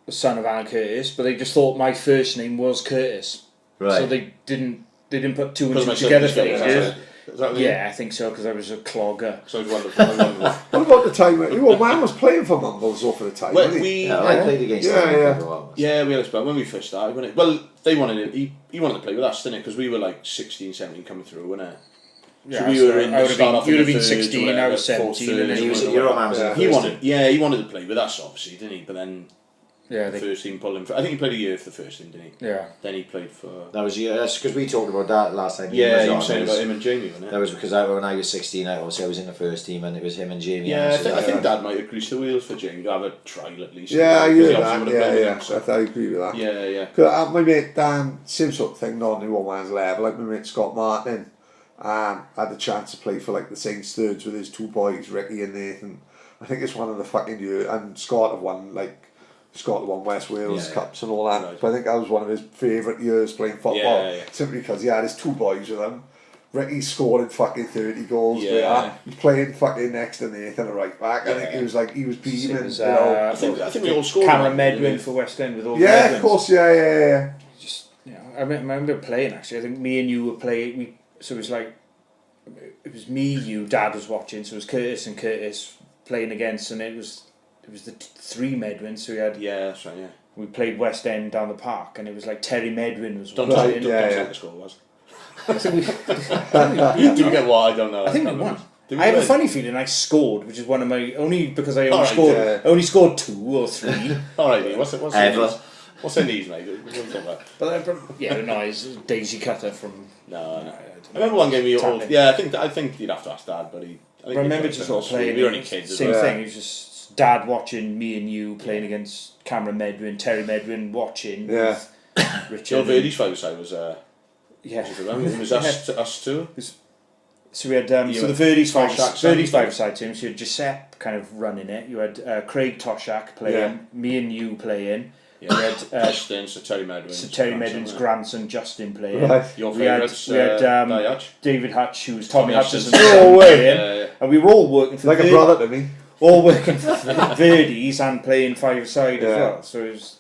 Speaker 3: the son of Alan Curtis, but they just thought my first name was Curtis.
Speaker 2: Right.
Speaker 3: So they didn't put 2 and
Speaker 5: Because
Speaker 3: 2
Speaker 5: my
Speaker 3: together for
Speaker 5: second
Speaker 3: ages.
Speaker 5: name, is that what you mean?
Speaker 3: Yeah, I think so because I was a clogger.
Speaker 5: So it was wonderful.
Speaker 4: What about the time when your man was playing for Mumbles over the time?
Speaker 5: Well,
Speaker 4: wasn't he?
Speaker 5: we
Speaker 2: Yeah, I played against
Speaker 4: Yeah,
Speaker 2: them
Speaker 4: yeah.
Speaker 2: for a while.
Speaker 5: yeah, we had a spell when we first started. When they wanted him. He wanted to play with us, didn't it? Because we were like 16, 17 coming through, wasn't it?
Speaker 3: Yeah,
Speaker 5: So we were in.
Speaker 3: I would have
Speaker 5: start
Speaker 3: been.
Speaker 5: off
Speaker 3: You
Speaker 5: in
Speaker 3: would have
Speaker 5: the
Speaker 3: been
Speaker 5: thirds,
Speaker 3: 16. I
Speaker 5: whatever,
Speaker 3: was 17,
Speaker 5: fourth,
Speaker 3: and then
Speaker 5: third,
Speaker 2: He was
Speaker 5: whatever.
Speaker 2: your man was in the
Speaker 5: He
Speaker 2: first
Speaker 5: wanted.
Speaker 2: team.
Speaker 5: Yeah, he wanted to play with us, obviously, didn't he? But then
Speaker 3: yeah,
Speaker 5: the first team pulled him. I think he played a year for the first team, didn't he?
Speaker 3: yeah.
Speaker 5: Then he played for.
Speaker 2: That was that's because we talked about that last time.
Speaker 5: Yeah, you
Speaker 2: on.
Speaker 5: were saying
Speaker 2: It
Speaker 5: about
Speaker 2: was-
Speaker 5: him and Jamie, wasn't it?
Speaker 2: That was because when I was 16, obviously I was in the first team, and it was him and Jamie.
Speaker 5: Yeah,
Speaker 2: and
Speaker 5: I think Dad might have greased the wheels for Jamie to have a trial at least.
Speaker 4: Yeah, I
Speaker 5: Because
Speaker 4: hear
Speaker 5: he obviously
Speaker 4: that.
Speaker 5: would have played with
Speaker 4: Yeah.
Speaker 5: him, so-
Speaker 4: I agree with that.
Speaker 5: Yeah, yeah.
Speaker 4: Cause my mate Dan, same sort of thing, not on the one man's level. Like my mate Scott Martin, had the chance to play for like the Saints thirds with his 2 boys, Ricky and Nathan. I think it's one of the fucking years, and Scott have won West Wales
Speaker 2: Yeah.
Speaker 4: Cups and all that.
Speaker 5: Right.
Speaker 4: But I think that was one of his favourite years playing football.
Speaker 5: Yeah.
Speaker 4: Simply because he had his 2 boys with him. Ricky scoring fucking 30 goals.
Speaker 5: Yeah.
Speaker 4: He's playing fucking next to Nathan at right back. I think he was beaming.
Speaker 3: It was,
Speaker 4: you know.
Speaker 5: I think we all scored.
Speaker 3: Cameron
Speaker 5: one, didn't
Speaker 3: Medwin
Speaker 5: we?
Speaker 3: for West End with all
Speaker 4: Yeah,
Speaker 3: the
Speaker 4: of course, yeah.
Speaker 3: Just I remember playing actually. I think me and you were playing. So it was like it was me, you, Dad was watching. So it was Curtis and Curtis playing against, and it was the 3 Medwins. So we had
Speaker 5: Yeah, that's right. Yeah.
Speaker 3: we played West End down the park, and it was like Terry Medwin was
Speaker 5: Don't
Speaker 3: watching.
Speaker 5: tell
Speaker 4: Right,
Speaker 5: me
Speaker 4: yeah.
Speaker 5: what the score was.
Speaker 3: I think we,
Speaker 5: Do we get what? I don't know.
Speaker 3: I think we
Speaker 5: can't
Speaker 3: won.
Speaker 5: remember. Did we
Speaker 3: I have a
Speaker 5: win?
Speaker 3: funny feeling I scored, which is one of my only because I only
Speaker 5: Alright,
Speaker 3: scored
Speaker 4: yeah.
Speaker 3: I only scored 2 or 3.
Speaker 5: Alright, mate, what's
Speaker 2: Ever.
Speaker 5: in these? What's in these, mate? What are you talking about?
Speaker 3: But yeah, no, it's Daisy Cutter from.
Speaker 5: No.
Speaker 3: I don't
Speaker 5: I remember one game you all.
Speaker 3: Tapping.
Speaker 5: Yeah, I think you'd have to ask Dad, but he. I think
Speaker 3: I
Speaker 5: he
Speaker 3: remember
Speaker 5: played
Speaker 3: just
Speaker 5: for
Speaker 3: sort of
Speaker 5: us.
Speaker 3: playing.
Speaker 5: We were only kids. as
Speaker 3: Same
Speaker 5: well.
Speaker 3: thing. It was just Dad watching me and you playing against Cameron Medwin, Terry Medwin watching.
Speaker 4: Yeah.
Speaker 3: with Richard.
Speaker 5: Joe Verdi's five-a-side was.
Speaker 3: Yeah.
Speaker 5: It was us two.
Speaker 3: So we had
Speaker 5: You
Speaker 3: so the
Speaker 5: had
Speaker 3: Verdi's
Speaker 5: Toshak,
Speaker 3: five-a-side team. So you had Giuseppe kind of running it. You had Craig Toshak playing.
Speaker 4: Yeah.
Speaker 3: Me and you playing.
Speaker 5: Yeah.
Speaker 3: We had
Speaker 5: Justin, Sir Terry Medwin.
Speaker 3: Sir Terry Medwin's grandson Justin playing.
Speaker 4: Right.
Speaker 5: Your
Speaker 3: We had
Speaker 5: favourites,
Speaker 3: Di
Speaker 5: Hutch.
Speaker 3: David Hutch, who was Tommy
Speaker 5: Tommy
Speaker 3: Hutchison.
Speaker 5: Hutchison.
Speaker 4: No way.
Speaker 3: playing. And we were all working for
Speaker 4: Like a
Speaker 3: Verdi-
Speaker 4: brother to me.
Speaker 3: all working for Verdi's and playing five-a-side
Speaker 4: Yeah.
Speaker 3: as well. So it was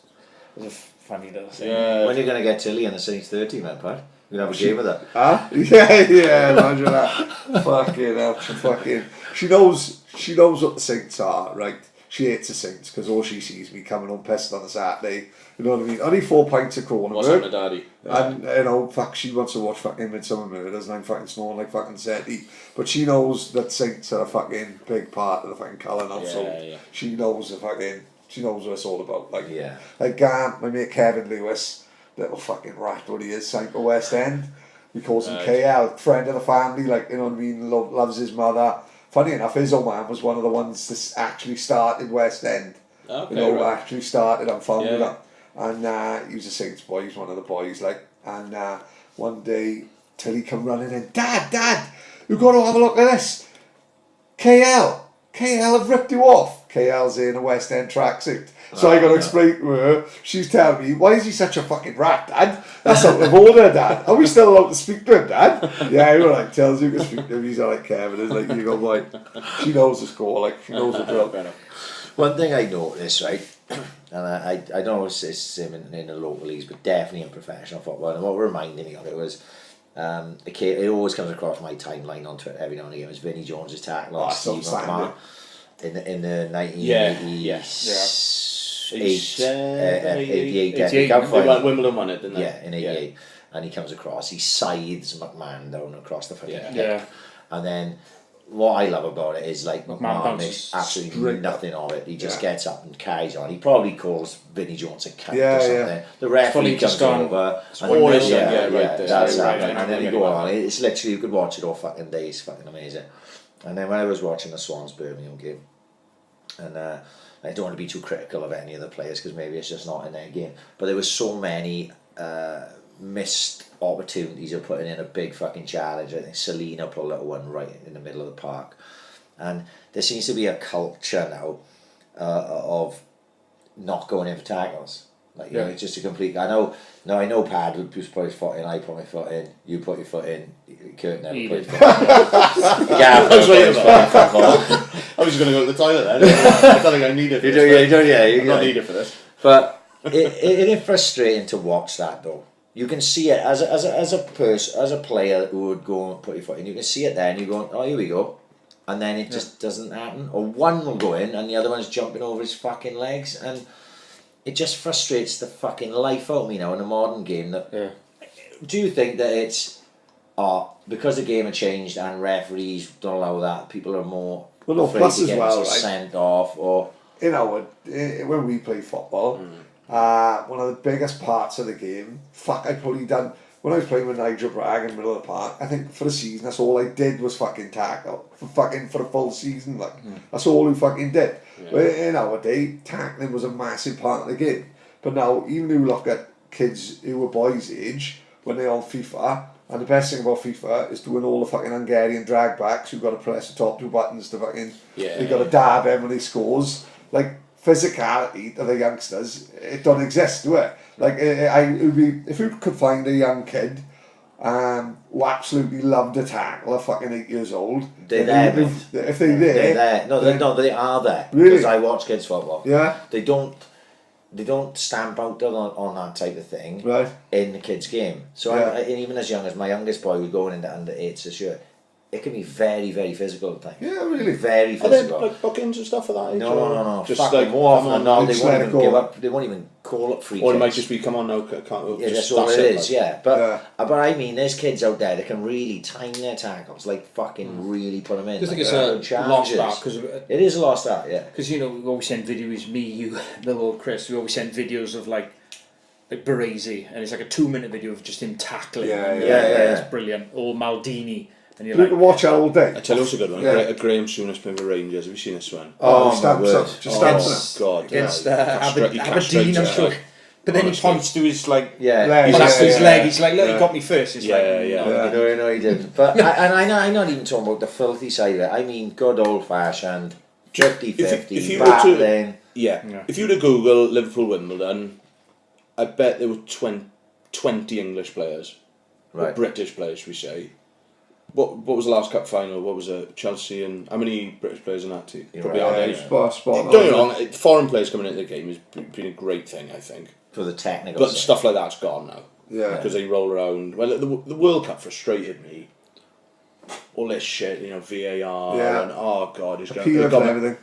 Speaker 3: a funny little thing.
Speaker 5: Yeah.
Speaker 2: When are you going to get Tilly and the Saints 30, man, Pat? We're going to have a game with her.
Speaker 4: Huh? Yeah, imagine that. Fucking hell, fucking. She knows what the Saints are, right? she hates the Saints because all she sees me coming home pissed on a Saturday. You know what I mean? Only 4 pints of Cronenberg.
Speaker 5: What's up, my daddy?
Speaker 4: And, you know, fuck, she wants to watch fucking Midsummer Murders and I'm fucking snoring like fucking SETI. But she knows that Saints are a fucking big part of the fucking Cullen household. She knows she knows what it's all about. Like, my mate Kevin Lewis, little fucking rat what he is, signed for West End. He calls him KL, friend of the family, like, you know what I mean, loves his mother. Funny enough, his old man was one of the ones that actually started West End.
Speaker 5: Okay,
Speaker 4: you know,
Speaker 5: right.
Speaker 4: actually started and founded it. And he was a Saints boy, he was one of the boys, like, and one day, Tilly come running in, Dad, you've got to have a look at this. KL have ripped you off. KL's in a West End tracksuit. So I got to explain to her, she's telling me, why is he such a fucking rat, Dad? That's out of order, Dad. Are we still allowed to speak to him, Dad? Yeah, he like, tells you to speak to him. He's like, Kevin, it's like, you go, boy. She knows the score, like, she knows the drill.
Speaker 2: One thing I noticed, right, and I don't know if it's the same in the local leagues, but definitely in professional football, and what reminded me of it was, it always comes across my timeline on Twitter every now and again, it was Vinnie Jones's tackle on Steve McMahon in the 1988
Speaker 5: Wimbledon won it, didn't they?
Speaker 2: Yeah, in 88. And he comes across, he scythes McMahon down across the fucking hip. And then what I love about it is like McMahon makes absolutely nothing of it. He just gets up and carries on. He probably calls Vinnie Jones a cunt or something. The referee comes over and that's happening. And then he go on. It's literally, you could watch it all fucking day. It's fucking amazing. And then when I was watching the Swans Birmingham game, and I don't want to be too critical of any of the players because maybe it's just not in their game, but there was so many missed opportunities of putting in a big fucking challenge. I think Selena pulled out one right in the middle of the park, and there seems to be a culture now of not going in for tackles. Like, you know, it's just a complete. I know Pad would put his foot in, I put my foot in, you put your foot in, Kurt never put his foot in. Gareth was waiting
Speaker 5: I was just going to go to the toilet then. I don't think I need it for this. I'm not needed for this.
Speaker 2: But it is frustrating to watch that though. You can see it as a player who would go and put your foot in. You can see it there, and you go, oh, here we go, and then it just doesn't happen. Or one will go in, and the other one's jumping over his fucking legs, and it just frustrates the fucking life out of me now in a modern game. Do you think that it's because the game had changed and referees don't allow that, people are more afraid to get sent off, or
Speaker 4: you know, when we play football, one of the biggest parts of the game, I probably done when I was playing with Nigel Bragg in the middle of the park. I think for the season, that's all I did was fucking tackle for the full season. Like that's all we fucking did. But in our day, tackling was a massive part of the game. But now, even you look at kids who were boys' age when they're on FIFA, and the best thing about FIFA is doing all the fucking Hungarian drag backs. You've got to press the top 2 buttons to fucking. You've got to dab him when he scores. Like physicality of the youngsters, it don't exist, do it? Like if you could find a young kid who absolutely loved a tackle at fucking 8 years old.
Speaker 2: They're there.
Speaker 4: If they're there.
Speaker 2: They're there. No, they are there.
Speaker 4: Really?
Speaker 2: Because I watch kids football.
Speaker 4: Yeah.
Speaker 2: They don't stamp out on that type of thing in the kids' game. So even as young as my youngest boy was going into under 8s this year, it can be very, very physical at times.
Speaker 4: Yeah, really.
Speaker 2: Very
Speaker 5: Are there
Speaker 2: physical.
Speaker 5: like bookings and stuff for that age?
Speaker 2: No.
Speaker 5: Just
Speaker 2: Fuck,
Speaker 5: like
Speaker 2: more often than not, they
Speaker 4: just
Speaker 2: won't
Speaker 4: let it
Speaker 2: even
Speaker 4: go.
Speaker 2: give up. They won't even call up free
Speaker 5: Or it
Speaker 2: kicks.
Speaker 5: might just be, come on, no, can't.
Speaker 2: Yeah,
Speaker 5: Just,
Speaker 2: that's all it is.
Speaker 5: like.
Speaker 2: Yeah, but I mean, there's kids out there that can really time their tackles, like fucking really put them in.
Speaker 3: I think
Speaker 2: like,
Speaker 3: it's a lost art because
Speaker 2: it is a lost art. Yeah,
Speaker 3: because you know we always send videos. Me, you, Bill, or Chris. We always send videos of like Baresi, and it's like a 2-minute video of just him tackling.
Speaker 4: Yeah.
Speaker 3: It's brilliant. Or Maldini. And
Speaker 4: You can watch that all day.
Speaker 5: I tell you what's a good one.
Speaker 4: Yeah.
Speaker 5: Graham Souness playing for Rangers. Have you seen this one?
Speaker 4: Stamps
Speaker 5: God.
Speaker 3: Against
Speaker 5: He
Speaker 3: Aberdeen,
Speaker 5: castrates
Speaker 3: I'm
Speaker 5: it,
Speaker 3: sure.
Speaker 5: like,
Speaker 3: But then
Speaker 5: honestly.
Speaker 3: he points to his like
Speaker 4: Leg.
Speaker 3: points to his
Speaker 4: Yeah.
Speaker 3: leg. He's like, look, he got me first. It's like,
Speaker 2: No, he didn't. But I'm not even talking about the filthy side of it. I mean, good old fashioned 50-50
Speaker 5: if you were
Speaker 2: battling.
Speaker 5: If you were to Google Liverpool Wimbledon, I bet there were 20 English players, or British players, should we say. What was the last cup final? What was it? Chelsea, and how many British players in that team? Probably aren't any.
Speaker 4: Spot
Speaker 5: Don't get me wrong, foreign players coming into the game has been a great thing, I think.
Speaker 2: For the technical
Speaker 5: But
Speaker 2: side.
Speaker 5: stuff like that's gone now.
Speaker 4: Yeah.
Speaker 5: Because they roll around. Well, the World Cup frustrated me. All this shit, VAR, and oh god,
Speaker 4: Appeal and everything.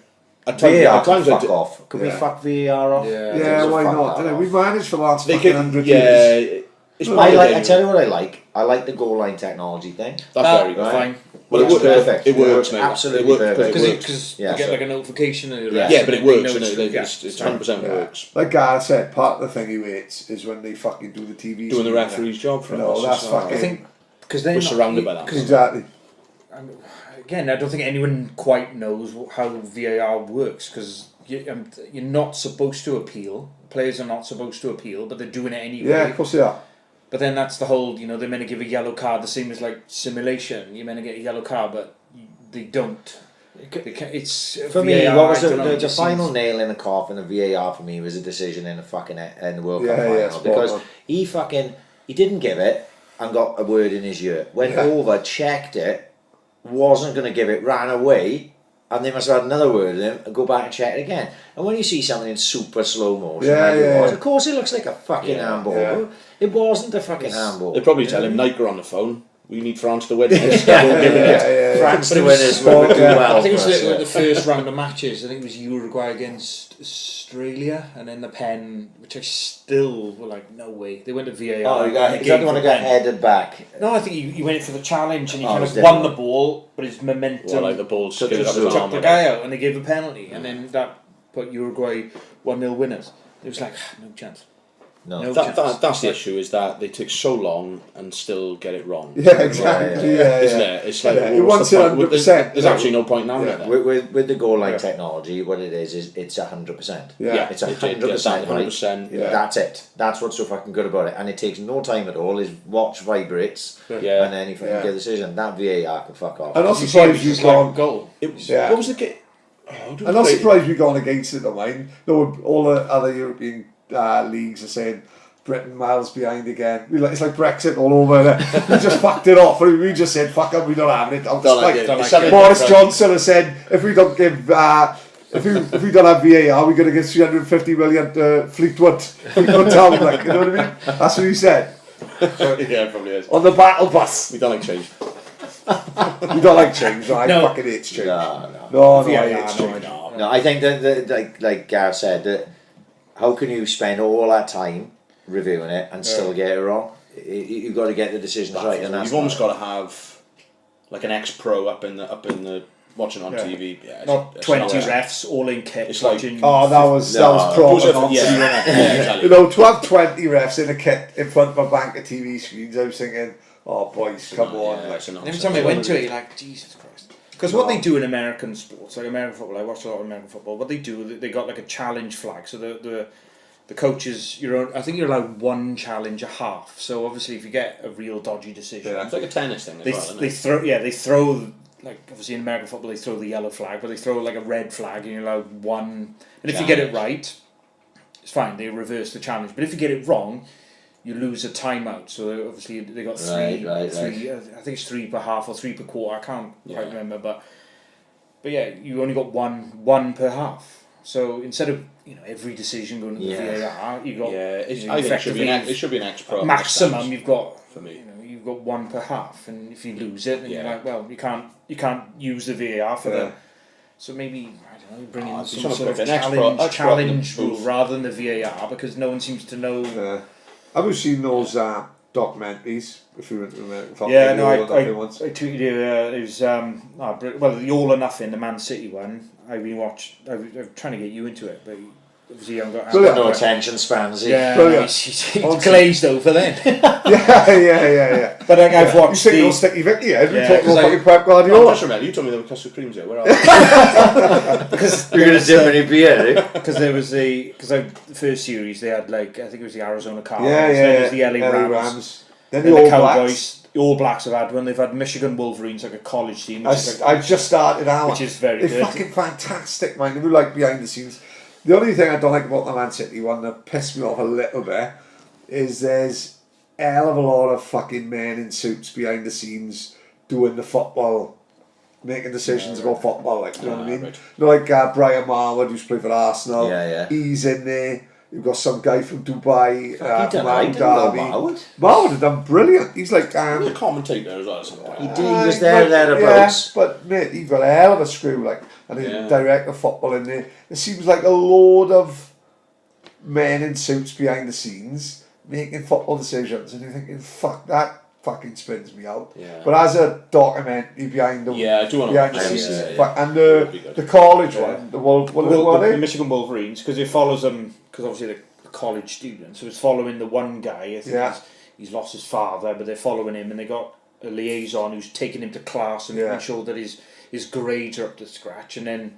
Speaker 2: VAR can
Speaker 5: times I
Speaker 2: fuck
Speaker 5: do-
Speaker 2: off. Could we
Speaker 4: Yeah.
Speaker 2: fuck VAR off?
Speaker 3: Yeah.
Speaker 4: Yeah, why
Speaker 2: Fuck
Speaker 4: not?
Speaker 2: that
Speaker 4: You know,
Speaker 2: off.
Speaker 4: we managed for the last
Speaker 5: They
Speaker 4: fucking
Speaker 5: could,
Speaker 4: 100 years.
Speaker 5: yeah. It's
Speaker 2: I tell you what I like. I like the goal line technology thing.
Speaker 5: That's very good.
Speaker 2: Right.
Speaker 3: Fine.
Speaker 5: Well,
Speaker 2: It's perfect.
Speaker 5: It works, mate.
Speaker 2: Absolutely
Speaker 5: It works,
Speaker 2: perfect.
Speaker 5: it works.
Speaker 3: Because
Speaker 2: Yeah,
Speaker 3: you get
Speaker 2: so-
Speaker 3: like a notification of the
Speaker 2: Yeah.
Speaker 3: rest.
Speaker 5: Yeah, but it works.
Speaker 3: You know,
Speaker 5: It's 100%
Speaker 4: Yeah.
Speaker 5: works.
Speaker 4: Like Gareth said, part of the thing he hates is when they fucking do the TV.
Speaker 5: Doing the
Speaker 4: screen,
Speaker 5: referee's job for
Speaker 4: You know,
Speaker 5: us.
Speaker 4: that's
Speaker 5: as well.
Speaker 4: fucking-
Speaker 3: I think because they're
Speaker 5: We're
Speaker 3: not-
Speaker 5: surrounded by that.
Speaker 3: Because
Speaker 4: Exactly.
Speaker 3: again, I don't think anyone quite knows how VAR works because you're not supposed to appeal. Players are not supposed to appeal, but they're doing it anyway.
Speaker 4: Yeah, of course they are.
Speaker 3: But then that's the whole, they're meant to give a yellow card, the same as like simulation. You're meant to get a yellow card, but they don't. It's
Speaker 2: For me,
Speaker 3: VAR,
Speaker 2: what was
Speaker 3: I don't know,
Speaker 2: the
Speaker 3: it just
Speaker 2: final
Speaker 3: seems-
Speaker 2: nail in the coffin of VAR for me was a decision in the World Cup
Speaker 4: Yeah,
Speaker 2: final
Speaker 4: yeah, spot
Speaker 2: because
Speaker 4: on.
Speaker 2: he didn't give it and got a word in his ear. Went
Speaker 4: Yeah.
Speaker 2: over, checked it, wasn't going to give it, ran away, and they must have had another word in him and go back and check it again. And when you see something in super slow motion,
Speaker 4: Yeah,
Speaker 2: like it
Speaker 4: yeah,
Speaker 2: was,
Speaker 4: yeah.
Speaker 2: of course it looks like a fucking
Speaker 5: Yeah,
Speaker 2: handball.
Speaker 4: yeah.
Speaker 2: It wasn't a fucking handball.
Speaker 5: They probably tell him Nike on the phone. We need France to win this.
Speaker 2: Yeah,
Speaker 5: Don't give it.
Speaker 4: yeah.
Speaker 2: France
Speaker 3: But
Speaker 2: to
Speaker 3: it
Speaker 2: win
Speaker 3: was
Speaker 2: is would do
Speaker 4: yeah.
Speaker 2: well.
Speaker 3: I think it
Speaker 2: for
Speaker 3: was
Speaker 2: us,
Speaker 3: the,
Speaker 2: yeah.
Speaker 3: the first round of matches. I think it was Uruguay against Australia, and then the pen, which I still were like, no way. They went to VAR.
Speaker 2: Oh,
Speaker 3: and
Speaker 2: you got,
Speaker 3: they
Speaker 2: is
Speaker 3: gave
Speaker 2: that the one
Speaker 3: the
Speaker 2: that got
Speaker 3: pen.
Speaker 2: headed back?
Speaker 3: No, I think he went for the challenge and he
Speaker 2: Oh,
Speaker 3: kind
Speaker 2: it
Speaker 3: of
Speaker 2: was
Speaker 3: won the
Speaker 2: different.
Speaker 3: ball, but his momentum
Speaker 5: Well, like the ball
Speaker 2: Took
Speaker 5: skidded
Speaker 2: the
Speaker 5: up his
Speaker 2: through.
Speaker 5: arm.
Speaker 3: took the guy out, and they gave a penalty, and then that put Uruguay 1-0 winners. It was like, no chance.
Speaker 2: No.
Speaker 3: No.
Speaker 5: That's the issue, is that they take so long and still get it wrong.
Speaker 4: Yeah, exactly. Yeah,
Speaker 5: Isn't
Speaker 4: yeah.
Speaker 5: it? It's like,
Speaker 4: Yeah,
Speaker 5: well,
Speaker 4: he
Speaker 5: what's
Speaker 4: wants
Speaker 5: the
Speaker 4: it
Speaker 5: point?
Speaker 4: 100%.
Speaker 5: There's actually no point now.
Speaker 4: Yeah.
Speaker 5: Then.
Speaker 2: With the goal line
Speaker 4: Yeah.
Speaker 2: technology, what it is it's 100%.
Speaker 4: Yeah.
Speaker 2: It's
Speaker 5: It did,
Speaker 2: 100%
Speaker 5: yes,
Speaker 2: right.
Speaker 5: 100%.
Speaker 4: Yeah.
Speaker 2: That's it. That's what's so fucking good about it, and it takes no time at all. His watch vibrates,
Speaker 5: Yeah.
Speaker 2: and then he fucking
Speaker 4: Yeah.
Speaker 2: get a decision. That VAR can fuck off.
Speaker 4: I'm not
Speaker 3: You see it
Speaker 4: surprised
Speaker 3: was
Speaker 4: you've
Speaker 3: just like a
Speaker 4: gone.
Speaker 3: goal.
Speaker 5: It was,
Speaker 4: Yeah.
Speaker 5: What was the game?
Speaker 4: I'm not surprised we've gone against it, though, mine. No, all the other European leagues are saying Britain miles behind again. It's like Brexit all over there. We just fucked it off. We just said, fuck it, we don't have it.
Speaker 5: Don't like it.
Speaker 3: Don't
Speaker 5: It's
Speaker 3: like it.
Speaker 4: Boris
Speaker 5: different.
Speaker 4: Johnson has said, if we don't give... if we don't have VAR, we're going to give 350 million to Fleetwood Town, like, you know what I mean? That's what he said.
Speaker 5: Yeah, it probably is.
Speaker 4: On the battle bus.
Speaker 5: We don't like change.
Speaker 4: You don't like change, no, I
Speaker 3: No.
Speaker 4: fucking hate change.
Speaker 2: No.
Speaker 4: No, I
Speaker 3: VAR,
Speaker 4: hate
Speaker 3: no,
Speaker 4: change.
Speaker 2: No, I think that like Gareth said, that how can you spend all that time reviewing it and still get it wrong? You've got to get the decisions right, and that's
Speaker 5: You've almost got to have like an ex-pro up in the watching on
Speaker 4: Yeah.
Speaker 5: TV. Yeah,
Speaker 3: Not 20
Speaker 5: not-
Speaker 3: refs all in kit
Speaker 5: It's like-
Speaker 3: watching.
Speaker 4: Oh, that was
Speaker 2: No,
Speaker 4: proper
Speaker 5: Those are-
Speaker 4: nonsense.
Speaker 5: yeah, exactly.
Speaker 4: You know, to have 20 refs in a kit in front of a bank of TV screens, I was thinking, oh boys, come on.
Speaker 5: Yeah,
Speaker 4: Like,
Speaker 5: it's a
Speaker 3: And
Speaker 5: nonsense.
Speaker 3: every time I went to it, you're like, Jesus Christ. Because what they do in American sports, like American football, I watch a lot of American football. What they do, they got like a challenge flag. So the coaches, I think you're allowed one challenge a half. So obviously, if you get a real dodgy decision,
Speaker 5: It's like a tennis thing as
Speaker 3: they
Speaker 5: well, isn't
Speaker 3: they
Speaker 5: it?
Speaker 3: throw like obviously in American football they throw the yellow flag, but they throw like a red flag, and you're allowed one. And if you get it right, it's fine. They reverse the challenge. But if you get it wrong, you lose a timeout. So obviously they got three.
Speaker 2: Right.
Speaker 3: I think it's 3 per half or 3 per quarter. I can't quite
Speaker 5: Yeah.
Speaker 3: remember, but yeah, you only got one per half. So instead of every decision going to the
Speaker 2: Yeah.
Speaker 3: VAR, you got
Speaker 5: Yeah,
Speaker 3: you know,
Speaker 5: I think it should be
Speaker 3: effectively
Speaker 5: it should be an ex-pro.
Speaker 3: maximum. You've got
Speaker 5: for me.
Speaker 3: you've got one per half, and if you lose it, then you're
Speaker 5: Yeah.
Speaker 3: like, well, you can't use the VAR for
Speaker 4: Yeah.
Speaker 3: the. So maybe I don't know, bring in
Speaker 5: you're
Speaker 3: some
Speaker 5: trying to
Speaker 3: sort of
Speaker 5: put an ex-pro
Speaker 3: challenge
Speaker 5: in the
Speaker 3: rule
Speaker 5: booth.
Speaker 3: rather than the VAR, because no one seems to know.
Speaker 4: have you seen those documentaries? If you went to American football,
Speaker 3: Yeah, no,
Speaker 4: the All or Nothing ones?
Speaker 3: I tweeted you. It was the All or Nothing, the Man City one. I've been I'm trying to get you into it, but obviously you haven't got.
Speaker 4: Brilliant.
Speaker 2: no attention spans.
Speaker 3: Yeah,
Speaker 4: Brilliant.
Speaker 3: he's glazed over then.
Speaker 4: yeah.
Speaker 3: But like, I've
Speaker 4: You
Speaker 3: watched
Speaker 4: think you're
Speaker 3: the.
Speaker 4: Sticky Vicky, yeah? We
Speaker 3: Yeah,
Speaker 4: talking
Speaker 3: 'cause
Speaker 4: about
Speaker 3: I-
Speaker 4: fucking Pep
Speaker 5: No,
Speaker 4: Guardiola.
Speaker 5: just remember, you told me there were custard creams there. Where are they?
Speaker 3: Because
Speaker 2: You're gonna dip any beer, eh?
Speaker 3: Because there was the first series they had like I think it was the Arizona Cardinals,
Speaker 4: Yeah,
Speaker 3: then
Speaker 4: yeah.
Speaker 3: there's the LA Rams,
Speaker 4: Then
Speaker 3: then
Speaker 4: the
Speaker 3: the
Speaker 4: All
Speaker 3: Cowboys.
Speaker 4: Blacks.
Speaker 3: The All Blacks have had one. They've had Michigan Wolverines, like a college team, which is like,
Speaker 4: I just started out.
Speaker 3: which is very
Speaker 4: It's
Speaker 3: good.
Speaker 4: fucking fantastic, man. If you like behind the scenes, the only thing I don't like about the Man City one that pissed me off a little bit is there's a hell of a lot of fucking men in suits behind the scenes doing the football, making decisions about football. Like, you know what I mean?
Speaker 5: Right.
Speaker 4: You know, like Brian Marwood, who's played for Arsenal.
Speaker 2: Yeah.
Speaker 4: He's in there. You've got some guy from Dubai,
Speaker 2: He
Speaker 4: from
Speaker 2: done
Speaker 4: Abu
Speaker 2: right, didn't
Speaker 4: Dhabi.
Speaker 2: he, Marwood?
Speaker 4: Marwood had done brilliant. He's like
Speaker 5: He was a commentator as well at some point.
Speaker 2: He did. He was there, thereabouts.
Speaker 4: Yeah, but mate, he got a hell of a screw. Like and they direct the football in there. It seems like a load of men in suits behind the scenes making football decisions, and you're thinking, fuck, that fucking spins me out.
Speaker 5: Yeah.
Speaker 4: But as a documentary behind the
Speaker 5: I do want to
Speaker 4: behind
Speaker 5: watch
Speaker 4: the
Speaker 5: it.
Speaker 4: scenes,
Speaker 5: Yeah.
Speaker 4: and the college one, what are
Speaker 3: the
Speaker 4: they?
Speaker 3: Michigan Wolverines, because it follows them, because obviously they're college students, so it's following the one guy. I think he's lost his father, but they're following him, and they got a liaison who's taking him to class and making sure that his grades are up to scratch, and then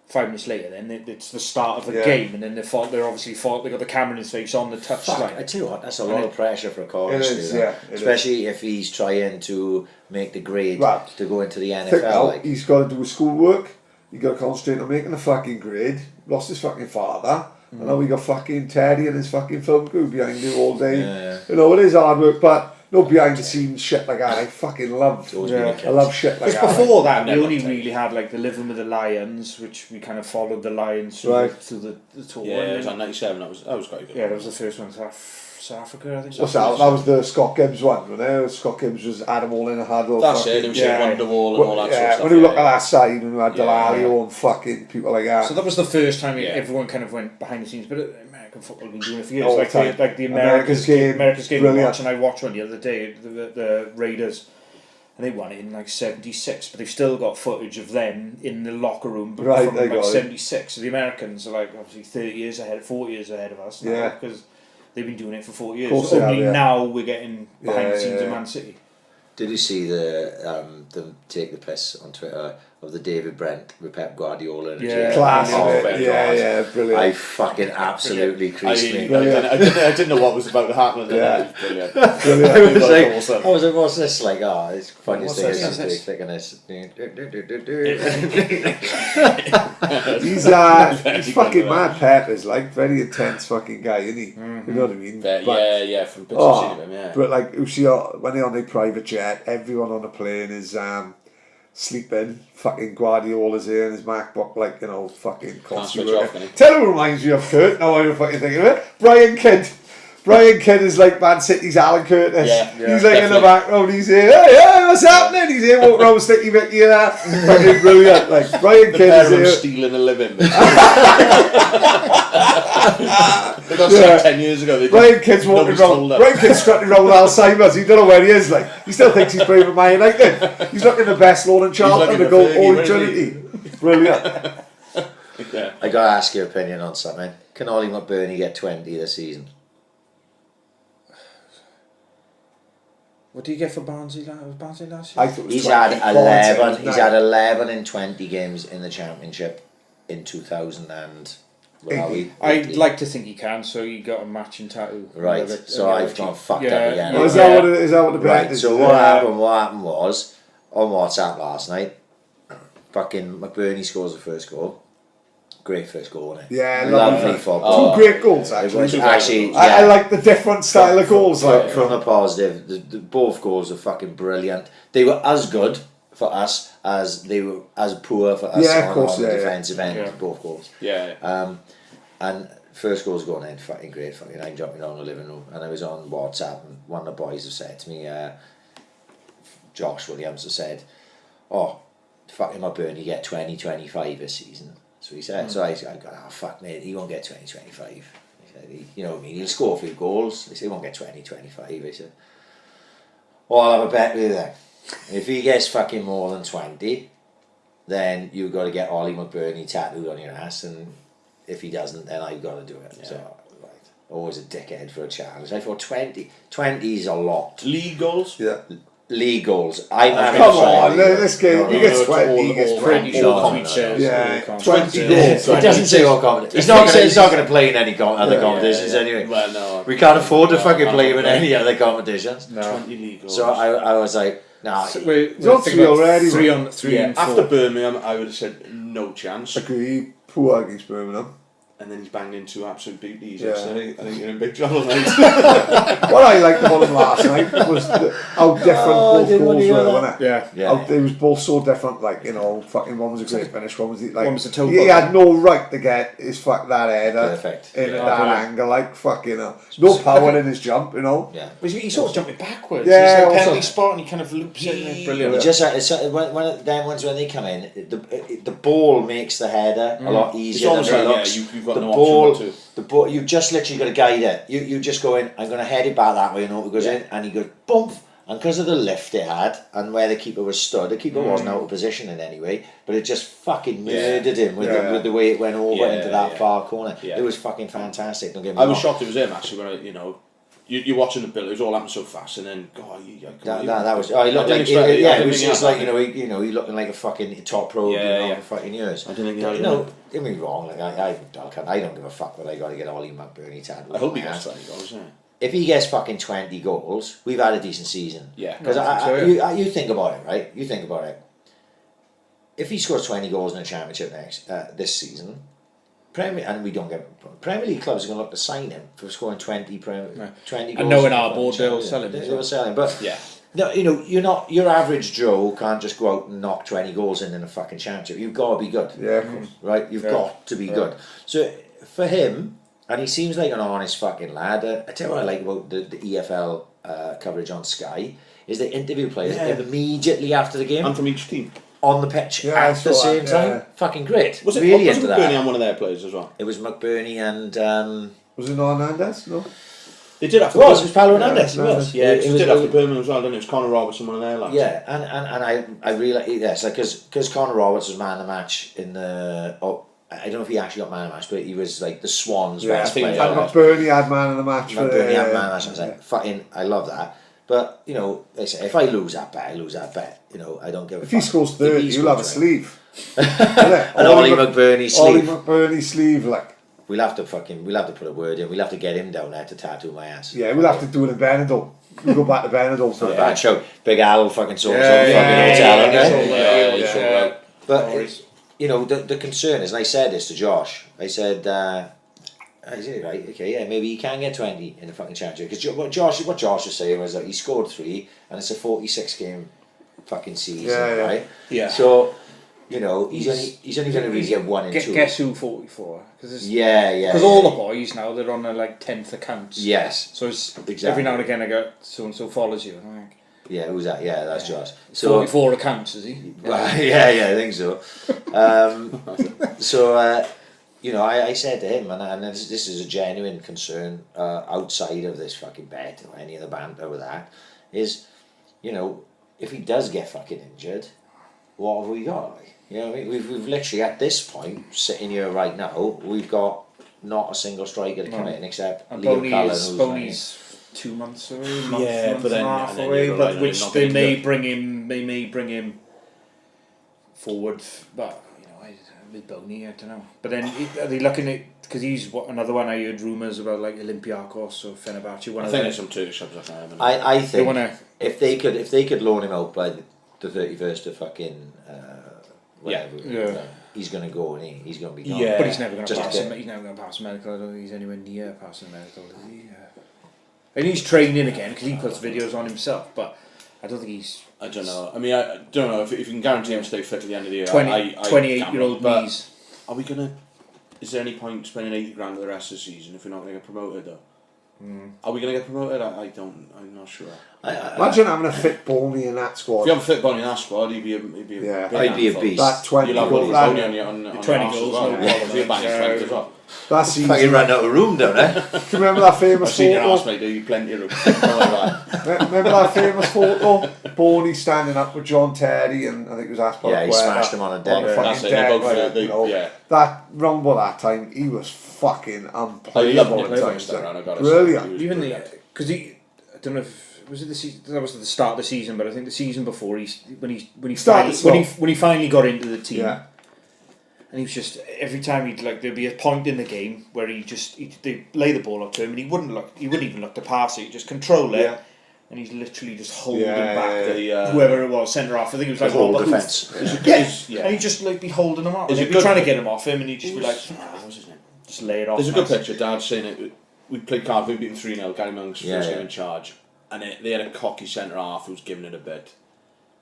Speaker 3: 5 minutes later, then it's the start of the game, and then they're obviously they got the camera in his face on the touchline.
Speaker 2: I tell you what, that's a lot of pressure for a college student, especially if he's trying to make the grade to go into the NFL.
Speaker 4: He's got to do his schoolwork. He's got to concentrate on making the fucking grade. Lost his fucking father. And now we got fucking Teddy and his fucking film crew behind him all day. You know, it is hard work, but no behind the scenes shit like that. I fucking love. I love shit like that.
Speaker 3: Because before that, we only really had like the Living with the Lions, which we kind of followed the Lions through the tour.
Speaker 5: Yeah, it was on 97. That was quite good.
Speaker 3: Yeah, that was the first one. South Africa, I think.
Speaker 4: What's that? That was the Scott Gibbs one, wasn't it? Scott Gibbs was had them all in a huddle.
Speaker 5: That's it. It was Wonderwall and all that sort of stuff.
Speaker 4: When you look at that side, and we had Delalio and fucking people like that.
Speaker 3: So that was the first time everyone kind of went behind the scenes. But American football have been doing it for years.
Speaker 4: All
Speaker 3: like the America's game we watched, and I watched one the other day, the Raiders. And they won it in like 76, but they've still got footage of them in the locker room from like 76. So the Americans are like obviously 40 years ahead of us now, because they've been doing it for 40 years. Only now we're getting behind the scenes of Man City.
Speaker 2: Did you see them take the piss on Twitter of the David Brent with Pep Guardiola in a jail?
Speaker 4: Classic. Brilliant.
Speaker 2: I fucking absolutely creased me.
Speaker 5: I didn't know what was about to happen. Brilliant.
Speaker 2: I was like, what's this? Like, it's funny thing is just clicking this.
Speaker 4: He's fucking mad. Pep is like very intense fucking guy, isn't he? You know what I mean?
Speaker 5: From pictures of him,
Speaker 4: But like, you see, when they're on their private jet, everyone on the plane is sleeping. Fucking Guardiola's here in his MacBook, like, you know, fucking constantly working. Tell him who reminds me of Kurt. Now I'm fucking thinking of it. Brian Kidd. Brian Kidd is like Man City's Alan Curtis. He's like in the background. He's here. Hey, what's happening? He's here walking around with Sticky Mickey and that. Fucking brilliant. Like Brian Kidd is here.
Speaker 5: Stealing a living. They got sick 10 years ago.
Speaker 4: Brian Kidd's walking around. Brian Kidd's strutting around with Alzheimer's. He don't know where he is. Like he still thinks he's playing for Man United. He's looking the best Lord Charlton to go all eternity. Brilliant.
Speaker 2: I gotta ask your opinion on something. Can Ollie McBurney get 20 this season?
Speaker 3: What do you get for Barnsley last year?
Speaker 4: I thought it was
Speaker 2: He's
Speaker 4: 20.
Speaker 2: had 11. He's had 11 in 20 games in the Championship in 2000 and.
Speaker 3: I'd like to think he can, so you got a matching tattoo.
Speaker 2: Right, so I've gone fucked up again.
Speaker 4: Is that what the bet is?
Speaker 2: So what happened was, on WhatsApp last night, fucking McBurney scores the first goal. Great first goal, wasn't it?
Speaker 4: Yeah,
Speaker 2: lovely football.
Speaker 4: 2 great goals, actually. I like the different style of goals.
Speaker 2: From the positive, both goals were fucking brilliant. They were as good for us as they were as poor for us on the defensive end. Both goals. And first goal's going in, fucking great. Fucking I'm jumping around the living room, and I was on WhatsApp, and one of the boys have said to me, Josh Williams has said, "Oh, fucking McBurney get 20-25 this season." So he said, so I got, fuck mate, he won't get 20-25. He said, you know what I mean, he'll score a few goals. They said, he won't get 20-25. I said, well, I'll have a bet with you then. If he gets fucking more than 20, then you've got to get Ollie McBurney tattooed on your ass, and if he doesn't, then I've got to do it. So, right, always a dickhead for a challenge. I thought 20 is a lot.
Speaker 5: League goals?
Speaker 4: Yeah.
Speaker 2: League goals. I'm having
Speaker 4: come on, this game. He gets 20. He gets 20.
Speaker 3: 20 goals.
Speaker 4: 20 goals.
Speaker 2: It doesn't say all competitions. He's not going to play in any other competitions anyway.
Speaker 5: Well, no.
Speaker 2: We can't afford to fucking play him in any other competitions.
Speaker 3: No.
Speaker 5: 20 league goals.
Speaker 2: So I was like, nah.
Speaker 4: He's on 3 already.
Speaker 3: 3 on 3 and 4.
Speaker 5: After Birmingham, I would have said no chance.
Speaker 4: Agree. Poor against Birmingham.
Speaker 5: and then he's banged into absolute beauties.
Speaker 4: Yeah.
Speaker 5: So I think you're in big trouble, mate.
Speaker 4: What I liked about him last night was how different both goals were, wasn't it?
Speaker 3: Yeah.
Speaker 4: How, they was both so different, like, you know, fucking one was a great finish, one was like,
Speaker 3: One was a toe
Speaker 4: he had no right to get his that header
Speaker 2: Perfect.
Speaker 4: in
Speaker 5: Yeah.
Speaker 4: that angle, like, fucking hell. No power in his jump, you know.
Speaker 2: Yeah.
Speaker 3: But he's sort of jumping backwards.
Speaker 4: Yeah,
Speaker 3: He's like
Speaker 4: also-
Speaker 3: penalty spot and he kind of loops in there. Brilliant.
Speaker 2: You just when them ones when they come in, the ball makes the header a lot easier than
Speaker 5: almost
Speaker 2: it
Speaker 5: like,
Speaker 2: looks.
Speaker 5: you've got
Speaker 2: the
Speaker 5: no
Speaker 2: ball,
Speaker 5: option but to.
Speaker 2: the ball, you just literally got to guide it. You just go in. I'm going to head it back that way, and it goes in, and he goes bump. And because of the lift it had and where the keeper was stood, the keeper wasn't out of position in any way, but it just fucking murdered him with the way it went over into that far corner.
Speaker 5: Yeah.
Speaker 2: It was fucking fantastic. Don't get me
Speaker 5: I was
Speaker 2: wrong.
Speaker 5: shocked it was him actually when you're watching the build. It was all happening so fast, and then
Speaker 2: That was. Oh, he looked like it was just like he looking like a fucking top pro for fucking years.
Speaker 5: I didn't think
Speaker 2: But,
Speaker 5: he
Speaker 2: don't get me wrong. Like I don't give a fuck what I got to get Ollie McBurney to.
Speaker 5: I hope he gets 20 goals. Yeah.
Speaker 2: If he gets fucking 20 goals, we've had a decent season.
Speaker 5: Yeah.
Speaker 2: Because you think about it, right? You think about it. If he scores 20 goals in the Championship this season, and we don't get Premier League clubs are going to look to sign him for scoring 20 goals.
Speaker 3: And knowing our board, they'll sell him.
Speaker 2: They'll sell him, but
Speaker 5: Yeah.
Speaker 2: no, your average Joe can't just go out and knock 20 goals in a fucking Championship. You've got to be good.
Speaker 4: Yeah, of course.
Speaker 2: Right? You've got to be good. So for him, and he seems like an honest fucking lad. I tell you what I like about the EFL coverage on Sky is they interview players immediately after the game
Speaker 5: And from each team.
Speaker 2: on the pitch
Speaker 4: Yeah, I
Speaker 2: at the
Speaker 4: saw
Speaker 2: same
Speaker 4: that,
Speaker 2: time.
Speaker 4: yeah.
Speaker 2: Fucking great.
Speaker 5: Was it
Speaker 2: really
Speaker 5: was
Speaker 2: into
Speaker 5: McBurney
Speaker 2: that?
Speaker 5: on one of their players as well?
Speaker 2: It was McBurney and
Speaker 4: Was it not Hernandez? No.
Speaker 5: They did after
Speaker 2: it was Paulo Hernandez.
Speaker 4: Yeah,
Speaker 2: It was.
Speaker 5: Yeah,
Speaker 2: it
Speaker 5: it
Speaker 2: was
Speaker 5: did after Birmingham as well, didn't it? It was Connor Robertson, one of their lads.
Speaker 2: Yeah, and I really like because Connor Roberts was man of the match in the I don't know if he actually got man of the match, but he was like the Swans
Speaker 4: Yeah,
Speaker 2: best
Speaker 5: I think
Speaker 2: player.
Speaker 4: And McBurney had man of the match.
Speaker 2: McBurney had man of the match. I was like, fucking, I love that. But they say if I lose that bet, I lose that bet. I don't give a
Speaker 4: If
Speaker 2: fuck.
Speaker 4: he scores 30, you'll have a sleeve.
Speaker 2: An Ollie McBurney
Speaker 4: Ollie
Speaker 2: sleeve.
Speaker 4: McBurney sleeve, like.
Speaker 2: We'll have to put a word in. We'll have to get him down there to tattoo my ass.
Speaker 4: Yeah, we'll have to do it in Benidorm. We'll go back to Benidorm for
Speaker 2: Bad show. Big Al will fucking sort us
Speaker 4: Yeah,
Speaker 2: out the fucking
Speaker 4: yeah,
Speaker 2: hotel,
Speaker 4: yeah,
Speaker 2: okay? But the concern is, and I said this to Josh. I said, right, okay, yeah, maybe he can get 20 in the fucking Championship. Because what Josh was saying was that he scored 3, and it's a 46 game fucking season, right?
Speaker 3: Yeah.
Speaker 2: So, he's only going to really get 1 and 2.
Speaker 3: Guess who 44?
Speaker 2: Because
Speaker 3: all the boys now, they're on their 10th accounts.
Speaker 2: Yes.
Speaker 3: So it's
Speaker 2: Exactly.
Speaker 3: every now and again I go, so and so follows you. And I'm like,
Speaker 2: Yeah, who's that? Yeah, that's Josh. So
Speaker 3: 44 accounts, is he?
Speaker 2: well, yeah, I think so. I said to him, and this is a genuine concern outside of this fucking bet or any of the banter with that, is, if he does get fucking injured, what have we got? Like, I mean, we've literally at this point sitting here right now, we've got not a single striker to come in except
Speaker 3: And
Speaker 2: Leo Cullen,
Speaker 3: Boney's 2 months away, month
Speaker 5: but then-
Speaker 3: and a half
Speaker 5: and then
Speaker 3: away,
Speaker 5: you're
Speaker 3: but
Speaker 5: relying on
Speaker 3: which
Speaker 5: him not
Speaker 3: they
Speaker 5: getting
Speaker 3: may
Speaker 5: good.
Speaker 3: bring him forward, but with Boney, I don't know. But then are they looking at, because he's another one I heard rumours about, like Olympiacos or Fenerbahce.
Speaker 5: I think there's some Turkish clubs I haven't.
Speaker 2: I think
Speaker 3: wanna-
Speaker 2: if they could loan him out by the 31st of fucking whatever, he's gonna go and he's gonna be gone.
Speaker 5: Yeah.
Speaker 3: But he's never going to
Speaker 2: Just
Speaker 3: pass.
Speaker 2: to get-
Speaker 3: He's never going to pass a medical. I don't think he's anywhere near passing a medical, is he? And he's training again because he puts videos on himself. But I don't think he's
Speaker 5: I don't know. I mean, I don't know if you can guarantee him to stay fit at the end of the year.
Speaker 3: 28-year-old
Speaker 5: but
Speaker 3: knees.
Speaker 5: Are we gonna? Is there any point spending 80 grand for the rest of the season if we're not going to get promoted though? Are we going to get promoted? I'm not sure.
Speaker 4: Imagine having a fit Boney in that
Speaker 5: If
Speaker 4: squad.
Speaker 5: you have a fit Bonnie in that squad, he'd be a
Speaker 2: I'd be a
Speaker 5: handful.
Speaker 2: beast.
Speaker 4: That 20
Speaker 5: You'll have
Speaker 4: goal,
Speaker 5: Bonnie
Speaker 4: that,
Speaker 5: on
Speaker 3: 20
Speaker 5: Arse as
Speaker 3: goals,
Speaker 5: well.
Speaker 3: no
Speaker 5: Yeah,
Speaker 3: problem.
Speaker 5: you're banging 20 as well.
Speaker 4: that season.
Speaker 2: Fucking ran out of room down there.
Speaker 4: Do you remember that
Speaker 5: I've
Speaker 4: famous
Speaker 5: seen your arse,
Speaker 4: photo?
Speaker 5: mate. Do you plenty of room? Don't worry about it.
Speaker 4: Remember that famous photo? Boney standing up with John Terry and I think it was Aspar.
Speaker 2: Yeah, he smashed him on a deck.
Speaker 5: That's it, they're both, yeah.
Speaker 4: That rumble that time, he was fucking
Speaker 5: I
Speaker 4: unplayable
Speaker 5: loved
Speaker 4: at
Speaker 5: it
Speaker 4: times.
Speaker 5: first round. I gotta
Speaker 4: Brilliant.
Speaker 5: say, he was
Speaker 3: Even
Speaker 5: brilliant.
Speaker 3: because I don't know if was it the season, that was at the start of the season, but I think the season before when he finally got into the team.
Speaker 4: Yeah.
Speaker 3: And he was just every time there'd be a point in the game where they'd lay the ball up to him and he wouldn't even look to pass it, he'd just control it, and he's literally just holding back whoever it was, centre half. I think it was like
Speaker 2: The whole
Speaker 3: Robert
Speaker 2: defence.
Speaker 3: Hoof. And he'd just be holding him off. And he'd be trying to get him off him, and he'd just be like,
Speaker 5: What was his name?
Speaker 3: just lay it off.
Speaker 5: There's a good picture. Dad saying it. We played Cardiff, we beat them 3-0. Gary Monk's first game in charge, and they had a cocky centre half who was giving it a bit.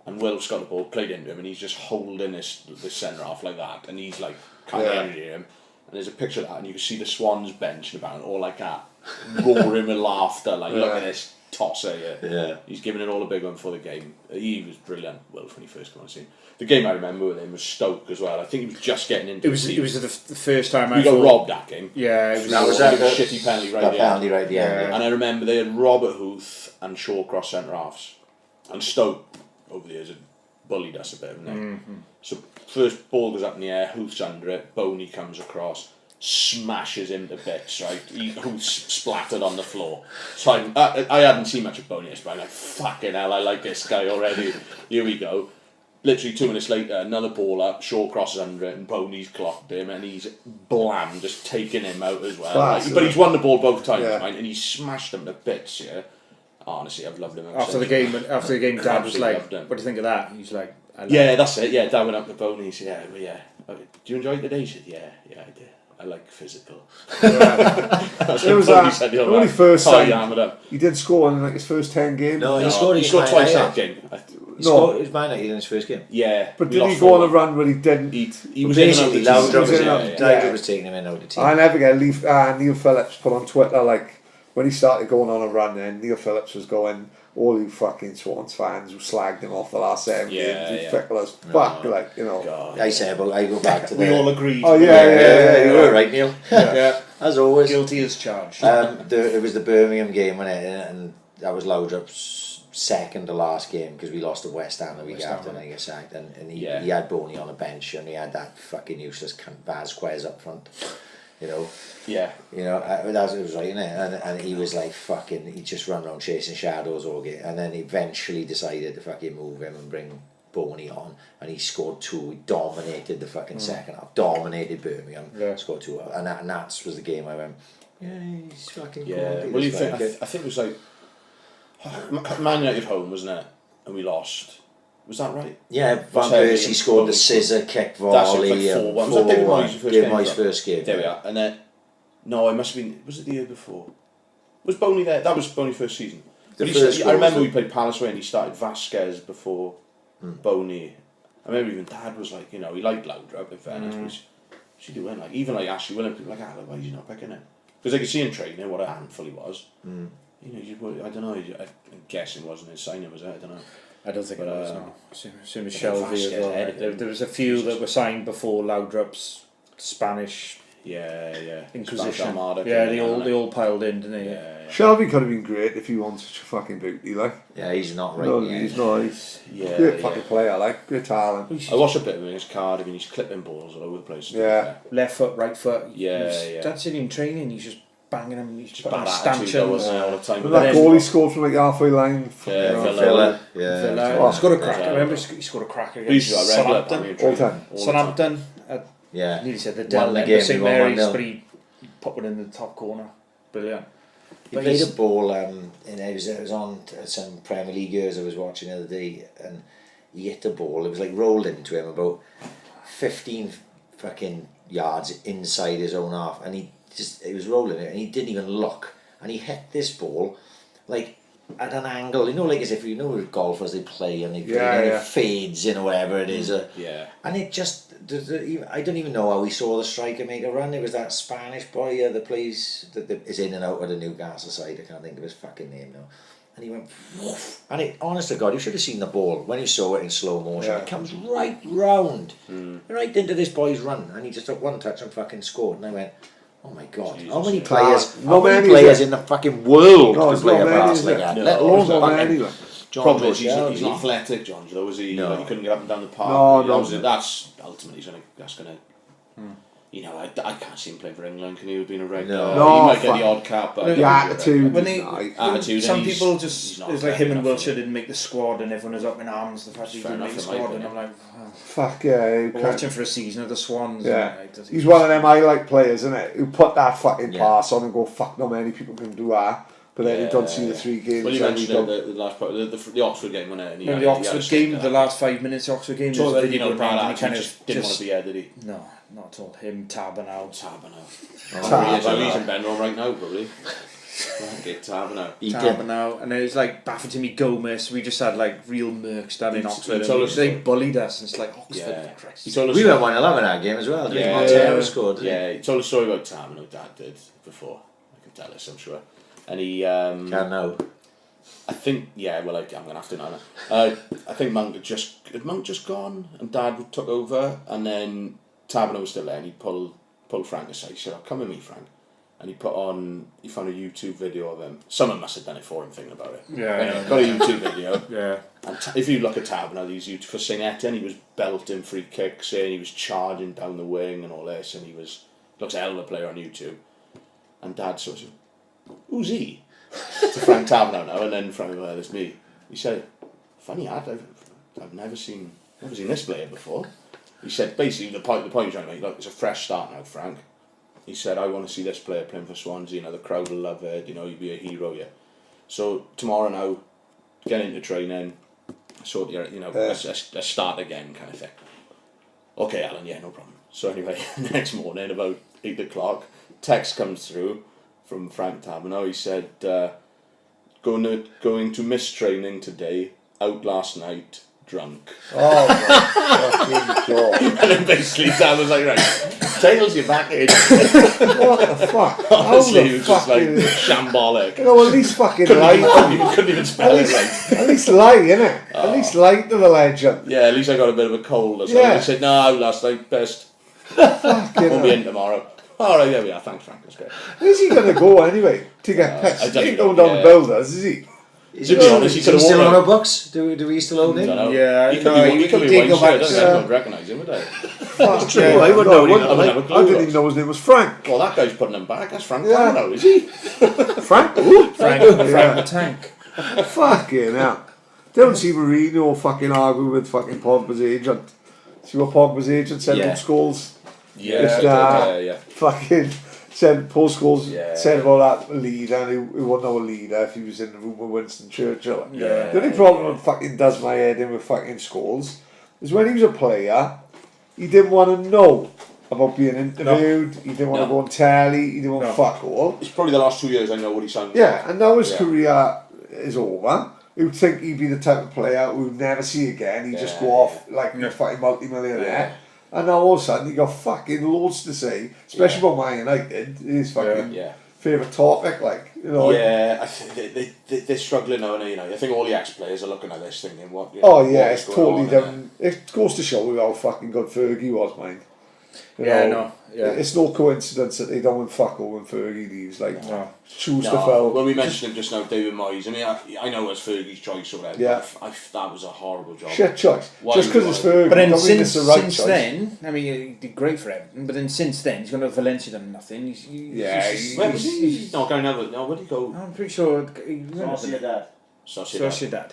Speaker 5: And Will's got the ball, played into him, and he's just holding this centre half like that, and he's like can't energy him. And there's a picture of that, and you can see the Swans bench about all like that, roaring with laughter, like look at this tosser here.
Speaker 2: Yeah.
Speaker 5: He's giving it all a big one before the game. He was brilliant, Will, when he first came on the scene. The game I remember with him was Stoke as well. I think he was just getting into
Speaker 3: It was the first time
Speaker 5: we got robbed that game.
Speaker 3: Yeah, it was.
Speaker 2: That was
Speaker 5: a
Speaker 2: that
Speaker 5: shitty penalty right
Speaker 2: that
Speaker 5: there.
Speaker 2: penalty right at the end.
Speaker 5: And I remember they had Robert Huth and Shawcross centre halves, and Stoke over the years had bullied us a bit, haven't they? So first ball goes up in the air, Huth's under it, Boney comes across, smashes him to bits, right? Huth's splattered on the floor. So I hadn't seen much of Boney, but I'm like, fucking hell, I like this guy already. Here we go. Literally 2 minutes later, another ball up, Shawcross is under it, and Boney's clocked him, and he's blam, just taking him out as well. But he's won the ball both times, right? And he smashed them to bits, yeah. Honestly, I've loved him.
Speaker 3: After the game, Dad was like, "What do you think of that?" He's like,
Speaker 5: that's it. Yeah, Dad went up to Boney. He said, "Yeah. Do you enjoy it today?" He said, "Yeah, I did. I like physical." That's
Speaker 4: It was
Speaker 5: Boney said the other
Speaker 4: only
Speaker 5: night.
Speaker 4: first time
Speaker 5: him.
Speaker 4: He did score in like his first 10 games.
Speaker 2: No,
Speaker 5: He scored twice that game.
Speaker 2: He scored his Man United in his first game.
Speaker 5: Yeah,
Speaker 4: But did he go on a run where he didn't?
Speaker 5: He was
Speaker 2: Basically,
Speaker 5: in and out of the team.
Speaker 2: Laudrup was taking him in out of the team.
Speaker 4: I never get Neil Phillips put on Twitter like when he started going on a run. Then Neil Phillips was going, "All you fucking Swans fans who slagged him off the last 7 games, you fickle as fuck." Like
Speaker 5: God.
Speaker 2: I go back to
Speaker 3: we all agreed.
Speaker 4: Oh yeah.
Speaker 2: You were right, Neil.
Speaker 5: Yeah.
Speaker 2: As always.
Speaker 3: Guilty as charged.
Speaker 2: It was the Birmingham game, wasn't it? And that was Laudrup's second to last game because we lost to West Ham the week after, and I got sacked. And he had Boney on a bench, and he had that fucking useless cunt Vasquez up front.
Speaker 5: Yeah.
Speaker 2: That was right, innit? And he was like fucking, he just run around chasing shadows all game, and then eventually decided to fucking move him and bring Boney on, and he scored 2. He dominated the fucking second half, dominated Birmingham, scored 2, and that was the game I went, yeah, he's fucking cool.
Speaker 5: Well, you think? I think it was like Man United home, wasn't it? And we lost. Was that right?
Speaker 2: Yeah, Van Persie scored the scissor kick volley.
Speaker 5: That's like 4-1. Was that David Moyes'
Speaker 2: first game?
Speaker 5: There we are. And then, no, it must have been. Was it the year before? Was Boney there? That was Boney's first season. I remember we played Palace away and he started Vasquez before Boney. I remember even Dad was like, he liked Laudrup in fairness, which she doing like even like Ashley Williams, people like, why are you not picking him? Because I could see him training what a handful he was. I don't know. I'm guessing it wasn't his signing, was it? I don't know.
Speaker 3: I don't think it was. No. Same as Shelby as well. There was a few that were signed before Laudrup's Spanish Inquisition. They all piled in, didn't they? Yeah.
Speaker 4: Shelby could have been great if he won such a fucking booty, like.
Speaker 2: Yeah, he's not right.
Speaker 4: No,
Speaker 2: yet.
Speaker 4: he's not. He's great fucking player, like great talent.
Speaker 5: I watched a bit of him in his Cardiff and he's clipping balls all over the place.
Speaker 4: Yeah.
Speaker 3: Left foot, right foot.
Speaker 5: Yeah.
Speaker 3: That's it in training. He's just banging him. He's just
Speaker 5: bad
Speaker 3: stanchions
Speaker 5: all the time.
Speaker 4: But that goal he scored from like halfway line.
Speaker 2: Villa.
Speaker 3: Villa. He scored a cracker. I remember he scored a cracker against Southampton. Southampton.
Speaker 2: Yeah.
Speaker 3: Nearly said the
Speaker 2: Won the
Speaker 3: Del
Speaker 2: game,
Speaker 3: St
Speaker 2: he won
Speaker 3: Mary's,
Speaker 2: 1-0.
Speaker 3: but he put one in the top corner. Brilliant.
Speaker 2: He played a ball, and it was on some Premier League years I was watching the other day, and he hit the ball. It was like rolled into him about 15 fucking yards inside his own half, and he was rolling it, and he didn't even look, and he hit this ball like at an angle, like as if with golfers they play and it fades in or whatever it is, and it just I don't even know how he saw the striker make a run. It was that Spanish boy that plays that is in and out of the Newcastle side. I can't think of his fucking name now. And he went, woof, and it, honest to God, you should have seen the ball when you saw it in slow motion. It comes right round, right into this boy's run, and he just took one touch and fucking scored. And I went, oh my God, how many players in the fucking world could play a pass like that? Let alone fucking
Speaker 5: Problem is he's not athletic, John, though, is he?
Speaker 2: No.
Speaker 5: He couldn't get up and down the park.
Speaker 4: No.
Speaker 5: That's ultimately that's gonna. I can't see him playing for England. Can he have been a regular?
Speaker 2: No.
Speaker 5: He might get the odd cap, but
Speaker 4: The attitude.
Speaker 3: Some people just it's like him and Wilshere didn't make the squad, and everyone was up in arms. The fact he didn't make the squad, and I'm like,
Speaker 4: fuck yeah.
Speaker 3: We're watching for a season of the Swans.
Speaker 4: Yeah, he's one of them I like players, isn't it? Who put that fucking pass on and go, fuck, not many people can do that. But then you don't see the 3 games.
Speaker 5: Well, you mentioned the last part, the Oxford game, wasn't it?
Speaker 3: The Oxford game, the last 5 minutes, Oxford game.
Speaker 5: Brad didn't want to be there, did he?
Speaker 3: No. not at all. Him, Tabernau.
Speaker 5: He's in Benro right now, probably. Get Tabernau.
Speaker 3: Tabernau. And then it's like Bafferty Gomez. We just had like real mercs down in Oxford. They bullied us, and it's like Oxford, for Christ's sake.
Speaker 2: We went 1-11 that game as well. Montero scored.
Speaker 5: Yeah, he told a story about Tabernau, Dad did, before. I can tell us, I'm sure. And he...
Speaker 2: Can't know.
Speaker 5: I think, I'm going to have to know that. I think Monk had just gone, and Dad took over, and then Tabernau was still there, and he pulled Frank aside. He said, "Oh, come with me, Frank." And he found a YouTube video of him. Someone must have done it for him, thinking about it. Got a YouTube video.
Speaker 3: Yeah.
Speaker 5: And if you look at Tabernau, these YouTube for St Etienne, he was belting free kicks, and he was charging down the wing and all this, and looks a hell of a player on YouTube. And Dad sort of said, "Who's he?" To Frank Tabernau now, and then Frank, "Well, it's me." He said, "Funny ad, I've never seen this player before." He said, basically the point he's trying to make, look, it's a fresh start now, Frank. He said, "I want to see this player playing for Swansea, the crowd will love it, you'll be a hero, yeah." So tomorrow now, get into training, sort let's start again kind of thing. Okay, Alan, yeah, no problem. So anyway, next morning about 8 o'clock, text comes through from Frank Tabernau. He said, going to miss training today, out last night, drunk.
Speaker 4: Oh my fucking god.
Speaker 5: And then basically Dad was like, "Right, Tails, you're back in."
Speaker 4: What the fuck?
Speaker 5: Honestly, he was just like shambolic.
Speaker 4: At least fucking lie.
Speaker 5: Couldn't even spell it right.
Speaker 4: At least lie, innit? At least lie to the legend.
Speaker 5: Yeah, at least I got a bit of a cold or something.
Speaker 4: Yeah.
Speaker 5: He said, "No, out last night, best.
Speaker 4: Fucking
Speaker 5: Won't be in tomorrow." Alright, there we are, thanks Frank, that's great.
Speaker 4: Where's he going to go anyway? To get pissed? He ain't going down the builders, is he?
Speaker 5: To be honest, he could have
Speaker 2: still
Speaker 5: worn
Speaker 2: on
Speaker 5: it.
Speaker 2: our books? Do we still own him?
Speaker 3: Yeah,
Speaker 5: he could be
Speaker 3: did
Speaker 5: white
Speaker 3: go back
Speaker 5: shirt,
Speaker 3: to-
Speaker 5: I don't recognise him, would I?
Speaker 4: Fuck,
Speaker 2: true,
Speaker 4: yeah.
Speaker 2: I wouldn't know him.
Speaker 5: I wouldn't have a clue.
Speaker 4: I didn't even know his name was Frank.
Speaker 5: Well, that guy's putting him back, that's Frank
Speaker 4: Yeah.
Speaker 5: Tabernau, is he?
Speaker 4: Frank? Who?
Speaker 3: Frank
Speaker 4: Yeah.
Speaker 3: the Tank.
Speaker 4: Fucking hell. Don't see Mourinho fucking argue with fucking Pogba's agent. See what Pogba's agent said about Scholes?
Speaker 5: Yeah.
Speaker 4: Fucking said Paul Scholes
Speaker 5: Yeah.
Speaker 4: said about that leader, and he wouldn't know a leader if he was in the room with Winston Churchill.
Speaker 5: Yeah.
Speaker 4: The only problem that fucking does my head in with fucking Scholes is when he was a player, he didn't want to know about being interviewed, he didn't want to go on telly, he didn't want fuck all.
Speaker 5: It's probably the last 2 years I know what he sounds
Speaker 4: Yeah, and now his career is over. You'd think he'd be the type of player we'd never see again. He'd just go off like a fucking multi-millionaire. And now all of a sudden, you got fucking loads to say, especially about Man United. His fucking favourite topic, like,
Speaker 5: Yeah, I think they're struggling now, I think all the ex-players are looking at this thinking, what...
Speaker 4: it's totally different. It goes to show you how fucking good Fergie was, man. It's no coincidence that they don't win fuck all when Fergie leaves. Like, choose to fill.
Speaker 5: Well, we mentioned him just now, David Moyes. I mean, I know it's Fergie's choice or whatever.
Speaker 4: Yeah.
Speaker 5: That was a horrible job.
Speaker 4: Shit choice. Just because it's Fergie.
Speaker 3: But then
Speaker 4: don't mean it's the right
Speaker 3: since
Speaker 4: choice.
Speaker 3: then, I mean, he did great for Everton. But then since then, he's gone to Valencia, done nothing.
Speaker 5: Where was he? No, going over. No, where'd he go?
Speaker 3: I'm pretty sure he went to
Speaker 5: Sociedad.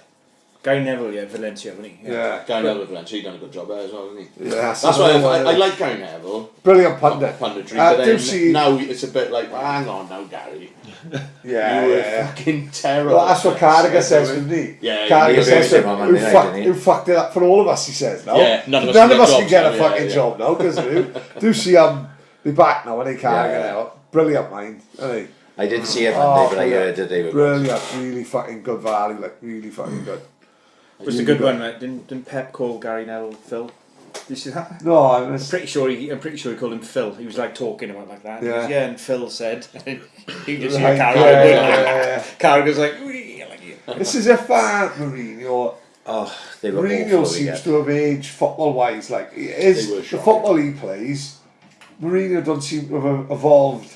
Speaker 3: Gary Neville, Valencia, wasn't he?
Speaker 4: Yeah.
Speaker 5: Gary Neville, Valencia, he done a good job there as well, hasn't he?
Speaker 4: Yeah,
Speaker 5: That's why I like Gary Neville.
Speaker 4: Brilliant pundit.
Speaker 5: Punditry, but then
Speaker 4: see,
Speaker 5: now it's a bit like, hang on now, Gary. You
Speaker 4: yeah,
Speaker 5: were
Speaker 4: yeah.
Speaker 5: fucking terrible.
Speaker 4: Well, that's what Carragher says with me.
Speaker 5: Yeah,
Speaker 4: Carragher
Speaker 2: he
Speaker 4: says
Speaker 2: agrees with him on Monday night, didn't he?
Speaker 4: who fucked it up for all of us, he says, no?
Speaker 5: Yeah, none of us
Speaker 4: can
Speaker 5: can
Speaker 4: get a
Speaker 5: get
Speaker 4: fucking
Speaker 5: jobs,
Speaker 4: job now, because do see they back now, and they Carragher now. Brilliant mind, isn't he?
Speaker 2: I didn't see it Monday, but I heard that they were
Speaker 4: Brilliant, really fucking good value, like really fucking good.
Speaker 3: It was a good one, right? Didn't Pep call Gary Neville Phil? Did you see that?
Speaker 4: No,
Speaker 3: I'm pretty sure he called him Phil. He was like talking about like that.
Speaker 4: Yeah.
Speaker 3: And Phil said, he just
Speaker 4: Right,
Speaker 3: Carragher.
Speaker 4: yeah.
Speaker 3: Carragher's like, "Wee," like you.
Speaker 4: This is if Mourinho.
Speaker 2: they were
Speaker 4: Mourinho
Speaker 2: awful.
Speaker 4: seems to have aged football wise. Like he is
Speaker 5: They were
Speaker 4: the
Speaker 5: shocking.
Speaker 4: football he plays. Mourinho doesn't seem to have evolved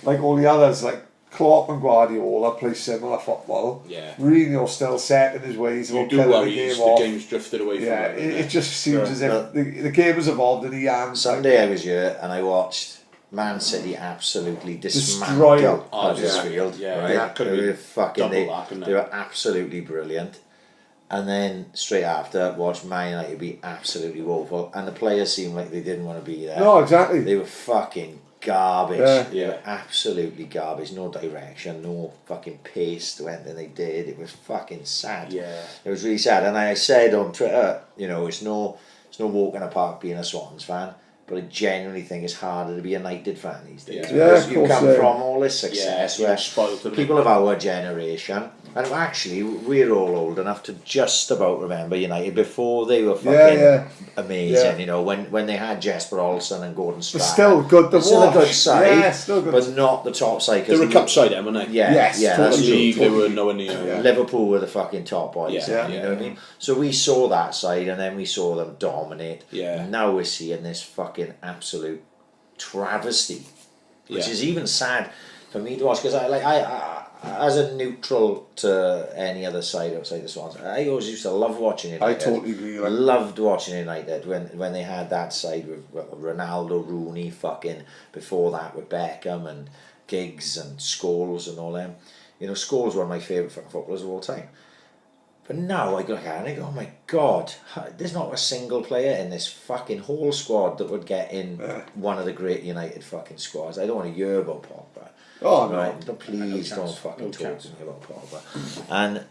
Speaker 4: like all the others. Like Klopp and Guardiola play similar football.
Speaker 5: Yeah.
Speaker 4: Mourinho's still set in his ways.
Speaker 5: You
Speaker 4: About
Speaker 5: do
Speaker 4: killing
Speaker 5: worry
Speaker 4: the game
Speaker 5: the
Speaker 4: off.
Speaker 5: game's drifted away from
Speaker 4: Yeah,
Speaker 5: him.
Speaker 4: it just seems as if
Speaker 2: Well,
Speaker 4: the game has evolved and he has.
Speaker 2: Sunday I was here and I watched Man City absolutely
Speaker 4: Destroy
Speaker 2: dismantle
Speaker 4: him.
Speaker 2: Huddersfield.
Speaker 5: Yeah,
Speaker 2: right?
Speaker 5: yeah, could
Speaker 2: They
Speaker 5: be
Speaker 2: were fucking.
Speaker 5: double that, couldn't
Speaker 2: They
Speaker 5: it?
Speaker 2: were absolutely brilliant. And then straight after, watched Man United be absolutely woeful, and the players seemed like they didn't want to be there.
Speaker 4: No, exactly.
Speaker 2: They were fucking garbage.
Speaker 4: Yeah.
Speaker 2: They were absolutely garbage. No direction, no fucking pace to anything they did. It was fucking sad.
Speaker 5: Yeah.
Speaker 2: It was really sad. And I said on Twitter, it's no walk in the park being a Swans fan. but I genuinely think it's harder to be a United fan these days.
Speaker 5: Yeah.
Speaker 2: Because
Speaker 4: of
Speaker 2: you
Speaker 4: course,
Speaker 2: come
Speaker 4: yeah.
Speaker 2: from all this success where
Speaker 5: spoiled a bit.
Speaker 2: people of our generation, and actually we're all old enough to just about remember United before they were fucking amazing. You know, when they had Jesper Olsen and Gordon Strachan.
Speaker 4: It's still good to
Speaker 2: Still a
Speaker 4: watch.
Speaker 2: good side,
Speaker 4: Yeah, still good.
Speaker 2: but not the top side.
Speaker 5: They were a cup side, weren't they?
Speaker 2: Yeah,
Speaker 4: Yes,
Speaker 2: yeah,
Speaker 4: totally
Speaker 2: that's
Speaker 5: The
Speaker 2: true.
Speaker 5: league, they were nowhere near.
Speaker 4: Yeah.
Speaker 2: Liverpool were the fucking top boys,
Speaker 5: Yeah,
Speaker 2: you
Speaker 5: yeah.
Speaker 2: know what I mean? So we saw that side and then we saw them dominate.
Speaker 5: Yeah.
Speaker 2: Now we're seeing this fucking absolute travesty, which
Speaker 5: Yeah.
Speaker 2: is even sad for me to watch, because I as a neutral to any other side outside the Swans, I always used to love watching it.
Speaker 4: I totally agree. Like,
Speaker 2: Loved watching United when they had that side with Ronaldo, Rooney, fucking before that with Beckham and Giggs and Scholes and all them. You know, Scholes one of my favourite fucking footballers of all time. But now I go like that and I go, oh my god, there's not a single player in this fucking whole squad that would get in one of the great United fucking squads. I don't want to hear about Pogba.
Speaker 4: oh no.
Speaker 2: Right, but please don't fucking talk to me about Pogba. And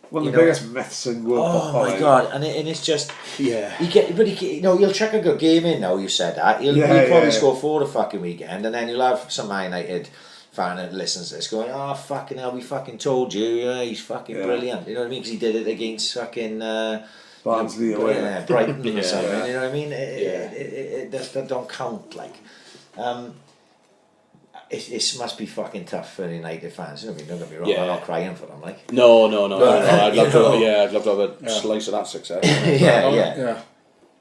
Speaker 4: One of
Speaker 2: you
Speaker 4: the
Speaker 2: know,
Speaker 4: biggest myths in world
Speaker 2: oh
Speaker 4: football.
Speaker 2: my god, and it's just
Speaker 5: Yeah.
Speaker 2: he'll chuck a good game in now. You said that he'll probably score 4 the fucking weekend, and then you'll have some Man United fan that listens to this going, oh fucking hell, we fucking told you, yeah, he's fucking brilliant. You know what I mean? Because he did it against fucking
Speaker 4: Barnsley away.
Speaker 2: yeah, Brighton or
Speaker 5: Yeah,
Speaker 2: something.
Speaker 5: yeah.
Speaker 2: You know what I mean? That don't count. Like, it must be fucking tough for United fans. You know what I mean? Don't get me wrong.
Speaker 5: Yeah.
Speaker 2: I'm not crying for them. Like,
Speaker 5: No. I'd
Speaker 2: you
Speaker 5: love
Speaker 2: know.
Speaker 5: I'd love to have a slice of that success.
Speaker 2: yeah.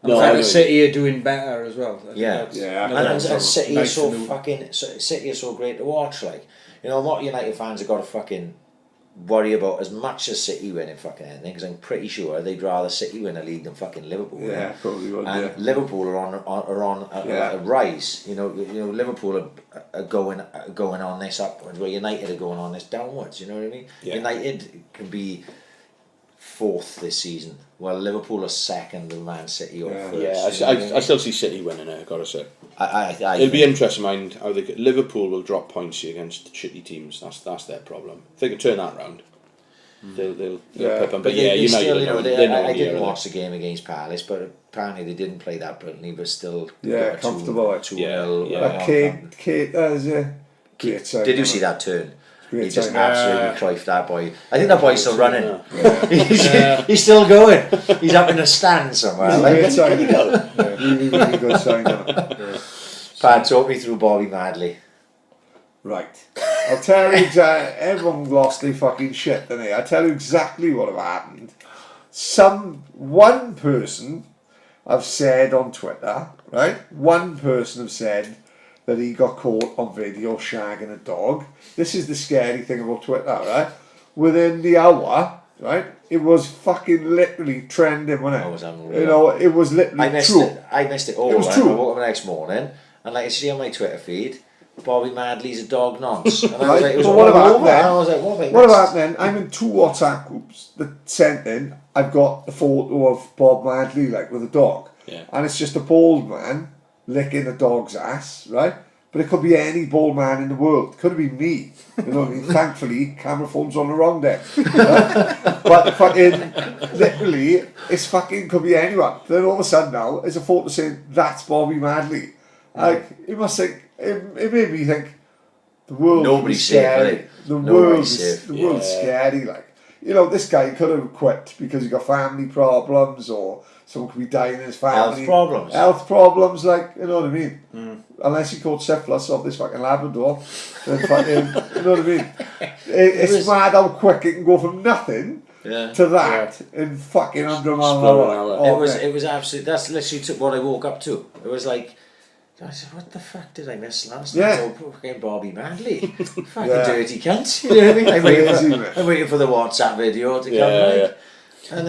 Speaker 3: And the fact that City are doing better as well. I think
Speaker 2: Yeah.
Speaker 3: that's
Speaker 4: Yeah.
Speaker 3: another
Speaker 2: And
Speaker 3: sort of
Speaker 2: City
Speaker 3: nice
Speaker 2: is so
Speaker 3: to know.
Speaker 2: fucking City is so great to watch. Like, you know what United fans have got to fucking worry about as much as City winning fucking anything, because I'm pretty sure they'd rather City win a league than fucking Liverpool.
Speaker 4: Yeah, probably would.
Speaker 2: And
Speaker 4: Yeah.
Speaker 2: Liverpool are on a rise. You know Liverpool are going on this upwards, where United are going on this downwards. You know what I mean?
Speaker 5: Yeah.
Speaker 2: United can be 4th this season, while Liverpool are 2nd and Man City or
Speaker 4: Yeah.
Speaker 2: 1st.
Speaker 5: Yeah,
Speaker 2: you know what I mean?
Speaker 5: I still see City winning it, I've got to say.
Speaker 2: I
Speaker 5: It'll be
Speaker 2: think-
Speaker 5: interesting to mind how Liverpool will drop points against shitty teams. That's their problem. If they can turn that round, they'll
Speaker 4: Yeah.
Speaker 5: pip them.
Speaker 2: But
Speaker 5: yeah,
Speaker 2: they
Speaker 5: United,
Speaker 2: still, you know, I didn't
Speaker 5: really.
Speaker 2: watch the game against Palace, but apparently they didn't play that brilliantly, but still
Speaker 4: Yeah,
Speaker 2: got a
Speaker 4: comfortable, like.
Speaker 2: 2-0.
Speaker 5: Yeah.
Speaker 4: Kate, is a great side.
Speaker 2: Did you see that turn?
Speaker 4: Great
Speaker 2: He just
Speaker 4: sign.
Speaker 2: absolutely crifed that boy. I think that boy's still running.
Speaker 5: Yeah.
Speaker 2: He's still going. He's up in a stand somewhere.
Speaker 4: It's a
Speaker 2: Like,
Speaker 4: great
Speaker 2: where
Speaker 4: sign.
Speaker 2: did he go?
Speaker 4: Yeah, really good sign. Isn't it?
Speaker 2: Pat, talk me through Bobby Madley.
Speaker 4: Right. I'll tell you exactly. Everyone lost their fucking shit, didn't they? I'll tell you exactly what happened. One person have said on Twitter, right? One person have said that he got caught on video shagging a dog. This is the scary thing about Twitter, right? Within the hour, right? It was fucking literally trending, wasn't it?
Speaker 2: That was unreal.
Speaker 4: You know, it was literally
Speaker 2: I missed
Speaker 4: true.
Speaker 2: it. I missed it all.
Speaker 4: It was
Speaker 2: right?
Speaker 4: true.
Speaker 2: I woke up the next morning and like I see on my Twitter feed, Bobby Madley's a dog nonce. And I was
Speaker 4: Right,
Speaker 2: like, it was
Speaker 4: but
Speaker 2: all
Speaker 4: what about
Speaker 2: over.
Speaker 4: then?
Speaker 2: And I was like, what have I
Speaker 4: What
Speaker 2: missed?
Speaker 4: about then? I'm in 2 WhatsApp groups that sent in. I've got a photo of Bob Madley like with a dog,
Speaker 5: Yeah.
Speaker 4: and it's just a bald man licking a dog's ass, right? But it could be any bald man in the world. It could have been me. You know what I mean? Thankfully, camera phone's on the wrong day. Right? But fucking, literally, it's fucking could be anyone. Then all of a sudden now, there's a photo saying, that's Bobby Madley. Like, it must think, it made me think, the world
Speaker 2: Nobody's
Speaker 4: is
Speaker 2: safe,
Speaker 4: scary.
Speaker 2: is it?
Speaker 4: The
Speaker 2: Nobody's
Speaker 4: world's
Speaker 2: safe.
Speaker 4: the world's
Speaker 5: Yeah.
Speaker 4: scary. Like, you know, this guy could have quit because he got family problems, or someone could be dying in his family. Health problems, like, you know what I mean? Unless he caught syphilis off this fucking Labrador, then fucking, you know what I mean? It's mad how quick it can go from nothing
Speaker 2: Yeah.
Speaker 4: to that in fucking 100 miles an
Speaker 5: Explode an
Speaker 4: hour.
Speaker 5: hour.
Speaker 4: Oh,
Speaker 2: It was absolute. That's literally what I woke up to. It was like, I said, what the fuck did I miss last night?
Speaker 4: Yeah.
Speaker 2: Oh, fucking Bobby Madley, fucking
Speaker 4: Yeah.
Speaker 2: dirty cunt. You know what I mean?
Speaker 4: Crazy, man.
Speaker 2: I'm waiting for the WhatsApp video to come.
Speaker 5: Yeah,
Speaker 2: Like. And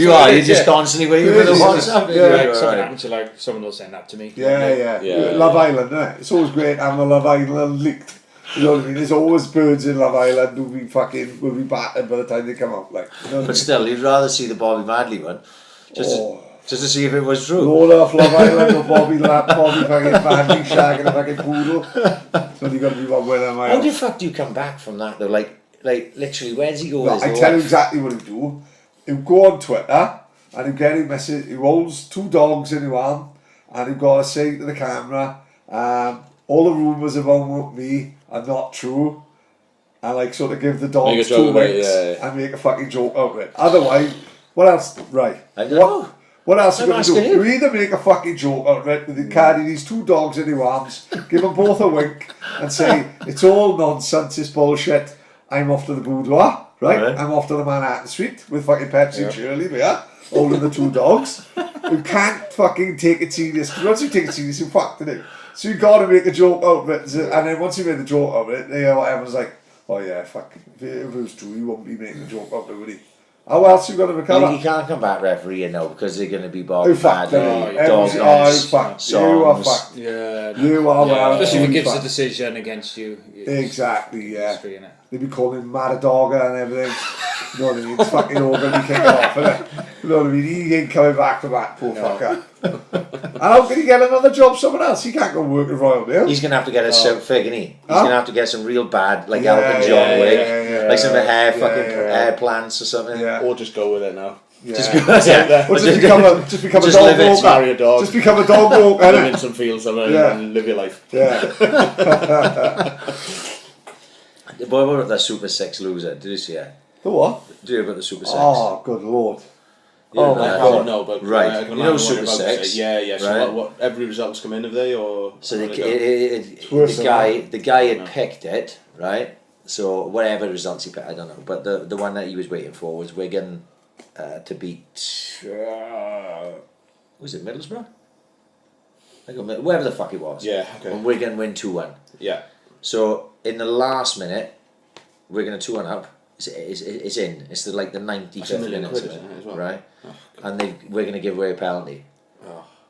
Speaker 2: you're just constantly waiting for the
Speaker 4: Crazy.
Speaker 2: WhatsApp video.
Speaker 4: Yeah.
Speaker 3: Like, something
Speaker 2: Right.
Speaker 3: happened to like someone will send that to me.
Speaker 4: Yeah. Love Island, isn't it? It's always great having a Love Island leaked. You know what I mean? There's always birds in Love Island who will be battered by the time they come out. Like, you know what I
Speaker 2: But
Speaker 4: mean?
Speaker 2: still, you'd rather see the Bobby Madley one, just to see if it was true.
Speaker 4: Roll off Love Island or Bobby fucking Madley shagging a fucking poodle. So you got to be one with them.
Speaker 2: How the fuck do you come back from that though? Like literally, where does he go? with
Speaker 4: I
Speaker 2: his
Speaker 4: tell you
Speaker 2: life?
Speaker 4: exactly what he'll do. He'll go on Twitter and he'll get a message. He holds 2 dogs in his arm and you've got to say to the camera, all the rumours about me are not true, and like sort of give the dogs 2 winks and make a fucking joke out of it. Otherwise, what else? Right. What else are you going to do? You either make a fucking joke out of it, with you carry these 2 dogs in your arms, give them both a wink, and say, it's all nonsense, it's bullshit, I'm off to the boudoir, right? I'm off to the Manhattan Street with fucking Pepsi and Shirley there, holding the 2 dogs. You can't fucking take it serious, because once you take it serious, you're fucked, innit? So you got to make a joke out of it, and then once you made the joke out of it, everyone's like, oh yeah, fuck, if it was true, he wouldn't be making a joke out of it, would he? How else are you going to recover?
Speaker 2: You can't come back refereeing now because they're going to be bogged bad.
Speaker 4: Dog
Speaker 2: songs.
Speaker 4: You are fucked.
Speaker 3: Yeah.
Speaker 4: You are well.
Speaker 3: Especially if it gives a decision against you.
Speaker 4: Exactly, yeah. They'd be calling him Madadoga and everything. You know what I mean? It's fucking all going to be kicked off, isn't it? You know what I mean? He ain't coming back from that, poor fucker. And how can he get another job somewhere else? He can't go work at Royal Mail.
Speaker 2: He's going to have to get a fig, isn't he? He's going to have to get some real bad, like Elton John wig. Like some hair plants or something.
Speaker 4: Yeah.
Speaker 5: Or just go with it now.
Speaker 4: Yeah.
Speaker 2: Just
Speaker 4: become a dog walker.
Speaker 5: Marry a dog.
Speaker 4: Just become a dog walker.
Speaker 5: Live in some fields somewhere and live your life.
Speaker 4: Yeah.
Speaker 2: What about the Super 6 loser? Did you see it?
Speaker 4: The what?
Speaker 2: Do you hear about the Super 6?
Speaker 4: Oh, good lord.
Speaker 5: Oh
Speaker 4: my
Speaker 5: God! No, but
Speaker 2: right. You know Super 6.
Speaker 5: Yeah. So
Speaker 2: right?
Speaker 5: what? Every result's come in, have they? Or
Speaker 2: so the guy had picked it, right? So whatever results he picked, I don't know. But the one that he was waiting for was Wigan to beat. Was it Middlesbrough? Wherever the fuck it was.
Speaker 5: Yeah. Okay.
Speaker 2: And Wigan win 2-1.
Speaker 5: Yeah.
Speaker 2: So in the last minute, Wigan are 2-1 up. It's in. It's the 95th minute,
Speaker 5: as well.
Speaker 2: right? Oh, and we're going to give away a penalty,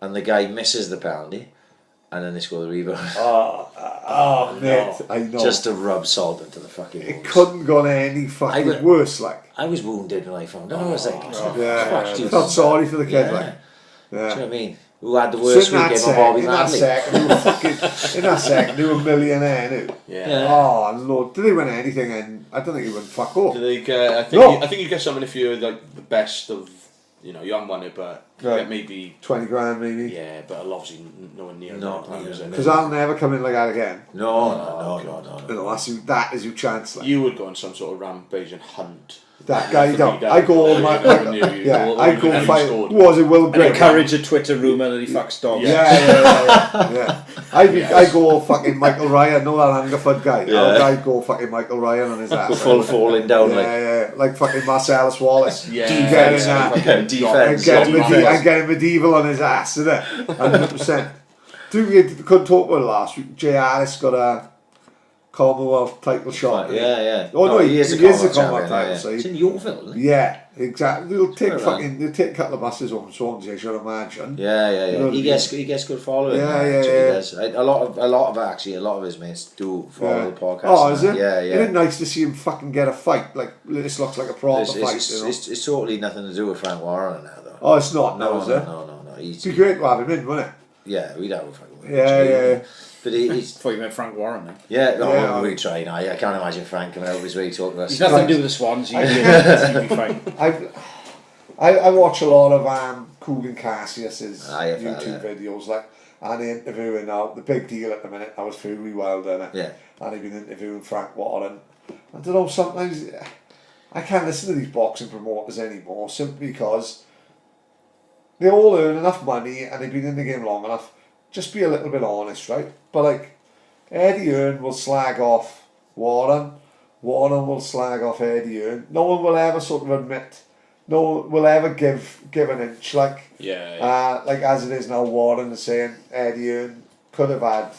Speaker 2: and the guy misses the penalty, and then they score the rebound.
Speaker 4: Mate, I know.
Speaker 2: Just to rub salt into the fucking wounds.
Speaker 4: It couldn't gone any fucking worse. Like
Speaker 2: I was wounded when I found out. I was like,
Speaker 4: I felt sorry for the kid. Like,
Speaker 2: do you know what I mean? Who had the worst weekend of Bobby Madley?
Speaker 4: In that second, they were a millionaire.
Speaker 5: Yeah.
Speaker 4: Oh Lord, did they win anything? And I don't think he won fuck all.
Speaker 5: Do they get? I think you get something if you're like the best of. You haven't won it, but you get maybe
Speaker 4: 20 grand, maybe.
Speaker 5: Yeah, but obviously no one near
Speaker 4: because I'll never come in like that again.
Speaker 2: No.
Speaker 4: That is your chance. Like.
Speaker 5: You would go on some sort of rampage and hunt.
Speaker 4: That guy don't. I go all my. I go fight. Who was it? Will Grigg.
Speaker 3: Encourage a Twitter rumour that he fucks dogs.
Speaker 4: Yeah. I go all fucking Michael Ryan. Know that Hungerford guy? Yeah. I go fucking Michael Ryan on his ass.
Speaker 2: Full falling down.
Speaker 4: Like fucking Marcellus Wallace.
Speaker 5: Yeah.
Speaker 2: Defense.
Speaker 4: And getting medieval on his ass, isn't it? 100%. Couldn't talk about it last week. Jay Harris got a Commonwealth title shot.
Speaker 2: Yeah.
Speaker 4: Oh no, he is a Commonwealth title.
Speaker 2: So it's in Yorkville, isn't it?
Speaker 4: Yeah, exactly. They'll take a couple of buses home from Swansea, I should imagine.
Speaker 2: Yeah. He gets good following.
Speaker 4: Yeah.
Speaker 2: He does. A lot of his mates do follow the podcast.
Speaker 4: Oh, is it?
Speaker 2: Yeah.
Speaker 4: Isn't it nice to see him fucking get a fight? Like this looks like a proper fight.
Speaker 2: It's totally nothing to do with Frank Warren now, though.
Speaker 4: Oh, it's not. No, is it?
Speaker 2: No.
Speaker 4: It'd be great to have him in, wouldn't it?
Speaker 2: Yeah, we'd have a fucking.
Speaker 4: Yeah.
Speaker 2: But he's.
Speaker 3: I thought you meant Frank Warren then.
Speaker 2: Yeah, we try now. I can't imagine Frank coming out of his way talking to us.
Speaker 3: He's nothing to do with the Swans. He'd be fine.
Speaker 4: I watch a lot of Coogan Cassius's YouTube videos, and the interviewing now. The big deal at the minute, that was Fury Wilder, innit?
Speaker 2: Yeah.
Speaker 4: And he'd been interviewing Frank Warren. I don't know, sometimes I can't listen to these boxing promoters anymore simply because they all earn enough money and they've been in the game long enough. Just be a little bit honest, right? But Eddie Hearn will slag off Warren will slag off Eddie Hearn. No one will ever sort of admit, no one will ever give an inch, as it is now. Warren is saying Eddie Hearn could have had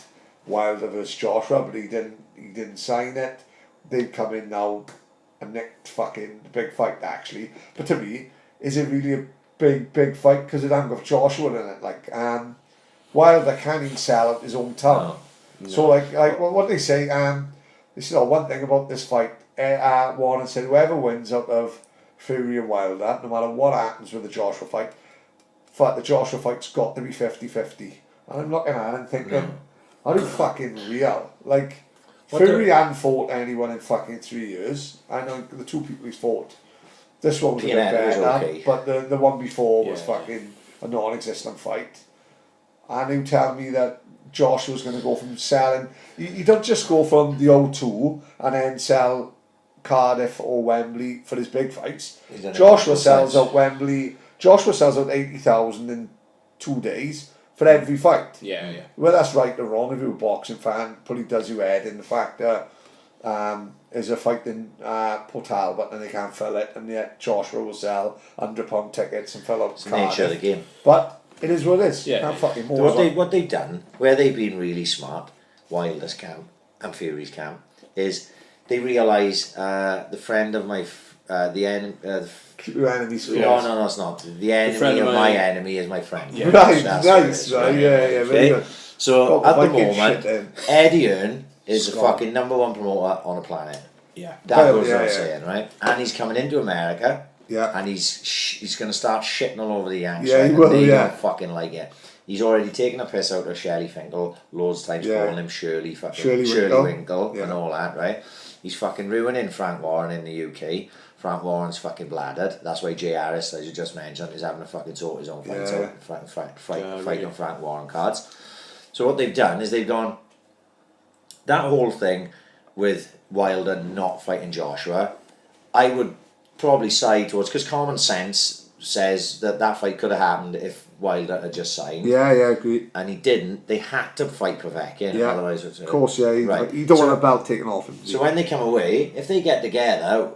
Speaker 4: Wilder versus Joshua, but he didn't sign it. They've come in now and nicked fucking the big fight actually. But to me, is it really a big fight? Because it hasn't got Joshua in it. Wilder can't even sell at his own town. No. So what they say, they said, one thing about this fight, Warren said whoever wins out of Fury and Wilder, no matter what happens with the Joshua fight, the Joshua fight's got to be 50-50. And I'm looking at it and thinking, are you fucking real? Fury hadn't fought anyone in fucking 3 years. I know the two people he's fought. This one was a bit better, but the one before was fucking a non-existent fight. and they tell me that Joshua was going to go from selling. You don't just go from the O2 and then sell Cardiff or Wembley for his big fights. Joshua sells out Wembley. Joshua sells out 80,000 in 2 days for every fight.
Speaker 5: Yeah, yeah.
Speaker 4: Well, that's right or wrong. If you're a boxing fan, probably does your head in the fact that there's a fight in Port Albert and they can't fill it, and yet Joshua will sell £100 tickets and fill out
Speaker 2: It's the nature of the game.
Speaker 4: But it is what it is.
Speaker 5: Yeah.
Speaker 4: Can't fucking
Speaker 2: So
Speaker 4: more.
Speaker 2: what they've done, where they've been really smart, Wilder's camp and Fury's camp, is they realise the friend of my the enemy.
Speaker 4: Keep your enemies close.
Speaker 2: No, it's not. The enemy
Speaker 5: friend
Speaker 2: of
Speaker 5: of
Speaker 2: my
Speaker 5: my-
Speaker 2: enemy is my friend.
Speaker 5: Yeah.
Speaker 4: Right,
Speaker 2: That's what it
Speaker 4: nice,
Speaker 2: is,
Speaker 4: right, yeah, very good.
Speaker 2: So
Speaker 4: Oh,
Speaker 2: at the
Speaker 4: Viking shit
Speaker 2: moment,
Speaker 4: then.
Speaker 2: Eddie Earn is the
Speaker 4: Scott.
Speaker 2: fucking #1 promoter on the planet.
Speaker 5: Yeah.
Speaker 2: That
Speaker 4: Well,
Speaker 2: goes
Speaker 4: yeah,
Speaker 2: without
Speaker 4: yeah.
Speaker 2: saying, right? And he's coming into America.
Speaker 4: Yeah.
Speaker 2: And he's going to start shitting all over the Yanks.
Speaker 4: Yeah,
Speaker 2: right?
Speaker 4: he
Speaker 2: And
Speaker 4: will,
Speaker 2: they
Speaker 4: yeah.
Speaker 2: don't fucking like it. He's already taken a piss out of Shelley Finkel, loads of times
Speaker 4: Yeah.
Speaker 2: calling him Shirley
Speaker 4: Shirley
Speaker 2: Winkle
Speaker 4: Yeah.
Speaker 2: and all that, right? He's fucking ruining Frank Warren in the UK. Frank Warren's fucking bladdered. That's why Jay Harris, as you just mentioned, is having to fucking sort his own fights
Speaker 4: Yeah.
Speaker 2: out, fight
Speaker 5: really.
Speaker 2: on Frank Warren cards. So what they've done is they've gone, that whole thing with Wilder not fighting Joshua, I would probably side towards, because common sense says that fight could have happened if Wilder had just signed.
Speaker 4: Yeah, agree.
Speaker 2: And he didn't. They had to fight Povetkin,
Speaker 4: Yeah,
Speaker 2: otherwise
Speaker 4: of course, yeah.
Speaker 2: Right.
Speaker 4: You don't
Speaker 2: So-
Speaker 4: want a belt taken off him.
Speaker 2: So when they come away, if they get together,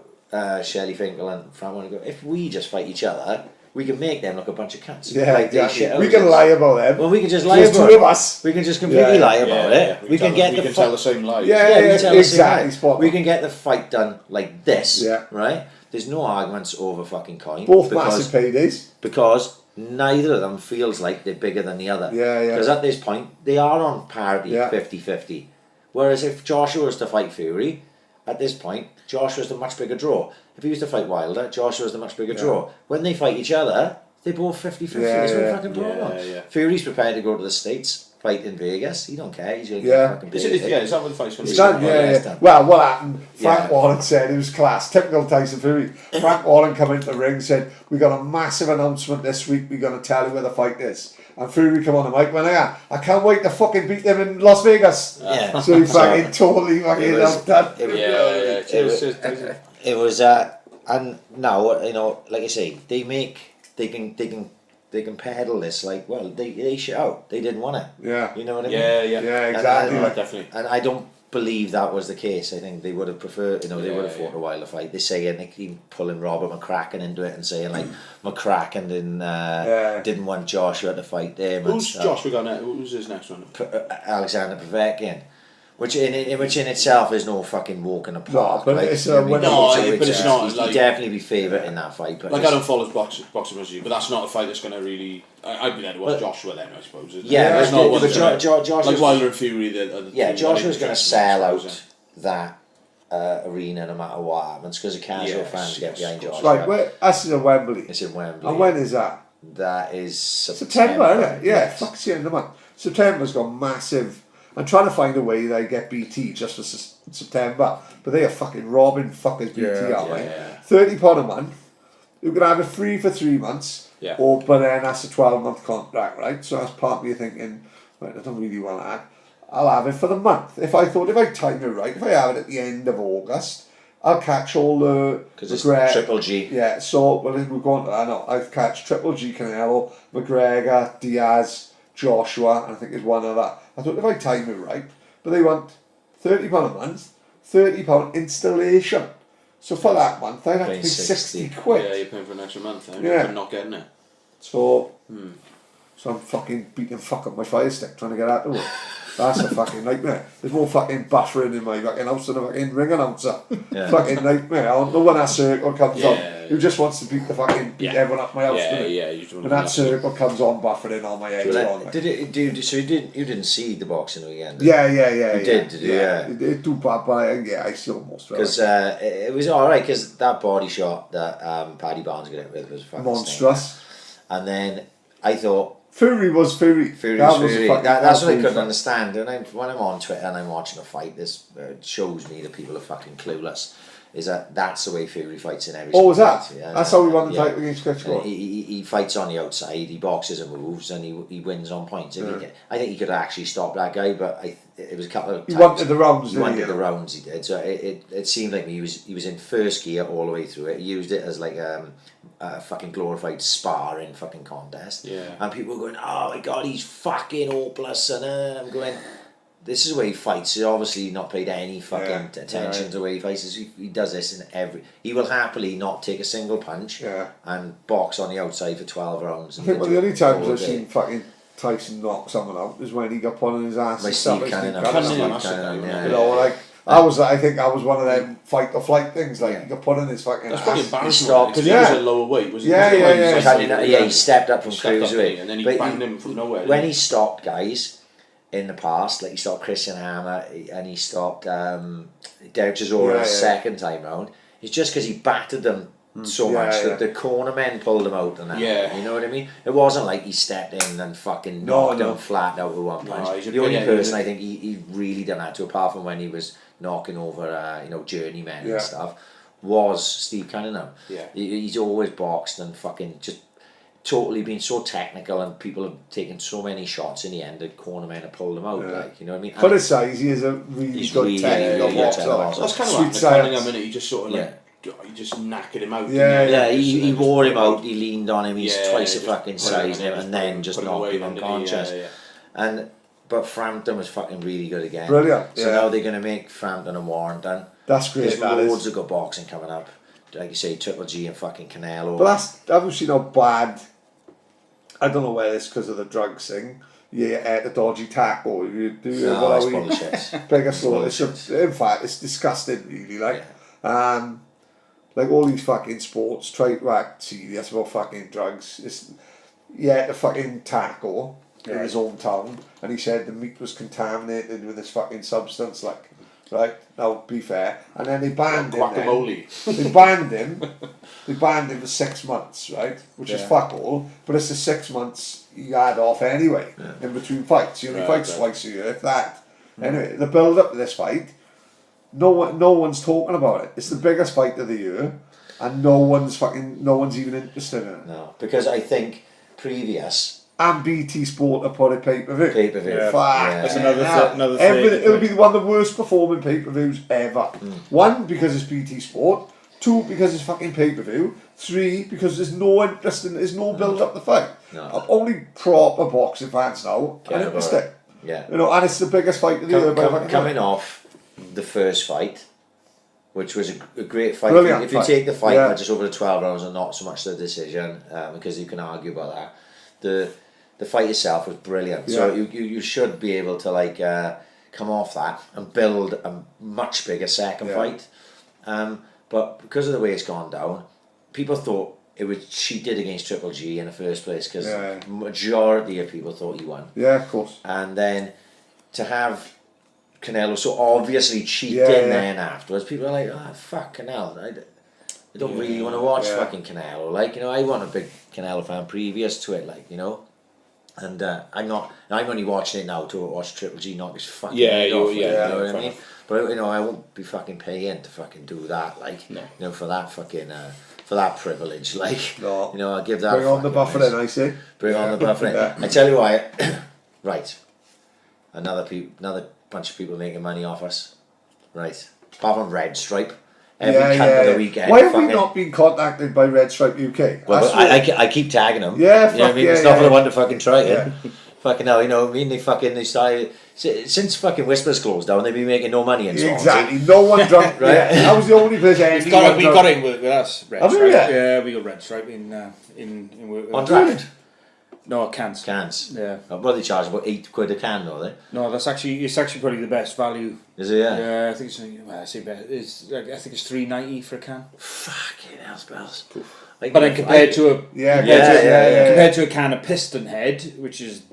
Speaker 2: Shelley Finkel and Frank Warren go, if we just fight each other, we can make them look a bunch of cunts.
Speaker 4: Yeah,
Speaker 2: Like, they
Speaker 4: exactly.
Speaker 2: shit
Speaker 4: We
Speaker 2: out
Speaker 4: can
Speaker 2: us.
Speaker 4: lie about them.
Speaker 2: Well, we can just lie
Speaker 4: There's
Speaker 2: about
Speaker 4: two
Speaker 2: it.
Speaker 4: of us.
Speaker 2: We can just completely lie about it. We can get
Speaker 5: we
Speaker 2: the
Speaker 5: can
Speaker 2: fu-
Speaker 5: tell the same lies.
Speaker 4: Yeah,
Speaker 2: we can tell the same
Speaker 4: exactly,
Speaker 2: lie.
Speaker 4: spot on.
Speaker 2: We can get the fight done like this,
Speaker 4: Yeah.
Speaker 2: right? There's no arguments over fucking coin.
Speaker 4: Both
Speaker 2: because,
Speaker 4: massive paydays.
Speaker 2: because neither of them feels like they're bigger than the other.
Speaker 4: Yeah.
Speaker 2: Because at this point, they are on parity,
Speaker 4: Yeah.
Speaker 2: 50-50. Whereas if Joshua was to fight Fury, at this point, Joshua's the much bigger draw. If he was to fight Wilder, Joshua's the much bigger draw. When they fight each other, they're both 50-50.
Speaker 4: Yeah,
Speaker 2: There's no
Speaker 4: yeah.
Speaker 2: fucking problem.
Speaker 5: Yeah.
Speaker 2: Fury's prepared to go to the States, fight in Vegas. He don't care. He's going to
Speaker 4: Yeah.
Speaker 2: get fucking
Speaker 5: Is
Speaker 2: paid.
Speaker 5: is that what the fight's going to
Speaker 4: It's
Speaker 5: be?
Speaker 4: done,
Speaker 2: Yeah,
Speaker 4: yeah.
Speaker 2: it's done.
Speaker 4: Well, what happened? Frank
Speaker 2: Yeah.
Speaker 4: Warren said it was class. Typical Tyson Fury. Frank Warren come into the ring, said, "We got a massive announcement this week. We're going to tell you where the fight is." And Fury come on the mic, went, I can't wait to fucking beat them in Las Vegas.
Speaker 2: Yeah.
Speaker 4: So he fucking totally fucking
Speaker 2: It was-
Speaker 4: outdone.
Speaker 2: It was and now, you know, like I say, they can peddle this like, well, they shit out. They didn't want it.
Speaker 4: Yeah.
Speaker 2: You know what I mean?
Speaker 4: Yeah, exactly.
Speaker 2: And,
Speaker 5: Definitely.
Speaker 2: And I don't believe that was the case. I think they would have preferred, they would have fought a Wilder fight. They say, and they keep pulling Robert McCracken into it and saying like McCracken didn't want Joshua to fight them. and
Speaker 5: Who's
Speaker 2: stuff.
Speaker 5: Joshua got next? Who's his next one?
Speaker 2: Alexander Povetkin. Which in itself is no fucking walk in the park.
Speaker 4: but
Speaker 2: right?
Speaker 4: it's
Speaker 2: You know what I mean?
Speaker 5: No,
Speaker 2: So
Speaker 5: but it's not,
Speaker 2: He'd
Speaker 5: like-
Speaker 2: definitely be favourite in that fight. But
Speaker 5: Like, I
Speaker 2: it's-
Speaker 5: don't follow boxing as you, but that's not a fight that's going to really. I'd be there to watch Joshua then, I suppose. Isn't
Speaker 2: Yeah,
Speaker 5: it? It's
Speaker 2: but-
Speaker 5: not one
Speaker 2: but
Speaker 5: that's gonna-
Speaker 2: Joshua's-
Speaker 5: like Wilder and Fury. The
Speaker 2: Yeah,
Speaker 5: two
Speaker 2: Joshua's going to sell out
Speaker 5: isn't
Speaker 2: that arena no matter what happens because the casual
Speaker 5: Yes,
Speaker 2: fans get
Speaker 5: yes,
Speaker 2: behind
Speaker 5: of course.
Speaker 2: Joshua.
Speaker 4: Right, well, that's in Wembley.
Speaker 2: It's in Wembley.
Speaker 4: And when is that?
Speaker 2: That is
Speaker 4: September, isn't it? Yeah,
Speaker 2: Yes.
Speaker 4: fuck's the end of the month. September's got massive. I'm trying to find a way they get BT just for September, but they are fucking robbing fuckers BT, aren't they?
Speaker 5: yeah.
Speaker 4: £30 a month. You can have it free for 3 months,
Speaker 5: Yeah.
Speaker 4: but then that's a 12-month contract, right? So that's part of me thinking, right, I don't really want that. I'll have it for the month. If I time it right, if I have it at the end of August, I'll catch all the
Speaker 2: Because it's
Speaker 4: McGregor-
Speaker 2: Triple G.
Speaker 4: Yeah, so well, we're going to that now. I've catch Triple G, Canelo, McGregor, Diaz, Joshua, and I think there's one other. I thought if I time it right, but they want £30 a month, £30 installation. So for that month, I'd have to
Speaker 2: Paying
Speaker 4: pay
Speaker 2: 60
Speaker 4: £60.
Speaker 5: Yeah, you're paying for an extra month.
Speaker 4: Yeah.
Speaker 5: For not getting it.
Speaker 4: So I'm fucking beating fuck up my fire stick trying to get out of it. That's a fucking nightmare. There's more fucking buffering in my fucking house than a fucking ring announcer.
Speaker 2: Yeah.
Speaker 4: Fucking nightmare. I don't know when that circle comes on.
Speaker 5: Yeah.
Speaker 4: Who just wants to beat everyone up my house.
Speaker 5: Yeah,
Speaker 4: doesn't it?
Speaker 5: yeah. You don't
Speaker 4: When that circle comes on, buffering on my head.
Speaker 2: So you didn't see the boxing weekend?
Speaker 4: Yeah.
Speaker 2: You did you? Yeah.
Speaker 4: It do bad, but yeah, I saw most of
Speaker 2: Because
Speaker 4: it.
Speaker 2: it was alright, because that body shot that Paddy Barnes got hit with was fucking
Speaker 4: Monstrous.
Speaker 2: stinking. And then I thought,
Speaker 4: Fury was Fury.
Speaker 2: Fury
Speaker 4: That
Speaker 2: was
Speaker 4: was a
Speaker 2: Fury.
Speaker 4: fucking
Speaker 2: That's what I
Speaker 4: absolute
Speaker 2: couldn't
Speaker 4: fuck.
Speaker 2: understand. And when I'm on Twitter and I'm watching a fight, this shows me that people are fucking clueless. is that's the way Fury fights in every
Speaker 4: Oh, was
Speaker 2: fight.
Speaker 4: that?
Speaker 2: Yeah,
Speaker 4: That's how he won the title against Klitschko.
Speaker 2: He fights on the outside, he boxes and moves, and he wins on points. I think he could actually stop that guy, but it was a couple of times.
Speaker 4: He wanted the rounds,
Speaker 2: He wanted the rounds, he did. So it seemed like he was in first gear all the way through it. He used it as like a fucking glorified sparring fucking contest.
Speaker 5: Yeah.
Speaker 2: And people were going, oh my god, he's fucking hopeless. And I'm going, this is where he fights. He's obviously not paid any fucking attention to where he fights. He does this in he will happily not take a single punch and box on the outside for 12 rounds.
Speaker 4: I think one of the only times I've seen fucking Tyson knock someone out is when he got put on his ass.
Speaker 2: By Steve Cannon.
Speaker 4: You know, like I think I was one of them fight or flight things. Like he got put on his fucking.
Speaker 5: That's
Speaker 4: ass.
Speaker 5: probably embarrassing because he was at lower weight, wasn't
Speaker 2: he? He stepped up from cruiserweight,
Speaker 5: and then he banged him from nowhere.
Speaker 2: When he stopped guys in the past, like he stopped Christian Hammer and he stopped Derek Chisora second time round, it's just because he battered them so much that the corner men pulled him out and that.
Speaker 5: Yeah.
Speaker 2: You know what I mean? It wasn't like he stepped in and fucking knocked him flat out with one punch. The only person I think he really done that to, apart from when he was knocking over journeymen and stuff, was Steve Cunningham.
Speaker 5: Yeah.
Speaker 2: He's always boxed and fucking just totally been so technical, and people have taken so many shots in the end that cornermen have pulled him out. Like, you know what I mean?
Speaker 4: For his size, he is a really good technical boxer.
Speaker 5: That's kind of like Cunningham, innit? He just sort of he just knackered him out.
Speaker 2: He wore him out, he leaned on him, he's twice the fucking size him, and then just knocked him unconscious. But Frampton was fucking really good again.
Speaker 4: Brilliant.
Speaker 2: So now they're going to make Frampton and Warrington.
Speaker 4: That's great.
Speaker 2: There's loads of good boxing coming up. Like you say, Triple G and fucking Canelo.
Speaker 4: But that's obviously not bad. I don't know whether it's because of the drugs thing. You ate a dodgy taco. You do
Speaker 2: it's bullshit.
Speaker 4: Biggest in fact, it's disgusting, really. Like all these fucking sports try to act serious about fucking drugs. He ate a fucking taco in his hometown, and he said the meat was contaminated with this fucking substance. Like, right now, be fair, and then they banned him.
Speaker 5: Guacamole.
Speaker 4: They banned him. They banned him for 6 months, right? Which is fuck all. But it's the 6 months he had off anyway in between fights. He only fights twice a year, if that. Anyway, the build up to this fight, no one's talking about it. It's the biggest fight of the year, and no one's even interested in it.
Speaker 2: No, because I think previous.
Speaker 4: And BT Sport have put a pay-per-view.
Speaker 2: Pay-per-view.
Speaker 3: That's another thing.
Speaker 4: It'll be one of the worst performing pay-per-views ever. 1, because it's BT Sport. 2, because it's fucking pay-per-view. 3, because there's no interest in, there's no build up the fight.
Speaker 2: No.
Speaker 4: Only proper boxing fans now are interested.
Speaker 2: Yeah.
Speaker 4: You know, and it's the biggest fight of the year.
Speaker 2: Coming off the first fight, which was a great fight.
Speaker 4: Brilliant
Speaker 2: if you take the fight just over the 12 rounds and not so much the decision, because you can argue about that, the fight itself was brilliant. So you should be able to come off that and build a much bigger second fight. But because of the way it's gone down, people thought it was cheated against Triple G in the first place, because majority of people thought he won.
Speaker 4: Yeah, of course.
Speaker 2: And then to have Canelo so obviously cheating then afterwards, people are like, fucking hell, I don't really want to watch fucking Canelo. Like, I wasn't a big Canelo fan previous to it, and I'm only watching it now to watch Triple G knock his fucking head off. You know what I mean? But I won't be fucking paying to fucking do that. For that fucking for that privilege. I'll give that.
Speaker 4: Bring on the buffering, I say.
Speaker 2: Bring on the buffering. I tell you why. Right, another bunch of people making money off us. Right, apart from Red Stripe. Every cunt of the weekend.
Speaker 4: Why have we not been contacted by Red Stripe UK?
Speaker 2: Well, I keep tagging them.
Speaker 4: Yeah,
Speaker 2: you know what I mean? It's not for the one to fucking try it. Fucking hell, you know what I mean? They started since fucking Whispers closed down. They've been making no money in Swansea.
Speaker 4: Exactly. No one drunk. Right. That was the only place.
Speaker 3: We got in with us. Red Stripe.
Speaker 4: Yeah,
Speaker 3: we got Red Stripe in work.
Speaker 2: On draft.
Speaker 3: No, cans.
Speaker 2: Yeah. Well, they charge about £8 a can, don't they?
Speaker 3: No, it's actually probably the best value.
Speaker 2: Is it? Yeah.
Speaker 3: Yeah, I think it's. Well, I say best. I think it's $3.90 for a can.
Speaker 2: Fucking hell, spells.
Speaker 3: But then compared to a can of Piston Head, which is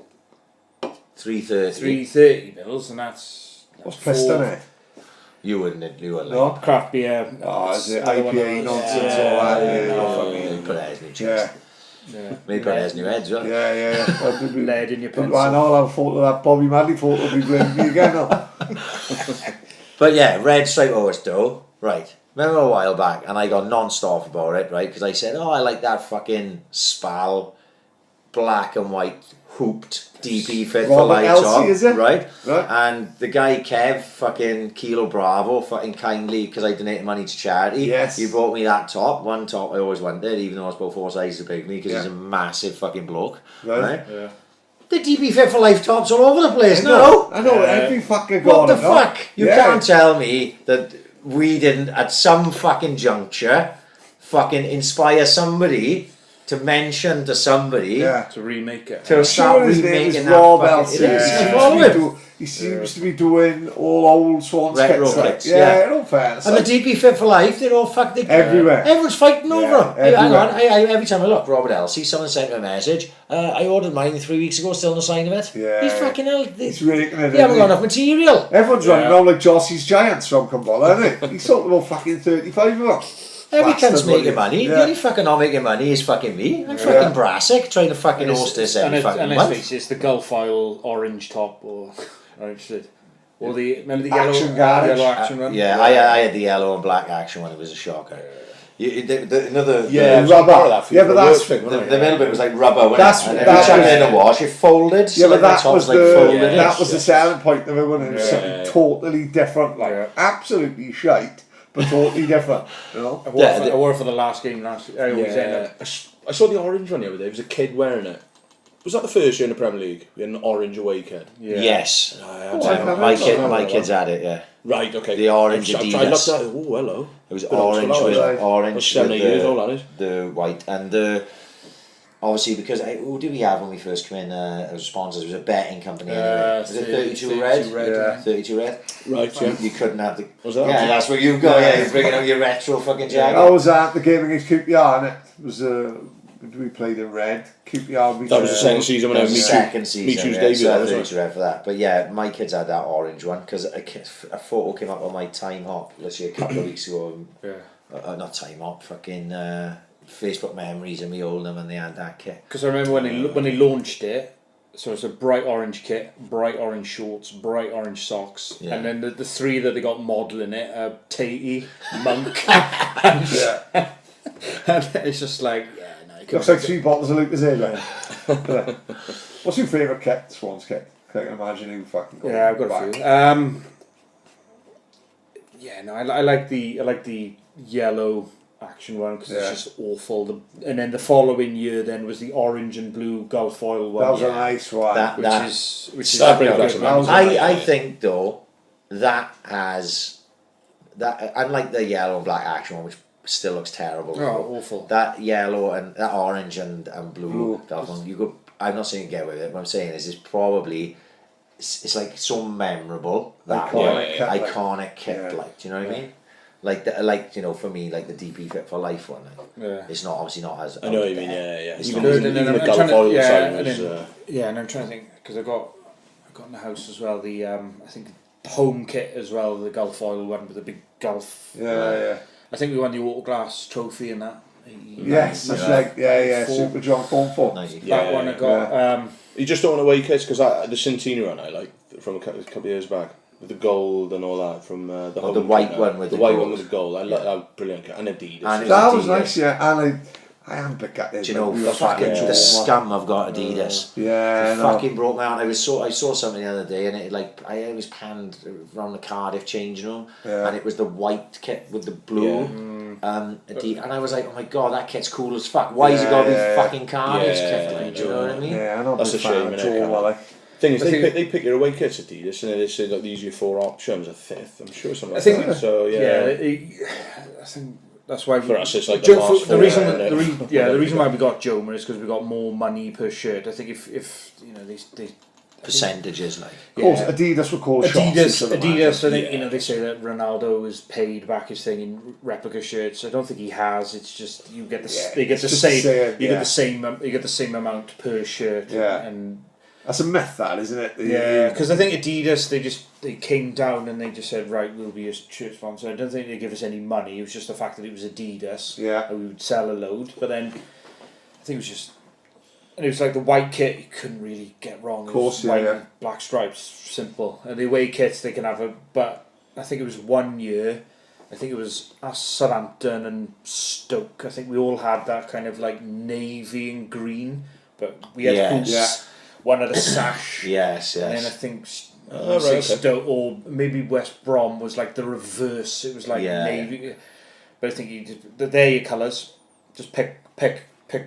Speaker 3: $3.30 bills, and that's
Speaker 4: what's Piston Head?
Speaker 2: You wouldn't.
Speaker 4: No,
Speaker 3: craft beer.
Speaker 4: Is it IPA nonsense or that?
Speaker 2: They put it as new chest. Maybe put it as new heads, right?
Speaker 4: Yeah.
Speaker 3: Lead in your pencil.
Speaker 4: I'll have a photo of that Bobby Madley photo. Be blaming me again now.
Speaker 2: But yeah, Red Stripe always do. Right. remember a while back, and I got non-stop about it, right? Because I said, oh, I like that fucking Spal black and white hooped DP fit for
Speaker 4: Robert
Speaker 2: light
Speaker 4: Elsie,
Speaker 2: top,
Speaker 4: is it?
Speaker 2: right?
Speaker 4: Right.
Speaker 2: And the guy Kev, fucking Kilo Bravo, fucking kindly, because I donated money to charity,
Speaker 4: Yes.
Speaker 2: he brought me that top, one top I always wanted, even though I was about 4 sizes big me, because
Speaker 4: Yeah.
Speaker 2: he's a massive fucking bloke,
Speaker 4: Right.
Speaker 2: right?
Speaker 3: Yeah.
Speaker 2: The DP fit for life tops all over the place,
Speaker 4: I
Speaker 2: no?
Speaker 4: know. I know. Every fucker got
Speaker 2: What the
Speaker 4: it. no?
Speaker 2: fuck? You
Speaker 4: Yeah.
Speaker 2: can't tell me that we didn't, at some fucking juncture, fucking inspire somebody to mention to somebody
Speaker 4: Yeah.
Speaker 3: To remake it.
Speaker 2: to
Speaker 4: I'm
Speaker 2: start
Speaker 4: sure his name is
Speaker 2: remaking
Speaker 4: Rob
Speaker 2: that
Speaker 4: Elsie.
Speaker 2: fucking... It is.
Speaker 3: Yeah.
Speaker 2: I follow him.
Speaker 4: He seems to be doing all old Swans
Speaker 2: Retro
Speaker 4: kits. Like.
Speaker 2: kits,
Speaker 4: Yeah,
Speaker 2: yeah.
Speaker 4: in all fairness.
Speaker 2: And the
Speaker 4: like,
Speaker 2: DP Fit for Life, they're all fucking...
Speaker 4: everywhere.
Speaker 2: Everyone's fighting over
Speaker 4: Yeah,
Speaker 2: them. Hey, hang on,
Speaker 4: everywhere.
Speaker 2: every time I look, Robert Elsie, someone sent me a message. I ordered mine 3 weeks ago, still no sign of it.
Speaker 4: Yeah.
Speaker 2: He's fucking hell.
Speaker 4: He's raking it.
Speaker 2: They haven't
Speaker 4: isn't
Speaker 2: got
Speaker 4: he?
Speaker 2: enough material.
Speaker 4: Everyone's running
Speaker 3: Yeah.
Speaker 4: around like Jossie's Giants from Cumberland, isn't he? He's talking about fucking 35 of them.
Speaker 2: Every
Speaker 4: Bastard,
Speaker 2: cunt's
Speaker 4: what
Speaker 2: making
Speaker 4: he-
Speaker 2: money.
Speaker 4: yeah.
Speaker 2: The only fucking not making money is fucking me. I'm fucking Brassic trying to fucking host this every fucking
Speaker 3: and
Speaker 2: month.
Speaker 3: let's face it, it's the Gulf Isle orange top or orange lid. Or remember the
Speaker 4: Action
Speaker 3: yellow,
Speaker 4: garage.
Speaker 3: yellow action one?
Speaker 2: Yeah, I had the yellow and black action one. It was a shocker. Another
Speaker 5: Yeah,
Speaker 4: rubber.
Speaker 5: part of that for
Speaker 4: Yeah,
Speaker 5: your
Speaker 4: but that's-
Speaker 5: work thing,
Speaker 2: the
Speaker 5: wasn't it?
Speaker 2: middle bit was like rubber. Wasn't
Speaker 4: That's-
Speaker 2: it? And
Speaker 4: that's-
Speaker 2: every time in the wash, it folded. So
Speaker 4: Yeah, but
Speaker 2: like the
Speaker 4: that
Speaker 2: top
Speaker 4: was
Speaker 2: like
Speaker 4: the
Speaker 2: folded.
Speaker 5: Yeah.
Speaker 4: that was the selling point of it, wasn't it? It was
Speaker 5: Yeah.
Speaker 4: something totally different, like
Speaker 3: Yeah.
Speaker 4: absolutely shite, but totally different. You know?
Speaker 3: I wore it for the last game last year. I always end
Speaker 5: Yeah.
Speaker 3: up.
Speaker 5: I saw the orange one the other day. There was a kid wearing it. Was that the first year in the Premier League? We had an orange away kid.
Speaker 3: Yeah.
Speaker 2: Yes,
Speaker 4: I
Speaker 2: my kids had it. Yeah,
Speaker 5: Right, okay.
Speaker 2: The orange
Speaker 5: I tried
Speaker 2: Adidas.
Speaker 5: looked at it. Oh, hello.
Speaker 2: it was
Speaker 5: Good old
Speaker 2: orange
Speaker 5: school,
Speaker 2: with
Speaker 5: right?
Speaker 2: orange
Speaker 5: That's 7
Speaker 2: with
Speaker 5: years old, that is.
Speaker 2: the white and the. Obviously, because who did we have when we first came in as sponsors? It was a betting company. Anyway. Was it 32 red?
Speaker 3: Yeah.
Speaker 2: 32 red.
Speaker 5: Right, yeah.
Speaker 2: You couldn't have the.
Speaker 5: Was that?
Speaker 2: Yeah, that's where you go. Yeah, you're bringing out your retro fucking jacket.
Speaker 4: I was at the game against QPR, and it was we played in red. QPR.
Speaker 5: That was the second season when I
Speaker 2: That was
Speaker 5: was
Speaker 2: the second season.
Speaker 5: Michu's
Speaker 2: Yeah,
Speaker 5: debut,
Speaker 2: so
Speaker 5: that
Speaker 2: I
Speaker 5: was
Speaker 2: was red for that. But yeah, my kids had that orange one because a photo came up on my Time Hop literally a couple of weeks ago.
Speaker 3: Yeah.
Speaker 2: Not Time Hop, fucking Facebook memories of me holding them, and they had that kit.
Speaker 3: Because I remember when they launched it, so it's a bright orange kit, bright orange shorts, bright orange socks,
Speaker 2: Yeah.
Speaker 3: and then the three that they got modelling it are Tatey, Monk, and it's just like, yeah, no, you
Speaker 4: Looks
Speaker 3: couldn't-
Speaker 4: like 3 bottles of Lucas Ale. What's your favourite kit? Swans kit. I can imagine who fucking. got
Speaker 3: Yeah, I've got
Speaker 4: back.
Speaker 3: a few. Yeah, no, I like the yellow action one because
Speaker 4: Yeah.
Speaker 3: it's just awful. And then the following year then was the orange and blue Gulf Oil one.
Speaker 4: That was
Speaker 2: Yeah.
Speaker 4: a nice one.
Speaker 3: which
Speaker 2: That-
Speaker 3: is
Speaker 5: That brings
Speaker 3: good,
Speaker 5: back some
Speaker 3: man.
Speaker 4: memories.
Speaker 2: I think though that has that unlike the yellow and black action one, which still looks terrible.
Speaker 3: Oh, awful.
Speaker 2: That yellow and that orange and blue
Speaker 4: Blue.
Speaker 2: that one, you go. I'm not saying get with it. What I'm saying is it's probably it's like so memorable that
Speaker 4: Iconic
Speaker 2: one,
Speaker 4: kit, like-
Speaker 2: iconic kit,
Speaker 4: Yeah.
Speaker 2: like do you know what I mean? Like you know, for me, like the DP Fit for Life one.
Speaker 3: Yeah.
Speaker 2: It's not obviously not as.
Speaker 5: I know what you
Speaker 2: out
Speaker 5: mean,
Speaker 2: there.
Speaker 5: yeah.
Speaker 2: It's
Speaker 5: Even,
Speaker 2: not-
Speaker 3: Good, and then
Speaker 5: even the
Speaker 3: I'm
Speaker 5: Gulf
Speaker 3: trying to-
Speaker 5: Oil
Speaker 3: yeah,
Speaker 5: side
Speaker 3: and
Speaker 5: was...
Speaker 3: then- Yeah, and I'm trying to think because I got in the house as well the I think the home kit as well, the Gulf Oil one with the big Gulf.
Speaker 4: Yeah.
Speaker 3: I think we won the Autoglass trophy in that.
Speaker 4: Yes, that's like Super John Cornford.
Speaker 2: 90.
Speaker 3: That
Speaker 5: Yeah,
Speaker 3: one I got.
Speaker 5: You just don't want away kits because the Centenary one I like from a couple of years back with the gold and all that from the
Speaker 2: Oh,
Speaker 5: home
Speaker 2: the white
Speaker 5: kit,
Speaker 2: one with
Speaker 5: the
Speaker 2: the
Speaker 5: white
Speaker 2: gold.
Speaker 5: one with the gold. I like that brilliant kit. And Adidas.
Speaker 2: And
Speaker 4: That was
Speaker 2: Adidas.
Speaker 4: nice, yeah. And I am big at it.
Speaker 2: Do you know,
Speaker 4: we were
Speaker 2: fucking
Speaker 4: back in
Speaker 2: the
Speaker 4: June,
Speaker 2: scum I've got Adidas.
Speaker 4: Yeah,
Speaker 2: It
Speaker 4: no.
Speaker 2: fucking broke my heart. I saw something the other day, and it like I was panned around the Cardiff changing room,
Speaker 4: Yeah.
Speaker 2: and it was the white kit with the blue. And I was like, oh my god, that kit's cool as fuck. Why has it got to be fucking Cardiff's kit? Like, do you know what I mean?
Speaker 4: Yeah, I know.
Speaker 5: That's a shame,
Speaker 4: Of
Speaker 5: innit?
Speaker 4: Joel, like.
Speaker 5: Thing is,
Speaker 3: I think-
Speaker 5: they pick your away kits Adidas and they say like these are your 4 options. I'm sure something.
Speaker 3: I
Speaker 5: Like
Speaker 3: think
Speaker 5: that. So
Speaker 3: I think that's why
Speaker 5: For us, it's like the
Speaker 3: Joe,
Speaker 5: last
Speaker 3: the
Speaker 5: four,
Speaker 3: reason
Speaker 5: isn't it?
Speaker 3: the reason why we got Joma is because we got more money per shirt. I think if you know they
Speaker 2: Percentages, like.
Speaker 4: Of course,
Speaker 3: Yeah.
Speaker 4: Adidas would call shots.
Speaker 3: Adidas. I think
Speaker 5: Yeah.
Speaker 3: you know they say that Ronaldo has paid back his thing in replica shirts. I don't think he has. It's just you get the
Speaker 4: Yeah,
Speaker 3: they get the
Speaker 4: it's just
Speaker 3: same
Speaker 4: the same,
Speaker 3: you
Speaker 4: yeah.
Speaker 3: get the same amount per shirt.
Speaker 4: Yeah.
Speaker 3: and
Speaker 4: That's a myth, that, isn't it?
Speaker 3: yeah, because I think Adidas they came down and they just said right, we'll be a shirt sponsor. I don't think they give us any money. It was just the fact that it was Adidas.
Speaker 4: Yeah.
Speaker 3: and we would sell a load. But then I think it was just. And it was like the white kit you couldn't really get wrong.
Speaker 4: Of course,
Speaker 3: it was white
Speaker 4: yeah.
Speaker 3: and black stripes, simple. And the away kits they can have but I think it was 1 year I think it was us, Southampton and Stoke. I think we all had that kind of like navy and green, but we had
Speaker 2: Yes.
Speaker 3: boots.
Speaker 4: Yeah.
Speaker 3: One had a sash.
Speaker 2: Yes,
Speaker 3: And then I
Speaker 2: yes.
Speaker 3: think
Speaker 5: right, okay.
Speaker 3: Stoke or maybe West Brom was like the reverse. It was like
Speaker 2: Yeah.
Speaker 3: navy. But I think you just, they're your colours. Just pick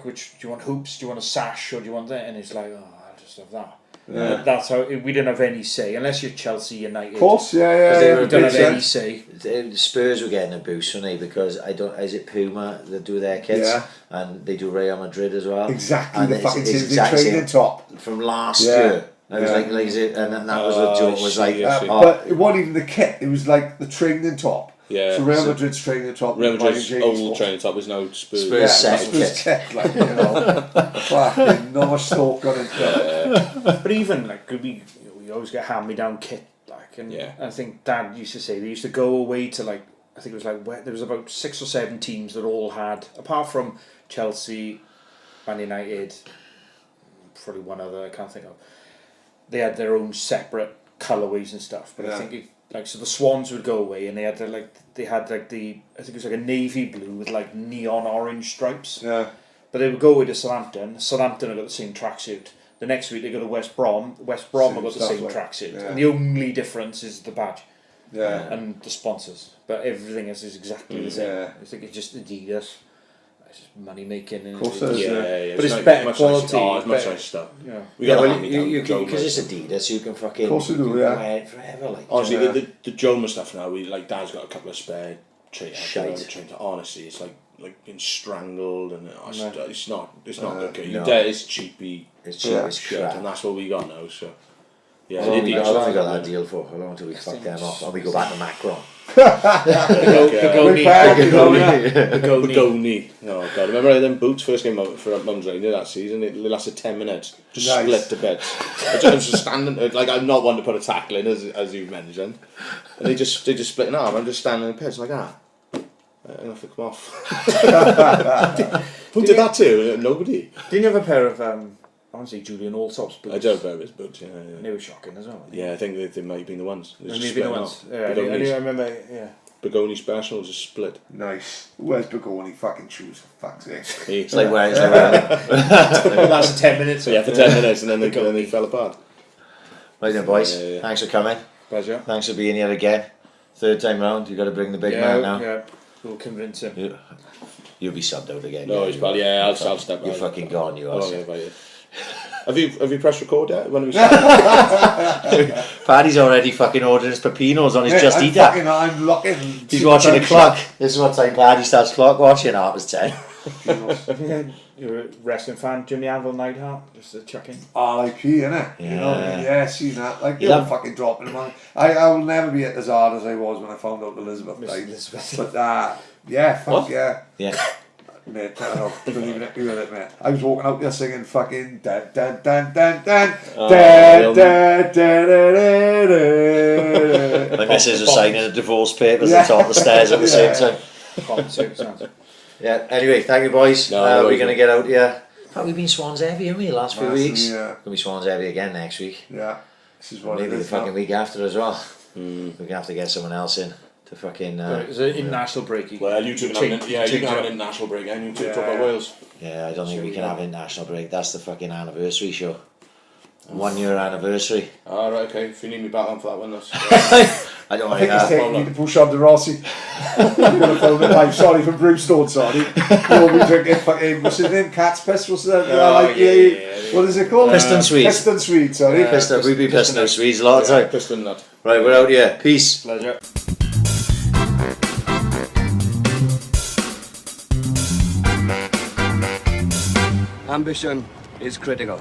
Speaker 3: which. Do you want hoops? Do you want a sash? Or do you want that? And it's like, oh, I'll just have that.
Speaker 4: Yeah.
Speaker 3: That's how we didn't have any say unless you're Chelsea United.
Speaker 4: Of course, yeah,
Speaker 2: Because they
Speaker 4: yeah.
Speaker 2: were
Speaker 3: You don't
Speaker 4: makes
Speaker 3: have any
Speaker 4: sense.
Speaker 3: say.
Speaker 2: Spurs were getting a boost, weren't they? Because is it Puma that do their kits?
Speaker 4: Yeah.
Speaker 2: And they do Real Madrid as well.
Speaker 4: Exactly,
Speaker 2: And
Speaker 4: the
Speaker 2: it's-
Speaker 4: fucking
Speaker 2: it's
Speaker 4: team they
Speaker 2: exactly
Speaker 4: trained in top.
Speaker 2: from last
Speaker 4: Yeah.
Speaker 2: year. I was
Speaker 4: Yeah.
Speaker 2: like, and that was
Speaker 5: Oh,
Speaker 2: a joke. Was like,
Speaker 5: I see.
Speaker 4: But it wasn't even the kit, it was like the training top.
Speaker 5: Yeah.
Speaker 4: So Real Madrid's training top.
Speaker 5: Real Madrid's
Speaker 4: Bayern
Speaker 5: old
Speaker 4: Sports.
Speaker 5: training top was no Spurs.
Speaker 2: Spurs
Speaker 4: Yeah,
Speaker 2: second
Speaker 4: Spurs
Speaker 2: kit.
Speaker 4: kit, like, you know. Fucking not much talk on it.
Speaker 3: But even like we always get hand-me-down kit, like, and
Speaker 5: Yeah.
Speaker 3: I think Dad used to say they used to go away to like, I think it was like there was about 6 or 7 teams that all had, apart from Chelsea, Man United, probably one other I can't think of. They had their own separate colourways and stuff. But I
Speaker 4: Yeah.
Speaker 3: think so the Swans would go away and they had the I think it was like a navy blue with like neon orange stripes.
Speaker 4: Yeah.
Speaker 3: But they would go away to Southampton. Southampton have got the same tracksuit. The next week they go to West Brom. West Brom
Speaker 4: Same
Speaker 3: have got the
Speaker 4: stuff,
Speaker 3: same
Speaker 4: like,
Speaker 3: tracksuit.
Speaker 4: yeah.
Speaker 3: And the only difference is the badge
Speaker 4: Yeah.
Speaker 3: and the sponsors. But everything else is exactly the same.
Speaker 4: Yeah.
Speaker 3: I think it's just Adidas. It's just money making.
Speaker 4: Of course it is.
Speaker 5: Yeah.
Speaker 3: But it's
Speaker 5: like
Speaker 3: better
Speaker 5: much
Speaker 3: quality,
Speaker 5: Nice, oh, it's much
Speaker 3: better-
Speaker 5: nice stuff.
Speaker 3: Yeah.
Speaker 5: We
Speaker 2: Yeah,
Speaker 5: got
Speaker 2: well,
Speaker 5: a
Speaker 2: because it's Adidas, you can fucking
Speaker 4: Of course you do,
Speaker 2: you can
Speaker 4: yeah.
Speaker 2: wear it forever. Like,
Speaker 5: Honestly,
Speaker 4: Yeah.
Speaker 5: the Joma stuff now, Dad's got a couple of spare
Speaker 2: Shite.
Speaker 5: honestly, it's like being strangled and it's not okay.
Speaker 2: No.
Speaker 5: It's cheapy
Speaker 2: it's cheap
Speaker 4: Yeah.
Speaker 2: as
Speaker 5: shit,
Speaker 2: crap.
Speaker 5: and that's what we got now. So yeah,
Speaker 2: How long have we got
Speaker 5: Adidas.
Speaker 2: that deal for? How long until we fuck them off? And we go back to Macron.
Speaker 5: Begoni. Oh god, remember how them boots first came out for Mum's Radio that season? They lasted 10 minutes. Just
Speaker 4: Nice.
Speaker 5: split the bits. I was just standing like I'm not one to put a tackle in as you mentioned. And they just split an arm. I'm just standing in the pits like that. And off they come off. Who did that to? Nobody.
Speaker 3: Didn't you have a pair of honestly Julian Allsop's boots?
Speaker 5: I don't know his boots. Yeah.
Speaker 3: They were shocking as well.
Speaker 5: Yeah, I think they might have been the ones. They
Speaker 3: They
Speaker 5: just
Speaker 3: may have been
Speaker 5: split
Speaker 3: the
Speaker 5: them
Speaker 3: ones.
Speaker 5: off.
Speaker 3: Yeah, I remember. Yeah.
Speaker 5: Begoni special just split.
Speaker 4: Nice. Where's Begoni fucking shoes, for fuck's sake?
Speaker 2: It's like wearing. It's like wearing
Speaker 3: That's for 10 minutes.
Speaker 5: So yeah, for 10 minutes and then they fell apart.
Speaker 2: right then, boys.
Speaker 5: Yeah.
Speaker 2: Thanks for coming.
Speaker 3: Pleasure.
Speaker 2: Thanks for being here again. Third time round. You got to bring the big man now.
Speaker 3: Yeah. We'll convince him.
Speaker 2: You'll be subbed out again.
Speaker 5: No, it's probably I'll step
Speaker 2: You're
Speaker 5: out.
Speaker 2: fucking gone. You
Speaker 5: Oh,
Speaker 2: are.
Speaker 5: yeah, about you. Have you pressed record yet? When we started?
Speaker 2: Paddy's already fucking ordering his pepinos on his
Speaker 4: Yeah,
Speaker 2: Just
Speaker 4: I'm
Speaker 2: Eat app.
Speaker 4: fucking, I'm looking.
Speaker 2: He's watching the clock. This is what time Paddy starts clock watching. Half past 10.
Speaker 3: Yeah, you're a wrestling fan, Jimmy Anvil Neidhart, just a chuck-in.
Speaker 4: RIP, innit? You know,
Speaker 2: Yeah.
Speaker 4: yeah, seen that. Like,
Speaker 2: You
Speaker 4: they're
Speaker 2: love-
Speaker 4: fucking dropping them on. I will never be as hard as I was when I found out Elizabeth
Speaker 3: Miss
Speaker 4: died.
Speaker 3: Elizabeth.
Speaker 4: But, yeah, fuck
Speaker 2: What?
Speaker 4: yeah.
Speaker 2: Yeah.
Speaker 4: Mate, I don't even hit me with it, mate. I was walking out there singing fucking dan dan dan dan dan dan dan dan dan.
Speaker 2: My missus was signing the divorce papers at the top of the stairs at the same time.
Speaker 3: Common circumstance.
Speaker 2: Yeah, anyway, thank you, boys.
Speaker 5: No,
Speaker 2: we're
Speaker 5: worries,
Speaker 2: going to
Speaker 5: mate.
Speaker 2: get out here. We've been Swans heavy, haven't we, the last few
Speaker 4: Massively,
Speaker 2: weeks?
Speaker 4: yeah.
Speaker 2: Going to be Swans heavy again next week.
Speaker 4: Yeah, this is what
Speaker 2: Maybe
Speaker 4: it
Speaker 2: the
Speaker 4: is
Speaker 2: fucking
Speaker 4: now.
Speaker 2: week after as well. We're going to have to get someone else in to fucking...
Speaker 3: It's an international break.
Speaker 5: Well, you two can have you can have an international break, and you two talk about Wales.
Speaker 2: Yeah, I don't think we can have international break. That's the fucking anniversary show. 1 year anniversary.
Speaker 5: All right, okay. If you need me back on for that one, that's.
Speaker 2: I don't
Speaker 4: I
Speaker 2: want
Speaker 4: think
Speaker 2: to
Speaker 4: it's
Speaker 2: hear
Speaker 4: taking me to push on to Rossi. I'm going to phone him. I'm sorry for Brewstone, sorry. We'll be drinking fucking, what's his name? Cat's Piss? What's that? What is it called?
Speaker 2: Piston Sweet.
Speaker 4: Piston Sweet, sorry.
Speaker 2: We've been pissing those Swedes a lot of time.
Speaker 5: Piston nut.
Speaker 2: Right, we're out here. Peace.
Speaker 3: Pleasure.
Speaker 1: Ambition is critical.